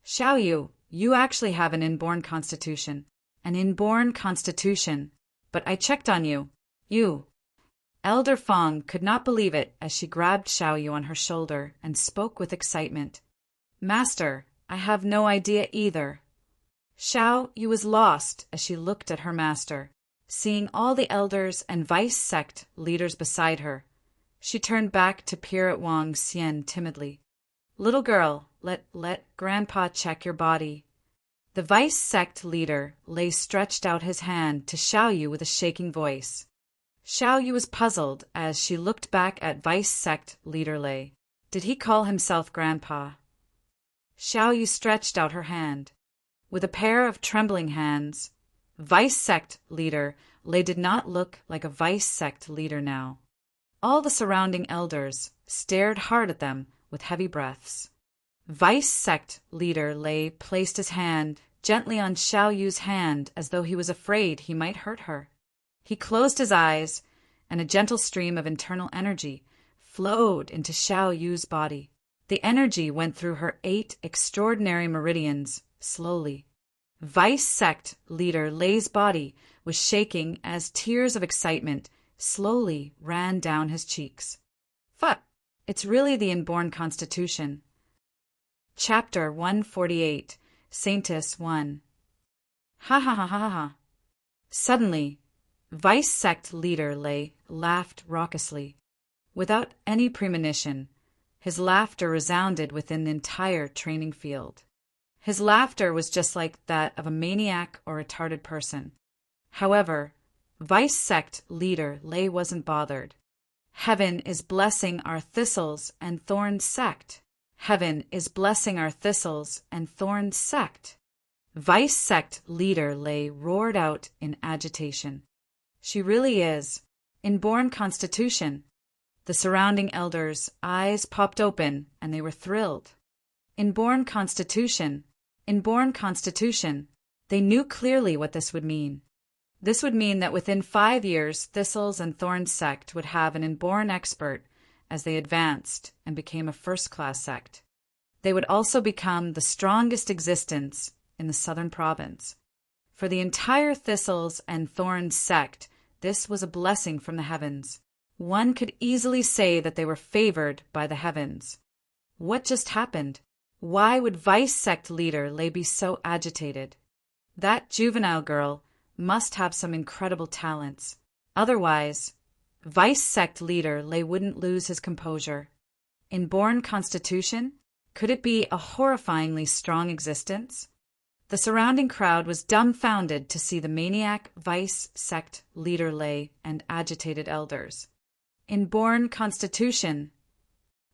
Xiaoyu, you actually have an inborn constitution. An inborn constitution. But I checked on you. You. Elder Fong could not believe it as she grabbed Xiaoyu on her shoulder and spoke with excitement. Master, I have no idea either. Xiaoyu was lost as she looked at her master. Seeing all the elders and vice sect leaders beside her, she turned back to peer at Wang Xian timidly. Little girl, let Grandpa check your body. The vice sect leader Lei stretched out his hand to Xiaoyu with a shaking voice. Xiaoyu was puzzled as she looked back at vice sect leader Lei. Did he call himself Grandpa? Xiaoyu stretched out her hand. With a pair of trembling hands, vice sect leader Lei did not look like a vice sect leader now. All the surrounding elders stared hard at them with heavy breaths. Vice sect leader Lei placed his hand gently on Xiaoyu's hand as though he was afraid he might hurt her. He closed his eyes, and a gentle stream of internal energy flowed into Xiaoyu's body. The energy went through her 8 extraordinary meridians slowly. Vice sect leader Lei's body was shaking as tears of excitement slowly ran down his cheeks. Fuck! It's really the inborn constitution. Chapter 148, Saintess 1. Ha ha ha ha ha. Suddenly, vice sect leader Lei laughed raucously. Without any premonition, his laughter resounded within the entire training field. His laughter was just like that of a maniac or retarded person. However, vice sect leader Lei wasn't bothered. Heaven is blessing our Thistles and Thorns sect. Heaven is blessing our Thistles and Thorns sect. Vice sect leader Lei roared out in agitation. She really is. Inborn constitution. The surrounding elders' eyes popped open and they were thrilled. Inborn constitution. Inborn constitution. They knew clearly what this would mean. This would mean that within 5 years, Thistles and Thorns sect would have an inborn expert as they advanced and became a first-class sect. They would also become the strongest existence in the southern province. For the entire Thistles and Thorns sect, this was a blessing from the heavens. One could easily say that they were favored by the heavens. What just happened? Why would vice sect leader Lei be so agitated? That juvenile girl must have some incredible talents. Otherwise, vice sect leader Lei wouldn't lose his composure. Inborn constitution? Could it be a horrifyingly strong existence? The surrounding crowd was dumbfounded to see the maniac vice sect leader Lei and agitated elders. Inborn constitution.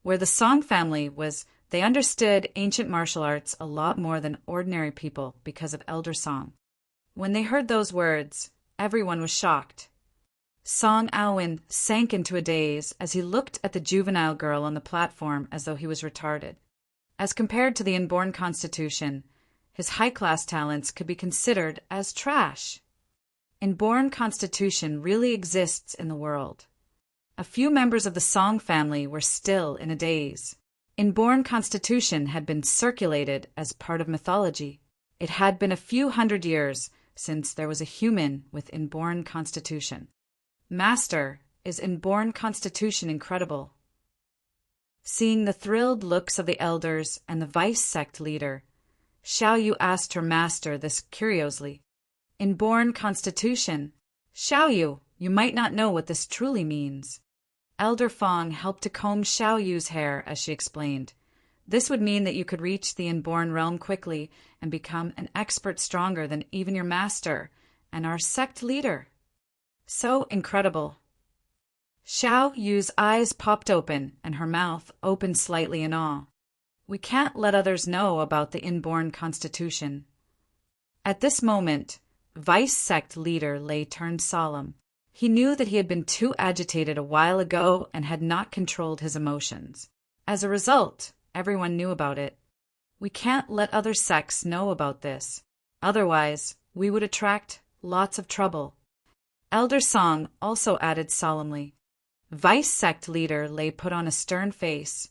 Where the Song family was, they understood ancient martial arts a lot more than ordinary people because of Elder Song. When they heard those words, everyone was shocked. Song Aowen sank into a daze as he looked at the juvenile girl on the platform as though he was retarded. As compared to the inborn constitution, his high-class talents could be considered as trash. Inborn constitution really exists in the world. A few members of the Song family were still in a daze. Inborn constitution had been circulated as part of mythology. It had been a few hundred years since there was a human with inborn constitution. Master, is inborn constitution incredible? Seeing the thrilled looks of the elders and the vice sect leader, Xiao Yu asked her master this curiously. Inborn constitution? Xiao Yu, you might not know what this truly means. Elder Fong helped to comb Xiao Yu's hair as she explained. This would mean that you could reach the inborn realm quickly and become an expert stronger than even your master and our sect leader. So incredible. Xiao Yu's eyes popped open and her mouth opened slightly in awe. We can't let others know about the inborn constitution. At this moment, Vice Sect leader Lei turned solemn. He knew that he had been too agitated a while ago and had not controlled his emotions. As a result, everyone knew about it. We can't let other sects know about this. Otherwise, we would attract lots of trouble. Elder Song also added solemnly. Vice Sect leader Lei put on a stern face,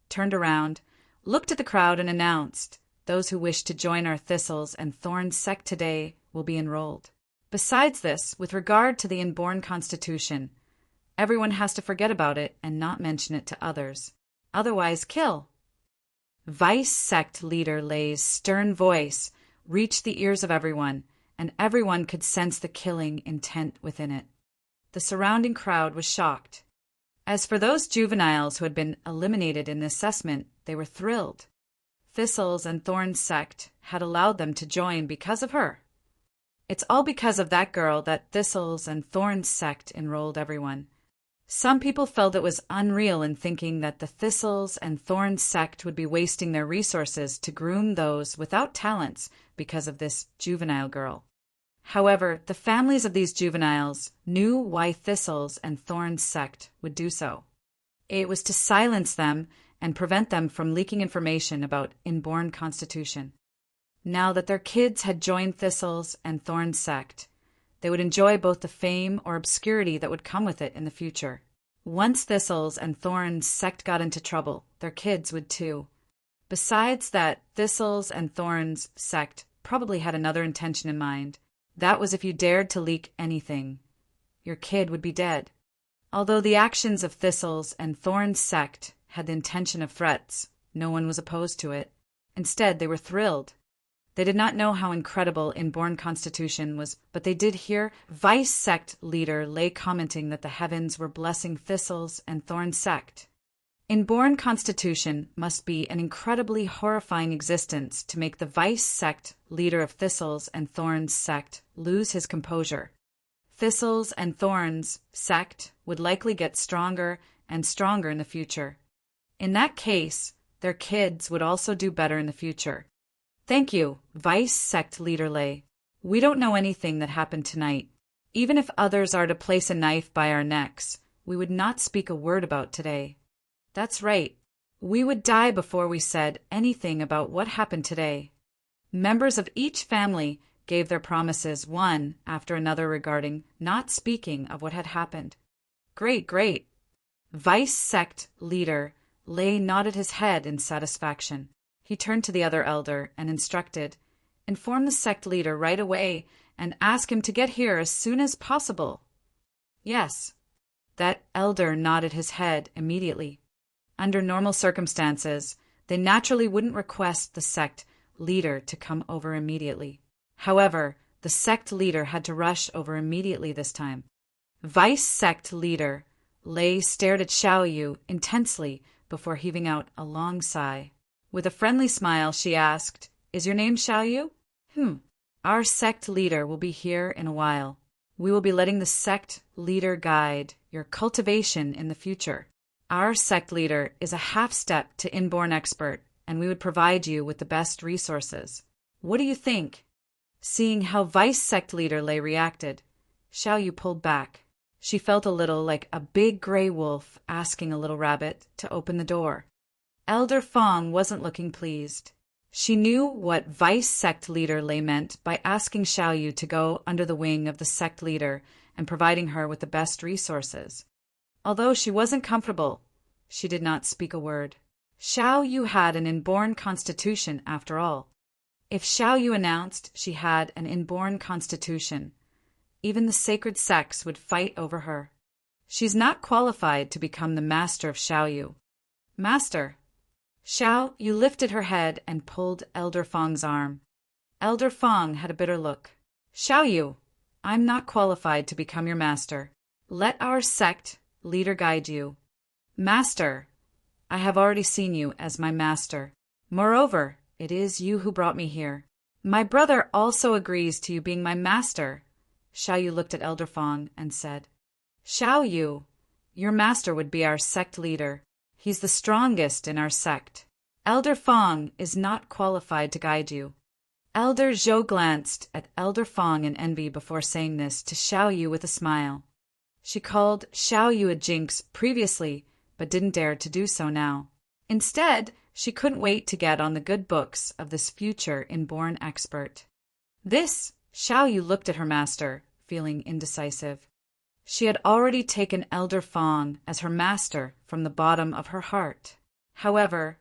turned around, looked at the crowd and announced, those who wish to join our Thistles and Thorns sect today will be enrolled. Besides this, with regard to the inborn constitution, everyone has to forget about it and not mention it to others. Otherwise, kill. Vice Sect leader Lei's stern voice reached the ears of everyone, and everyone could sense the killing intent within it. The surrounding crowd was shocked. As for those juveniles who had been eliminated in the assessment, they were thrilled. Thistles and Thorns sect had allowed them to join because of her. It's all because of that girl that Thistles and Thorns sect enrolled everyone. Some people felt it was unreal in thinking that the Thistles and Thorns sect would be wasting their resources to groom those without talents because of this juvenile girl. However, the families of these juveniles knew why Thistles and Thorns sect would do so. It was to silence them and prevent them from leaking information about inborn constitution. Now that their kids had joined Thistles and Thorns sect, they would enjoy both the fame or obscurity that would come with it in the future. Once Thistles and Thorns sect got into trouble, their kids would too. Besides that, Thistles and Thorns sect probably had another intention in mind. That was if you dared to leak anything, your kid would be dead. Although the actions of Thistles and Thorns sect had the intention of threats, no one was opposed to it. Instead, they were thrilled. They did not know how incredible inborn constitution was, but they did hear Vice Sect leader Lei commenting that the heavens were blessing Thistles and Thorns sect. Inborn constitution must be an incredibly horrifying existence to make the Vice Sect leader of Thistles and Thorns sect lose his composure. Thistles and Thorns sect would likely get stronger and stronger in the future. In that case, their kids would also do better in the future. Thank you, Vice Sect leader Lei. We don't know anything that happened tonight. Even if others are to place a knife by our necks, we would not speak a word about today. That's right. We would die before we said anything about what happened today. Members of each family gave their promises one after another regarding not speaking of what had happened. Great, great. Vice Sect leader Lei nodded his head in satisfaction. He turned to the other elder and instructed, inform the sect leader right away and ask him to get here as soon as possible. Yes. That elder nodded his head immediately. Under normal circumstances, they naturally wouldn't request the sect leader to come over immediately. However, the sect leader had to rush over immediately this time. Vice Sect leader Lei stared at Xiao Yu intensely before heaving out a long sigh. With a friendly smile, she asked, Is your name Xiao Yu? Our sect leader will be here in a while. We will be letting the sect leader guide your cultivation in the future. Our sect leader is a half step to inborn expert, and we would provide you with the best resources. What do you think? Seeing how Vice Sect leader Lei reacted, Xiao Yu pulled back. She felt a little like a big gray wolf asking a little rabbit to open the door. Elder Fong wasn't looking pleased. She knew what vice sect leader Lei meant by asking Xiaoyu to go under the wing of the sect leader and providing her with the best resources. Although she wasn't comfortable, she did not speak a word. Xiaoyu had an inborn constitution after all. If Xiaoyu announced she had an inborn constitution, even the sacred sects would fight over her. She's not qualified to become the master of Xiaoyu. Master. Xiaoyu lifted her head and pulled Elder Fong's arm. Elder Fong had a bitter look. Xiaoyu, I'm not qualified to become your master. Let our sect leader guide you. Master, I have already seen you as my master. Moreover, it is you who brought me here. My brother also agrees to you being my master. Xiaoyu looked at Elder Fong and said, Xiaoyu, your master would be our sect leader. He's the strongest in our sect. Elder Fong is not qualified to guide you. Elder Zhou glanced at Elder Fong in envy before saying this to Xiaoyu with a smile. She called Xiaoyu a jinx previously, but didn't dare to do so now. Instead, she couldn't wait to get on the good books of this future inborn expert. Xiaoyu looked at her master, feeling indecisive. She had already taken Elder Fong as her master from the bottom of her heart. However,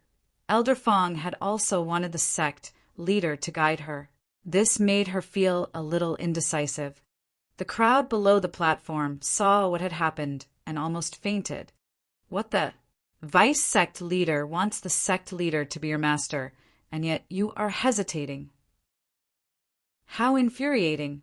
Elder Fong had also wanted the sect leader to guide her. This made her feel a little indecisive. The crowd below the platform saw what had happened and almost fainted. What the? Vice sect leader wants the sect leader to be your master, and yet you are hesitating. How infuriating.